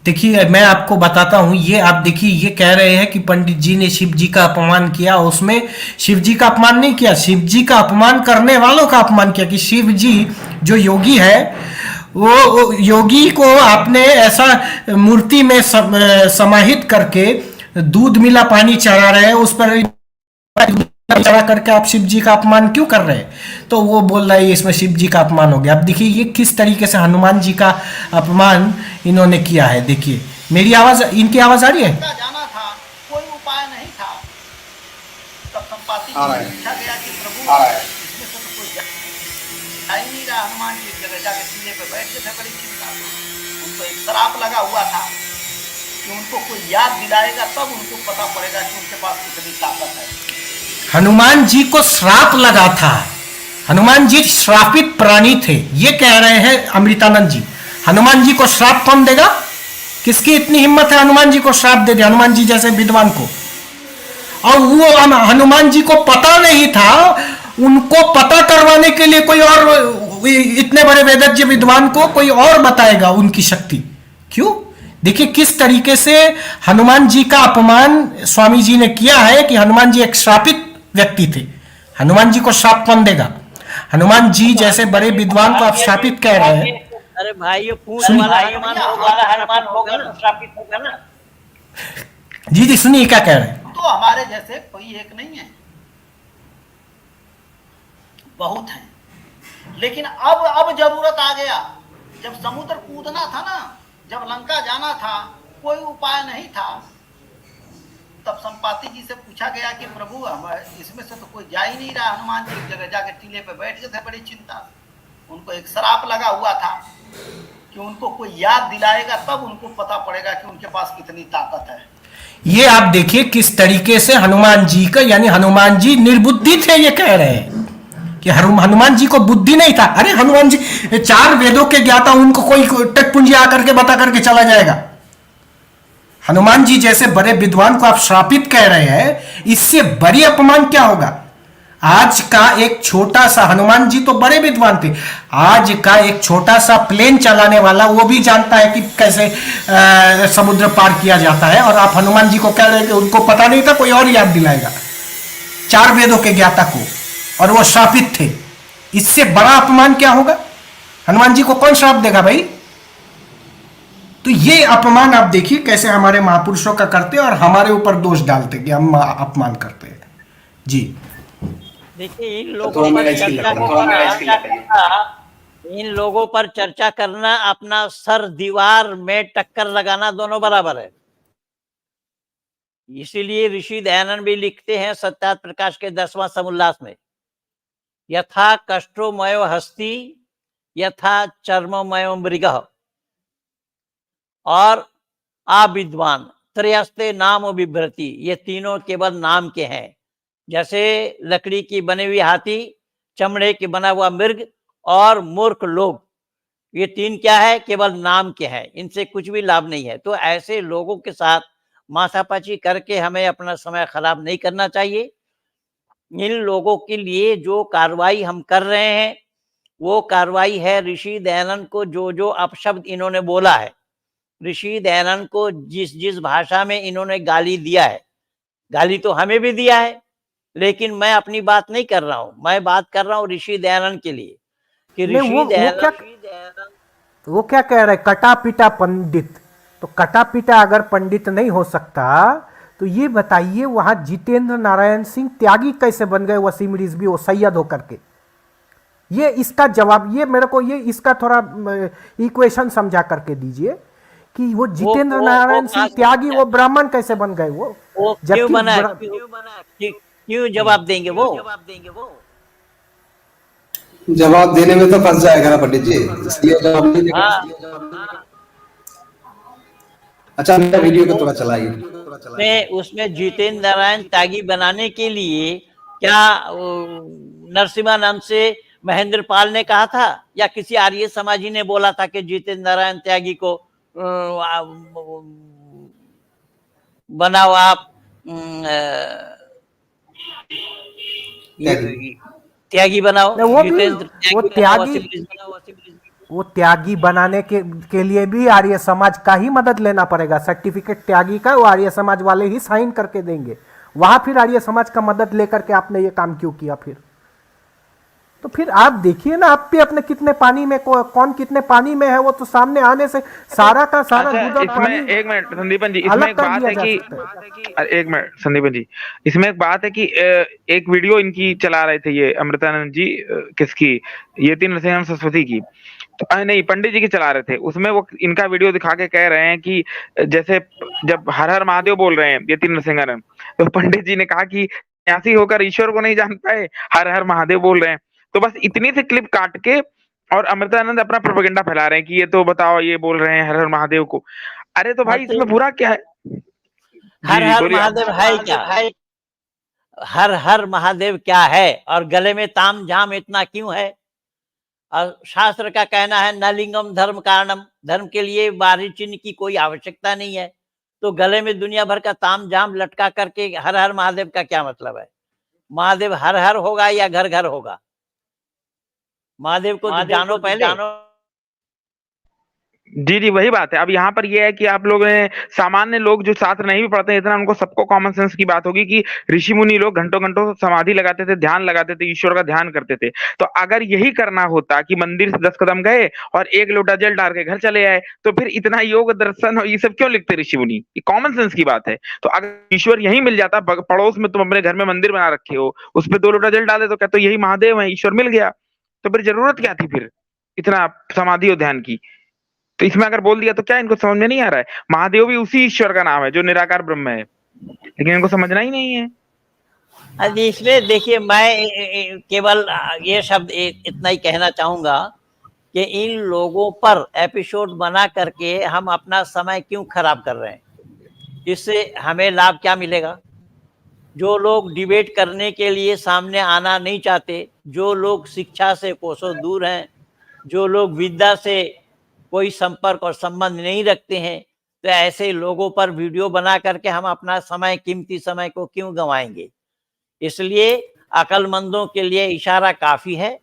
देखिए मैं आपको बताता हूँ, ये आप देखिए, ये कह रहे हैं कि पंडित जी ने शिव जी का अपमान किया। उसमें शिव जी का अपमान नहीं किया, शिव जी का अपमान करने वालों का अपमान किया। कि शिव जी जो योगी है, वो योगी को आपने ऐसा मूर्ति में समाहित करके दूध मिला पानी चढ़ा रहे हैं, उस पर चढ़ा करके आप शिव जी का अपमान क्यों कर रहे हैं? तो वो बोल रहा है इसमें शिव जी का अपमान हो गया। अब देखिए ये किस तरीके से हनुमान जी का अपमान इन्होंने किया है। देखिए मेरी आवाज, इनकी आवाज आ रही है? जाना था, कोई उपाय नहीं था। तब संपाति आ रहा है। पूछा गया कि प्रभु आ रहा है। इसमें से तो कोई जा ही नहीं रहा। हनुमान जी एक जगह जाके टीले पे बैठ गए थे, बड़ी चिंता। उनको एक श्राप लगा हुआ था कि उनको कोई याद दिलाएगा तब उनको पता पड़ेगा कि उनके पास कितनी ताकत है। हनुमान जी को श्राप लगा था। हनुमान जी श्रापित प्राणी थे, ये कह रहे हैं अमृतानंद जी। हनुमान जी को श्राप कौन देगा? किसकी इतनी हिम्मत है हनुमान जी को श्राप दे दे, हनुमान जी जैसे विद्वान को? और वो हनुमान जी को पता नहीं था, उनको पता करवाने के लिए कोई और, इतने बड़े वेदज्ञ विद्वान को कोई और बताएगा उनकी शक्ति। क्यों? देखिए किस तरीके से हनुमान जी का अपमान स्वामी जी ने किया है कि हनुमान जी एक श्रापित व्यक्ति थे। हनुमान जी को श्राप कौन देगा? हनुमान जी जैसे बड़े विद्वान को आप श्रापित कह रहे हैं। अरे भाई ये पूछ वाला हनुमान होगा ना, श्रापित होगा ना। जी जी सुनिए क्या कह रहे हैं। तो हमारे जैसे कोई एक नहीं है, बहुत हैं। लेकिन अब जरूरत आ गया। जब समुद्र कूदना था ना, जब लंका जाना था, कोई उपाय नहीं था। तब संपाति जी से पूछा गया कि प्रभु हम इसमें से तो कोई जा ही नहीं रहा। हनुमान जी एक जगह जाके टीले पे बैठ गए थे, बड़ी चिंता। उनको एक श्राप लगा हुआ था कि उनको कोई याद दिलाएगा तब उनको पता पड़ेगा कि उनके पास कितनी ताकत है। ये आप देखिए किस तरीके से हनुमान जी का, यानी हनुमान जी निर्बुद्धि थे, ये कह रहे हैं कि हनुमान जी को बुद्धि नहीं था। अरे हनुमान जी 4 वेदों के ज्ञाता, उनको कोई टकपुंजी आकर के बता करके चला जाएगा? हनुमान जी जैसे बड़े विद्वान को आप श्रापित कह रहे हैं, इससे बड़ी अपमान क्या होगा? आज का एक छोटा सा, हनुमान जी तो बड़े विद्वान थे, आज का एक छोटा सा प्लेन चलाने वाला वो भी जानता है कि कैसे समुद्र पार किया जाता है, और आप हनुमान जी को कह रहे हैं कि उनको पता नहीं था, कोई और याद दिलाएगा 4 वेदों के ज्ञाता को, और वो श्रापित थे। इससे बड़ा अपमान क्या होगा? हनुमान जी को कौन श्राप देगा भाई? तो ये अपमान आप देखिए कैसे हमारे महापुरुषों का करते हैं और हमारे ऊपर दोष डालते कि हम अपमान करते हैं। जी देखिए इन लोगों पर चर्चा करना अपना सर दीवार में टक्कर लगाना दोनों बराबर है। इसीलिए ऋषि दयानंद भी लिखते हैं सत्यार्थ प्रकाश के 10वां समुल्लास में, यथा कष्टोमयो हस्ति यथा चर्ममयो मृगः और अविद्वान त्रयस्ते नाम बिभ्रति, ये तीनों केवल नाम के हैं। जैसे लकड़ी की बनी हुई हाथी, चमड़े की बना हुआ मृग और मूर्ख लोग, ये 3 क्या है? केवल नाम के हैं, इनसे कुछ भी लाभ नहीं है। तो ऐसे लोगों के साथ माथापच्ची करके हमें अपना समय खराब नहीं करना चाहिए। इन लोगों के लिए जो कार्रवाई हम कर रहे हैं वो कार्रवाई है ऋषि दयानंद को जो अपशब्द इन्होंने बोला है, ऋषि दयानंद को जिस भाषा में इन्होंने गाली दिया है, गाली तो हमें भी दिया है, लेकिन मैं अपनी बात नहीं कर रहा हूं, मैं बात कर रहा हूं ऋषि दयानंद के लिए कि ऋषि दयानंद वो क्या कह रहे हैं? कटा पिटा पंडित। तो कटा पिटा अगर पंडित नहीं हो सकता तो ये बताइए वहां जितेंद्र नारायण सिंह त्यागी कैसे बन गए वसीम रिजवी, वो सैयद होकर के? ये इसका जवाब, ये मेरे को ये इसका थोड़ा इक्वेशन समझा करके दीजिए कि वो जितेंद्र नारायण सिंह त्यागी वो ब्राह्मण कैसे बन गए? वो क्यों बना? क्यों जवाब देंगे वो? जवाब देने में तो फंस जाएगा ना पंडित जी, इसलिए जवाब नहीं देगा। अच्छा मेरा वीडियो को थोड़ा चलाइए। उसमें जितेंद्र नारायण त्यागी बनाने के लिए क्या नरसिम्हानंद से महेंद्र पाल ने कहा था या किसी आर्य समाजी ने बोला था कि जितेंद्र नारायण त्यागी को बनाओ आप त्यागी बनाओ? वो त्यागी वो त्यागी बनाने के लिए भी आर्य समाज का ही मदद लेना पड़ेगा। सर्टिफिकेट त्यागी का वो आर्य समाज वाले ही साइन करके देंगे। वहां फिर आर्य समाज का मदद लेकर के आपने ये काम क्यों किया फिर? तो फिर आप देखिए ना, आप भी अपने कितने पानी में, कौन कितने पानी में है वो तो सामने आने से सारा का सारा अच्छा, दूध और पानी। इसमें एक मिनट संदीपन जी, इसमें अलग एक कर बात दिया है जा कि सकता है। एक मिनट संदीपन जी, इसमें एक बात है कि एक वीडियो इनकी चला रहे थे ये अमृतानंद जी, किसकी, ये तीन नरसिंह सरस्वती की, तो नहीं पंडित जी की चला रहे थे। उसमें वो इनका वीडियो दिखा के कह रहे हैं कि जैसे जब हर हर महादेव बोल रहे हैं ये तीन नरसिंह, तो पंडित जी ने कहा कि सन्यासी होकर ईश्वर को नहीं जान पाए, हर हर महादेव बोल रहे हैं। तो बस इतनी सी क्लिप काट के और अमृतानंद अपना प्रोपेगेंडा फैला रहे हैं कि ये तो बताओ ये बोल रहे हैं हर हर महादेव को। अरे तो भाई इसमें बुरा क्या है? हर हर बोलिए आप। महादेव है क्या? हर हर महादेव क्या है? और गले में ताम झाम इतना क्यों है? और शास्त्र का कहना है न लिंगम धर्म कारणम, धर्म के लिए बाहरी चिन्ह की कोई आवश्यकता नहीं है। तो गले में दुनिया भर का ताम झाम लटका करके हर हर महादेव का क्या मतलब है? महादेव हर हर होगा या घर घर होगा? महादेव को तो जानो पहले। जी जी वही बात है। अब यहाँ पर ये है कि आप लोग सामान्य लोग जो शास्त्र नहीं भी पढ़ते इतना, उनको सबको कॉमन सेंस की बात होगी कि ऋषि मुनि लोग घंटों घंटों समाधि लगाते थे, ध्यान लगाते थे, ईश्वर का ध्यान करते थे। तो अगर यही करना होता कि मंदिर से 10 कदम गए और एक लोटा जल डाल के घर चले आए, तो फिर इतना योग दर्शन और ये सब क्यों लिखते ऋषि मुनि? ये कॉमन सेंस की बात है। तो अगर ईश्वर यही मिल जाता, पड़ोस में तुम अपने घर में मंदिर बना रखे हो, उस पर 2 लोटा जल डाले तो क्या तो यही महादेव है, ईश्वर मिल गया। तो फिर जरूरत क्या थी फिर इतना समाधि और ध्यान की? तो इसमें अगर बोल दिया तो क्या इनको समझ में नहीं आ रहा है? महादेव भी उसी ईश्वर का नाम है जो निराकार ब्रह्म है, लेकिन इनको समझना ही नहीं है। अभी इसलिए देखिए, मैं केवल ये शब्द इतना ही कहना चाहूंगा कि इन लोगों पर एपिसोड बना करके हम अपना समय क्यों खराब कर रहे हैं? इससे हमें लाभ क्या मिलेगा? जो लोग डिबेट करने के लिए सामने आना नहीं चाहते, जो लोग शिक्षा से कोसों दूर हैं, जो लोग विद्या से कोई संपर्क और संबंध नहीं रखते हैं, तो ऐसे लोगों पर वीडियो बना करके हम अपना समय, कीमती समय को क्यों गंवाएंगे? इसलिए अक्लमंदों के लिए इशारा काफी है।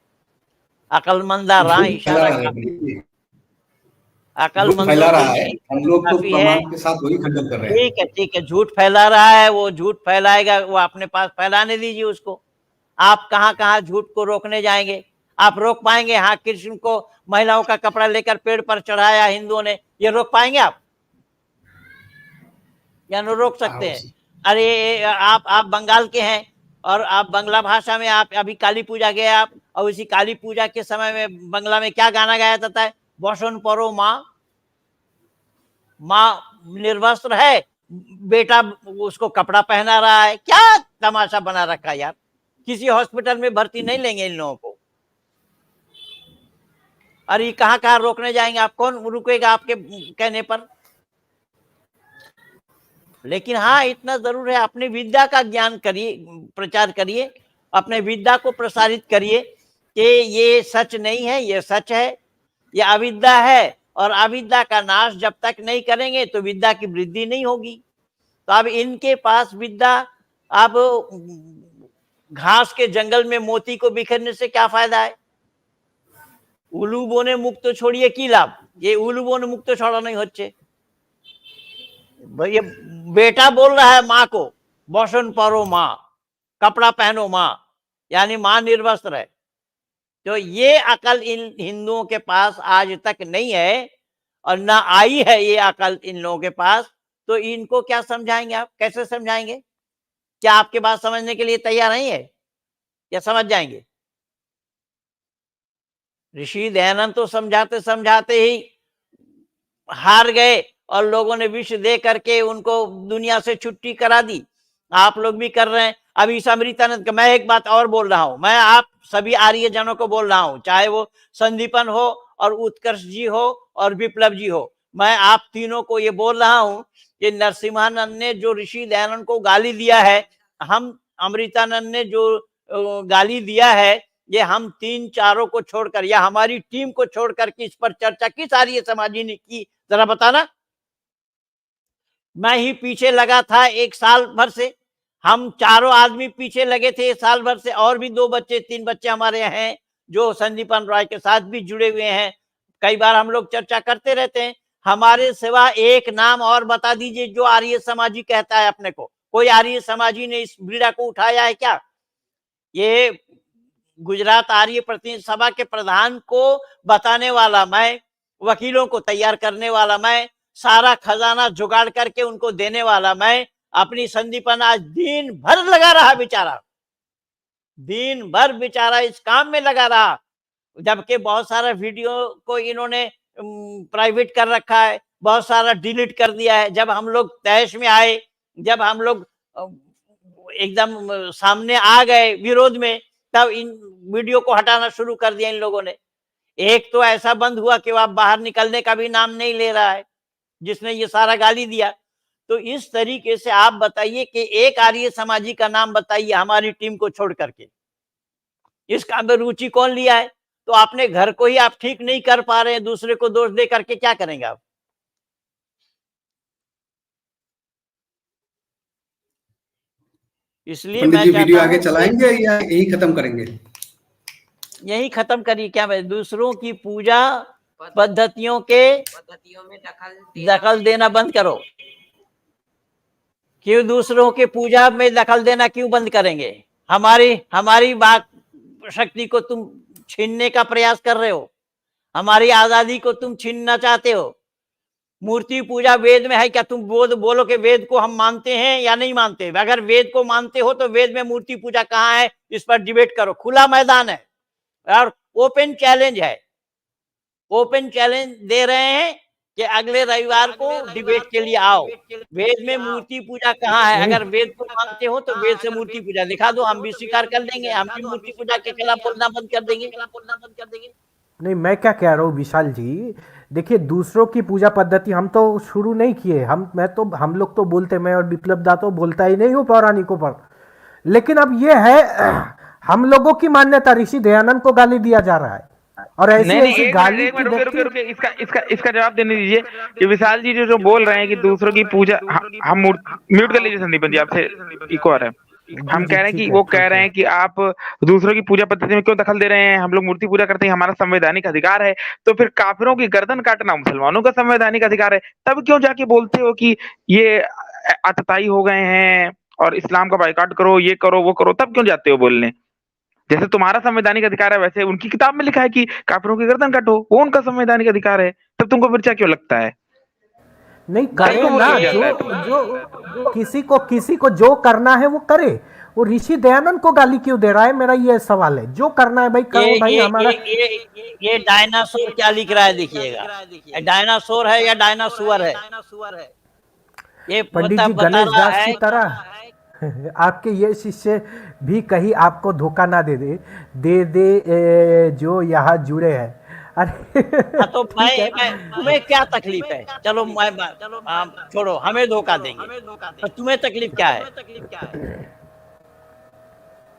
अक्लमंदा राह इशारा काफी, अक्लमंदों फैला रहा के है, लिए हम लोग तो काफी है। प्रमाण के साथ वही खंडन कर रहे हैं। ठीक है, झूठ फैला रहा है, वो झूठ फैलाएगा, वो अपने पास फैलाने दीजिए उसको। आप कहाँ कहाँ झूठ को रोकने जाएंगे? आप रोक पाएंगे? हाँ, कृष्ण को महिलाओं का कपड़ा लेकर पेड़ पर चढ़ाया हिंदुओं ने, ये रोक पाएंगे आप? या न रोक सकते हैं? अरे आप बंगाल के हैं और आप बंगला भाषा में, आप अभी काली पूजा गए आप, और इसी काली पूजा के समय में बंगला में क्या गाना गाया जाता है? बसन परो माँ, माँ निर्वस्त्र है, बेटा उसको कपड़ा पहना रहा है। क्या तमाशा बना रखा यार! किसी हॉस्पिटल में भर्ती नहीं लेंगे इन लोगों को। अरे ये कहाँ कहाँ रोकने जाएंगे? आप कौन रुकेगा आपके कहने पर? लेकिन हाँ, इतना जरूर है, अपनी विद्या का ज्ञान करिए, प्रचार करिए, अपने विद्या को प्रसारित करिए कि ये सच नहीं है, ये सच है, ये अविद्या है, और अविद्या का नाश जब तक नहीं करेंगे तो विद्या की वृद्धि नहीं होगी। तो अब इनके पास विद्या, अब घास के जंगल में मोती को बिखरने से क्या फायदा है? उलू बोने मुक्त तो छोड़िए की लाभ, ये उलू बोने मुक्त तो छोड़ा नहीं होच्छे। ये बेटा बोल रहा है माँ को, बसन परो माँ, कपड़ा पहनो माँ, यानी माँ निर्वस्त्र है। तो ये अकल इन हिंदुओं के पास आज तक नहीं है और ना आई है ये अकल इन लोगों के पास। तो इनको क्या समझाएंगे आप? कैसे समझाएंगे? क्या आपके बात समझने के लिए तैयार नहीं है या समझ जाएंगे? ऋषि दयानंद तो समझाते समझाते ही हार गए और लोगों ने विष दे करके उनको दुनिया से छुट्टी करा दी। आप लोग भी कर रहे हैं। अभी इस अमृतानंद का मैं एक बात और बोल रहा हूं, मैं आप सभी आर्य जनों को बोल रहा हूं, चाहे वो संदीपन हो और उत्कर्ष जी हो और विप्लव जी हो, मैं आप तीनों को ये बोल रहा हूं कि नरसिम्हानंद ने जो ऋषि दयानंद को गाली दिया है, हम अमृतानंद ने जो गाली दिया है, ये हम 3-4 को छोड़कर या हमारी टीम को छोड़कर के इस पर चर्चा किस आर्य समाजी ने की, जरा बताना। मैं ही पीछे लगा था 1 साल भर से, हम चारों आदमी पीछे लगे थे 1 साल भर से, और भी 2 बच्चे 3 बच्चे हमारे हैं जो संदीपन रॉय के साथ भी जुड़े हुए हैं, कई बार हम लोग चर्चा करते रहते हैं, हमारे सिवा एक नाम और बता दीजिए जो आर्य समाजी कहता है अपने को। कोई आर्य समाजी ने इस बीड़ा को उठाया है क्या? ये गुजरात आर्य प्रतिनिधि सभा के प्रधान को बताने वाला मैं, वकीलों को तैयार करने वाला मैं, सारा खजाना जुगाड़ करके उनको देने वाला मैं, अपनी संदीपन आज दिन भर लगा रहा बेचारा, दिन भर बेचारा इस काम में लगा रहा, जबकि बहुत सारा वीडियो को इन्होंने प्राइवेट कर रखा है, बहुत सारा डिलीट कर दिया है। जब हम लोग तैश में आए, जब हम लोग एकदम सामने आ गए विरोध में, तब इन वीडियो को हटाना शुरू कर दिया इन लोगों ने। एक तो ऐसा बंद हुआ कि वह बाहर निकलने का भी नाम नहीं ले रहा है, जिसने ये सारा गाली दिया। तो इस तरीके से आप बताइए कि एक आर्य समाजी का नाम बताइए हमारी टीम को छोड़ करके, इस काम में रुचि कौन लिया है? तो आपने घर को ही आप ठीक नहीं कर पा रहे हैं, दूसरे को दोष दे करके क्या करेंगे आप? इसलिए पंडित मैं जी वीडियो चाहता आगे हूं चलाएंगे या यही खत्म करेंगे? यही खत्म करिए क्या? मैं दूसरों की पूजा पद्धतियों में दखल देना बंद करो। क्यों दूसरों के पूजा में दखल देना क्यों बंद करेंगे? हमारी बात शक्ति को तुम छीनने का प्रयास कर रहे हो, हमारी आजादी को तुम छीनना चाहते हो। मूर्ति पूजा वेद में है क्या? तुम बोलो कि वेद को हम मानते हैं या नहीं मानते। अगर वेद को मानते हो तो वेद में मूर्ति पूजा कहाँ है, इस पर डिबेट करो। खुला मैदान है और ओपन चैलेंज है, ओपन चैलेंज दे रहे हैं कि अगले रविवार को डिबेट के लिए आओ। वेद में मूर्ति पूजा कहाँ है? अगर वेद को मानते हो तो वेद से मूर्ति पूजा दिखा दो, हम भी स्वीकार कर लेंगे, हम भी मूर्ति पूजा के खिलाफ बोलना बंद कर देंगे। नहीं, मैं क्या कह रहा हूँ विशाल जी, देखिए दूसरों की पूजा पद्धति हम तो शुरू नहीं किए, हम लोग तो बोलते, मैं और विप्लव दा तो बोलता ही नहीं हूँ पौराणिकों पर। लेकिन अब ये है हम लोगों की मान्यता, ऋषि दयानंद को गाली दिया जा रहा है और ऐसी गाली इसका जवाब देने दीजिए कि विशाल जी जो बोल रहे हैं कि दूसरों की पूजा, हम म्यूट कर लीजिए संदीपन जी, आपसे इको आ रहा है। हम कह रहे हैं कि वो कह रहे हैं कि आप दूसरों की पूजा पद्धति में क्यों दखल दे रहे हैं, हम लोग मूर्ति पूजा करते हैं, हमारा संवैधानिक अधिकार है। तो फिर काफिरों की गर्दन काटना मुसलमानों का संवैधानिक अधिकार है, तब क्यों जाके बोलते हो कि ये आतताई हो गए हैं और इस्लाम का बाइकआउट करो, ये करो वो करो, तब क्यों जाते हो बोलने? जैसे तुम्हारा संवैधानिक अधिकार है वैसे उनकी किताब में लिखा है कि काफिरों की गर्दन काटो, वो उनका संवैधानिक अधिकार है, तब तुमको मिर्चा क्यों लगता है? नहीं करे ना, जो किसी को जो करना है वो करे। वो ऋषि दयानंद को गाली क्यों दे रहा है, मेरा ये सवाल है। जो करना है भाई करो भाई। हमारा ये डायनासोर क्या लिख रहा है देखिएगा, डायनासोर है या डायनासोर है? ये पंडित जी गणेश दास की तरह आपके ये शिष्य भी कहीं आपको धोखा ना दे जो यहाँ जुड़े हैं। अरे तो तुम्हें क्या तकलीफ है? चलो छोड़ो, हमें धोखा देंगे तो तुम्हें तकलीफ क्या है?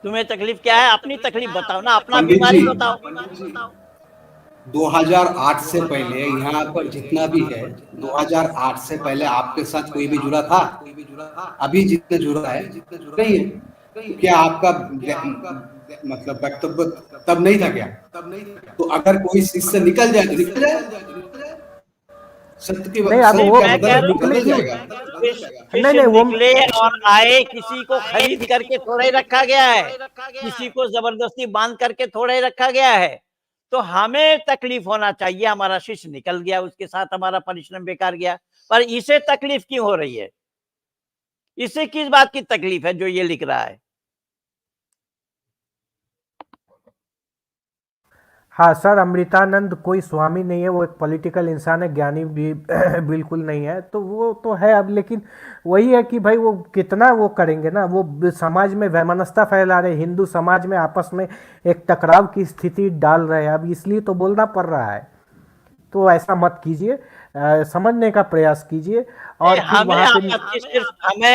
तुम्हें तकलीफ क्या है? अपनी तकलीफ बताओ ना, अपना बीमारी बताओ। 2008 से पहले यहाँ पर जितना भी है, 2008 से पहले आपके साथ कोई भी जुड़ा था? अभी जितने जुड़ा है नहीं है। क्या आपका मतलब वक्तव्य तब नहीं था क्या? तो अगर कोई इससे निकल जाए तो निकल जाए, सत्य की नहीं, अब वो निकल जाएगा। नहीं वो निकले और आए, किसी को खरीद करके थोड़ा ही रखा गया है, किसी को जबरदस्ती बांध करके थोड़ा ही रखा गया है। तो हमें तकलीफ होना चाहिए, हमारा शिष्य निकल गया, उसके साथ हमारा परिश्रम बेकार गया, पर इसे तकलीफ क्यों हो रही है? इसे किस बात की तकलीफ है जो ये लिख रहा है? हाँ सर, अमृतानंद कोई स्वामी नहीं है, वो एक पॉलिटिकल इंसान है, ज्ञानी भी बिल्कुल नहीं है। तो वो तो है अब, लेकिन वही है कि भाई वो कितना वो करेंगे ना, वो समाज में वैमनस्यता फैला रहे, हिंदू समाज में आपस में एक टकराव की स्थिति डाल रहे हैं। अब इसलिए तो बोलना पड़ रहा है। तो ऐसा मत कीजिए, समझने का प्रयास कीजिए। और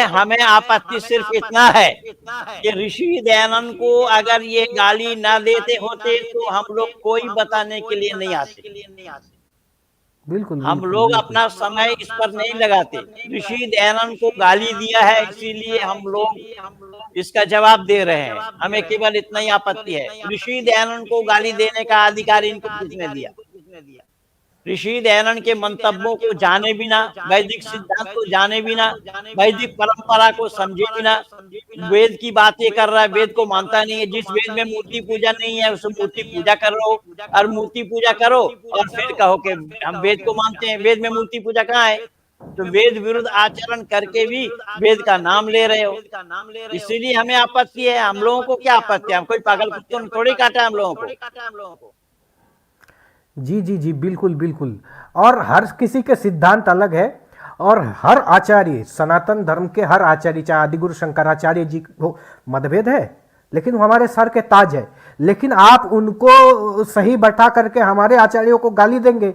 हमें आपत्ति सिर्फ इतना है कि ऋषि दयानंद को अगर ये गाली ना देते होते तो हम लोग कोई बताने के लिए नहीं आते। बिल्कुल हम लोग अपना समय इस पर नहीं लगाते। ऋषि दयानंद को गाली दिया है, इसीलिए हम लोग इसका जवाब दे रहे हैं। हमें केवल इतना ही आपत्ति है, ऋषि दयानंद को गाली देने का अधिकार इनको किसने दिया? ऋषि दयानंद के मंतव्यों को जाने बिना, वैदिक सिद्धांत को जाने बिना, वैदिक परंपरा को समझे बिना वेद की बातें कर रहा है, वेद को मानता नहीं है। जिस वेद में मूर्ति पूजा नहीं है उस मूर्ति पूजा कर रहे हो, और मूर्ति पूजा करो और फिर कहो कि हम वेद को मानते हैं। वेद में मूर्ति पूजा कहाँ है? तो वेद विरुद्ध आचरण करके भी वेद का नाम ले रहे हो, इसीलिए हमें आपत्ति है। हम लोगों को क्या आपत्ति है? हम कोई पागल कुत्तों ने थोड़ी काटा है हम लोगों को। जी जी जी, बिल्कुल बिल्कुल। और हर किसी के सिद्धांत अलग है, और हर आचार्य, सनातन धर्म के हर आचार्य, चाहे आदिगुरु शंकराचार्य जी को मतभेद है, लेकिन वो हमारे सर के ताज है। लेकिन आप उनको सही बैठा करके हमारे आचार्यों को गाली देंगे।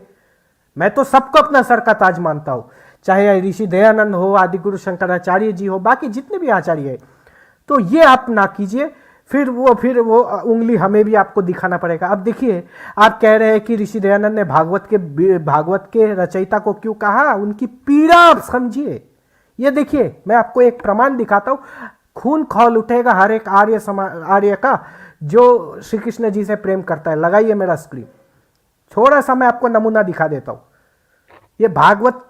मैं तो सबको अपना सर का ताज मानता हूँ, चाहे ऋषि दयानंद हो, आदिगुरु शंकराचार्य जी हो, बाकी जितने भी आचार्य है। तो ये आप ना कीजिए, फिर वो उंगली हमें भी आपको दिखाना पड़ेगा। अब देखिए, आप कह रहे हैं कि ऋषि दयानंद ने भागवत के रचयिता को क्यों कहा, उनकी पीड़ा आप समझिए। ये देखिए, मैं आपको एक प्रमाण दिखाता हूँ, खून खौल उठेगा हर एक आर्य का जो श्री कृष्ण जी से प्रेम करता है। लगाइए मेरा स्क्रीन, थोड़ा सा मैं आपको नमूना दिखा देता हूँ। ये भागवत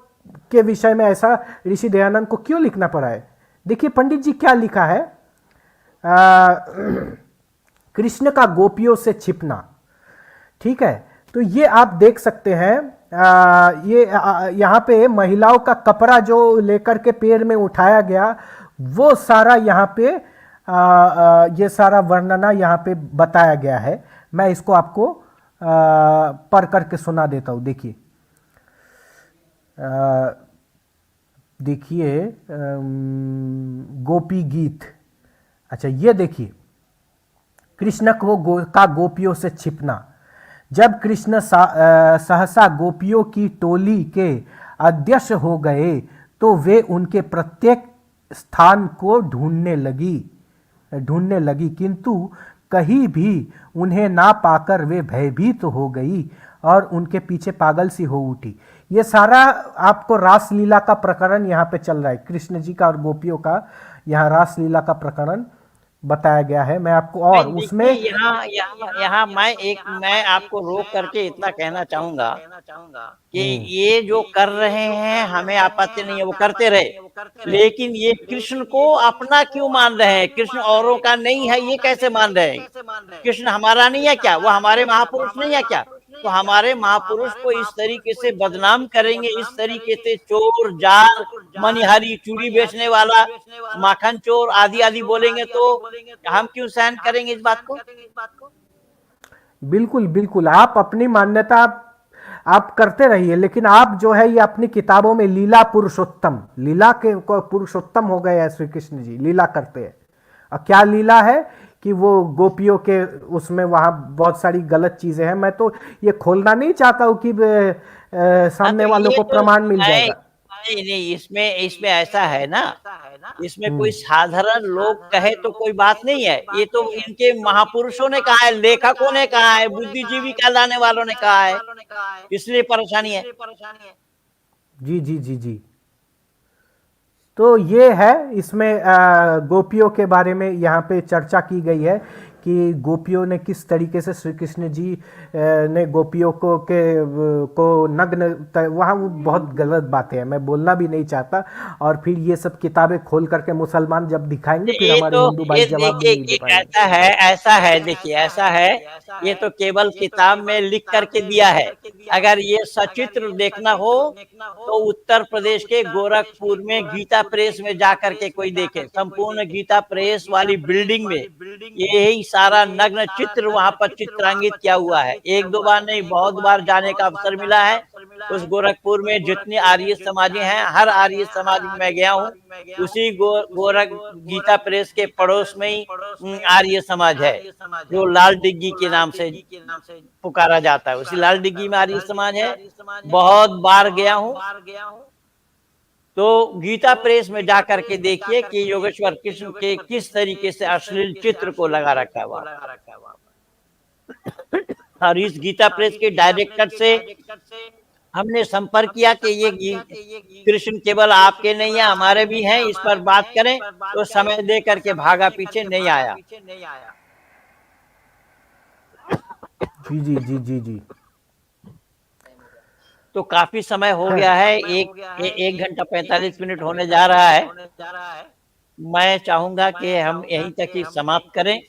के विषय में ऐसा ऋषि दयानंद को क्यों लिखना पड़ा है। देखिए पंडित जी क्या लिखा है, कृष्ण का गोपियों से छिपना, ठीक है। तो ये आप देख सकते हैं, ये यहाँ पे महिलाओं का कपड़ा जो लेकर के पैर में उठाया गया, वो सारा यहाँ पे ये सारा वर्णना यहाँ पे बताया गया है। मैं इसको आपको पढ़ करके सुना देता हूँ। देखिए गोपी गीत। अच्छा ये देखिए, कृष्ण का गोपियों से छिपना। जब कृष्ण सहसा गोपियों की टोली के अध्यक्ष हो गए तो वे उनके प्रत्येक स्थान को ढूंढने लगी, किंतु कहीं भी उन्हें ना पाकर वे भयभीत हो गई और उनके पीछे पागल सी हो उठी। ये सारा आपको रासलीला का प्रकरण यहाँ पे चल रहा है, कृष्ण जी का और गोपियों का यहाँ रासलीला का प्रकरण बताया गया है। मैं आपको और उसमें यहाँ मैं आपको रोक करके इतना कहना चाहूंगा कि ये जो कर रहे हैं हमें आपत्ति नहीं है, वो करते रहे, लेकिन ये कृष्ण को अपना क्यों मान रहे हैं? कृष्ण औरों का नहीं है ये कैसे मान रहे हैं? कृष्ण हमारा नहीं है क्या? वो हमारे महापुरुष नहीं है क्या? तो हमारे महापुरुष को इस तरीके से बदनाम करेंगे, इस तरीके से चोर, जार, मनिहारी, चूड़ी बेचने वाला, माखन चोर आदि आदि बोलेंगे तो हम क्यों सहन करेंगे इस बात को? बिल्कुल बिल्कुल, आप अपनी मान्यता आप करते रहिए, लेकिन आप जो है ये अपनी किताबों में लीला पुरुषोत्तम, लीला के पुरुषोत्तम हो गए हैं श्री कृष्ण जी, लीला करते हैं। और क्या लीला है कि वो गोपियों के उसमें वहां बहुत सारी गलत चीजें हैं। मैं तो ये खोलना नहीं चाहता हूँ कि सामने वालों को प्रमाण मिल जाएगा। नहीं, इसमें ऐसा है ना, इसमें कोई साधारण लोग कहे तो कोई बात नहीं है, ये तो इनके महापुरुषों ने कहा है, लेखकों ने कहा है, बुद्धिजीवी कहलाने वालों ने कहा है, इसलिए परेशानी है। जी जी जी जी, तो ये है, इसमें गोपियों के बारे में यहाँ पे चर्चा की गई है कि गोपियों ने किस तरीके से श्री कृष्ण जी ने गोपियों को नग्न, वहाँ वो बहुत गलत बातें हैं, मैं बोलना भी नहीं चाहता। और फिर ये सब किताबें खोल करके मुसलमान जब दिखाएंगे फिर हमारे हिंदू भाई जवाब नहीं दे पाएंगे। ऐसा है देखिए, ऐसा है, ये तो केवल किताब में लिख करके दिया है। अगर ये सचित्र देखना हो तो उत्तर प्रदेश के गोरखपुर में गीता प्रेस में जा करके कोई देखे, संपूर्ण गीता प्रेस वाली बिल्डिंग में यही सारा नग्न चित्र वहां पर चित्रांकित किया हुआ है। एक दो बार नहीं, बहुत बार जाने का अवसर मिला है। उस गोरखपुर में जितने आर्य समाजी हैं, हर आर्य समाज में मैं गया हूँ। उसी गोरख गीता प्रेस के पड़ोस में ही आर्य समाज है जो लाल डिग्गी के नाम से पुकारा जाता है। उसी लाल डिग्गी में आर्य समाज है, बहुत बार गया हूँ। तो गीता प्रेस में जाकर के देखिए कि योगेश्वर कृष्ण के किस तरीके से अश्लील चित्र को लगा रखा है वहां। और इस गीता प्रेस के डायरेक्टर से हमने संपर्क किया कि ये कृष्ण केवल आपके नहीं है, हमारे भी हैं, इस पर बात करें, तो समय दे करके भागा, पीछे नहीं आया। जी जी जी जी जी, तो काफी समय हो गया है, एक घंटा 45 मिनट होने जा रहा है। मैं चाहूंगा कि हम यहीं तक ही समाप्त करें,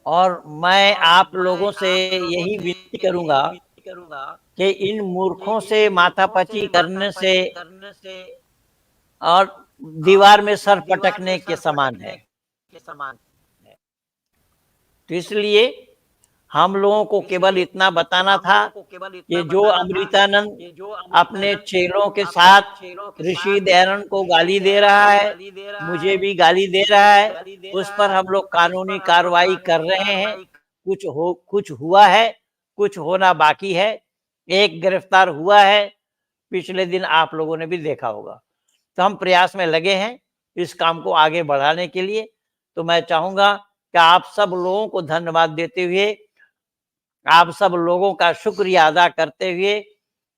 और मैं आप लोगों से यही विनती करूंगा कि इन मूर्खों से माथापच्ची करने से और दीवार में सर पटकने के समान है। तो इसलिए हम लोगों को केवल इतना बताना था कि जो अमृतानंद अपने चेलों के साथ ऋषि दयानंद को गाली दे रहा है, मुझे भी गाली दे रहा है, उस पर हम लोग कानूनी कार्रवाई कर रहे हैं। कुछ हुआ है, कुछ होना बाकी है। एक गिरफ्तार हुआ है, पिछले दिन आप लोगों ने भी देखा होगा। तो हम प्रयास में लगे हैं इस काम को आगे बढ़ाने के लिए। तो मैं चाहूंगा कि आप सब लोगों को धन्यवाद देते हुए, आप सब लोगों का शुक्रिया अदा करते हुए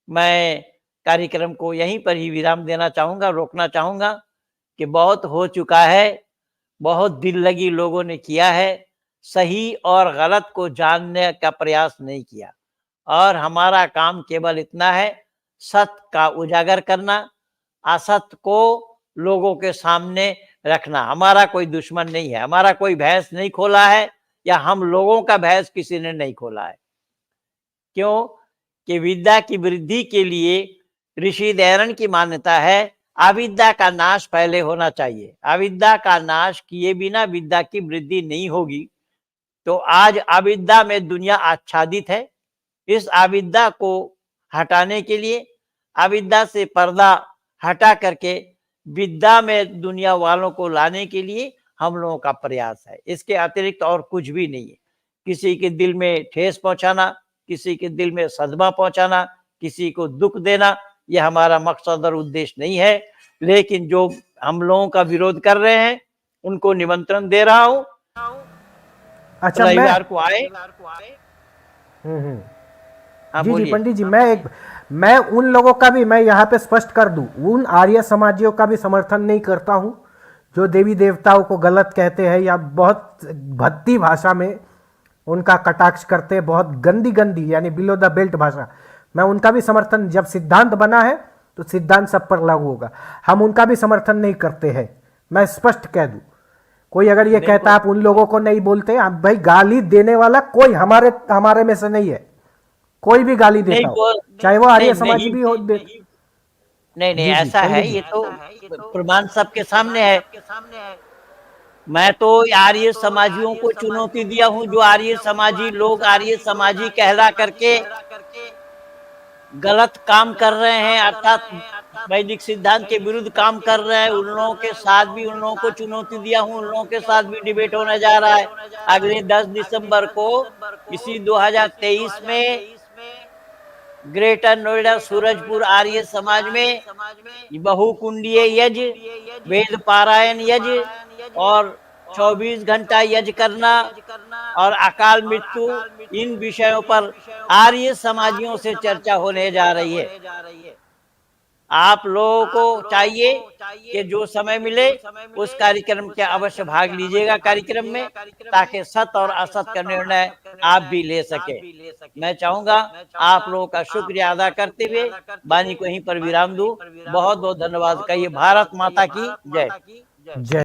मैं कार्यक्रम को यहीं पर ही विराम देना चाहूंगा, रोकना चाहूंगा कि बहुत हो चुका है, बहुत दिल लगी लोगों ने किया है, सही और गलत को जानने का प्रयास नहीं किया। और हमारा काम केवल इतना है, सत्य का उजागर करना, असत्य को लोगों के सामने रखना। हमारा कोई दुश्मन नहीं है, हमारा कोई भैंस नहीं खोला है, या हम लोगों का भैंस किसी ने नहीं खोला है। क्यों कि विद्या की वृद्धि के लिए ऋषि दयानंद की मान्यता है, अविद्या का नाश पहले होना चाहिए। अविद्या का नाश किए बिना विद्या की वृद्धि नहीं होगी। तो आज अविद्या में दुनिया आच्छादित है। इस अविद्या को हटाने के लिए, अविद्या से पर्दा हटा करके विद्या में दुनिया वालों को लाने के लिए हम लोगों का प्रयास है। इसके अतिरिक्त और कुछ भी नहीं है। किसी के दिल में ठेस पहुंचाना, किसी के दिल में सदमा पहुंचाना, किसी को दुख देना, यह हमारा मकसद और उद्देश्य नहीं है। लेकिन जो हम लोगों का विरोध कर रहे हैं, उनको निमंत्रण दे रहा हूं, अच्छा, रविवार को आए। हाँ, जी बोलिए। पंडित जी, मैं उन लोगों का भी, मैं यहाँ पे स्पष्ट कर दूं, उन आर्य समाजियों का भी समर्थन नहीं करता हूँ जो देवी देवताओं को गलत कहते हैं या बहुत भद्दी भाषा में उनका कटाक्ष करते हैं, बहुत गंदी गंदी यानी बिलो द बेल्ट भाषा। मैं उनका भी समर्थन, जब सिद्धांत बना है तो सिद्धांत सब पर लागू होगा। हम उनका भी समर्थन नहीं करते हैं, मैं स्पष्ट कह दूं। कोई अगर ये कहता आप उन लोगों को नहीं बोलते, भाई गाली देने वाला कोई हमारे में से नहीं है। कोई भी गाली देता हो, चाहे वो आर्य समाजी भी हो। नहीं, ऐसा है, ये तो प्रमाण सबके सामने है। मैं तो आर्य समाजियों को चुनौती दिया हूं, जो आर्य समाजी लोग आर्य समाजी कहला करके गलत काम कर रहे हैं, अर्थात वैदिक सिद्धांत के विरुद्ध काम कर रहे हैं, उन लोगों के साथ भी, उन लोगों को चुनौती दिया हूं। उन लोगों के साथ भी डिबेट होने जा रहा है अगले 10 दिसंबर को, इसी 2023 में ग्रेटर नोएडा सूरजपुर आर्य समाज में बहुकुंडीय यज्ञ, वेद पारायण यज्ञ और 24 घंटा यज्ञ करना और अकाल मृत्यु, इन विषयों पर आर्य समाजियों से चर्चा होने जा रही है। आप लोगों को चाहिए कि जो समय मिले उस कार्यक्रम के अवश्य भाग लीजिएगा कार्यक्रम में, ताकि सत्य और असत्य का निर्णय आप भी ले सके। मैं चाहूंगा आप लोगों का शुक्रिया अदा करते हुए वाणी को यहीं पर विराम दूं। बहुत बहुत धन्यवाद। कहिए भारत माता की जय। जय।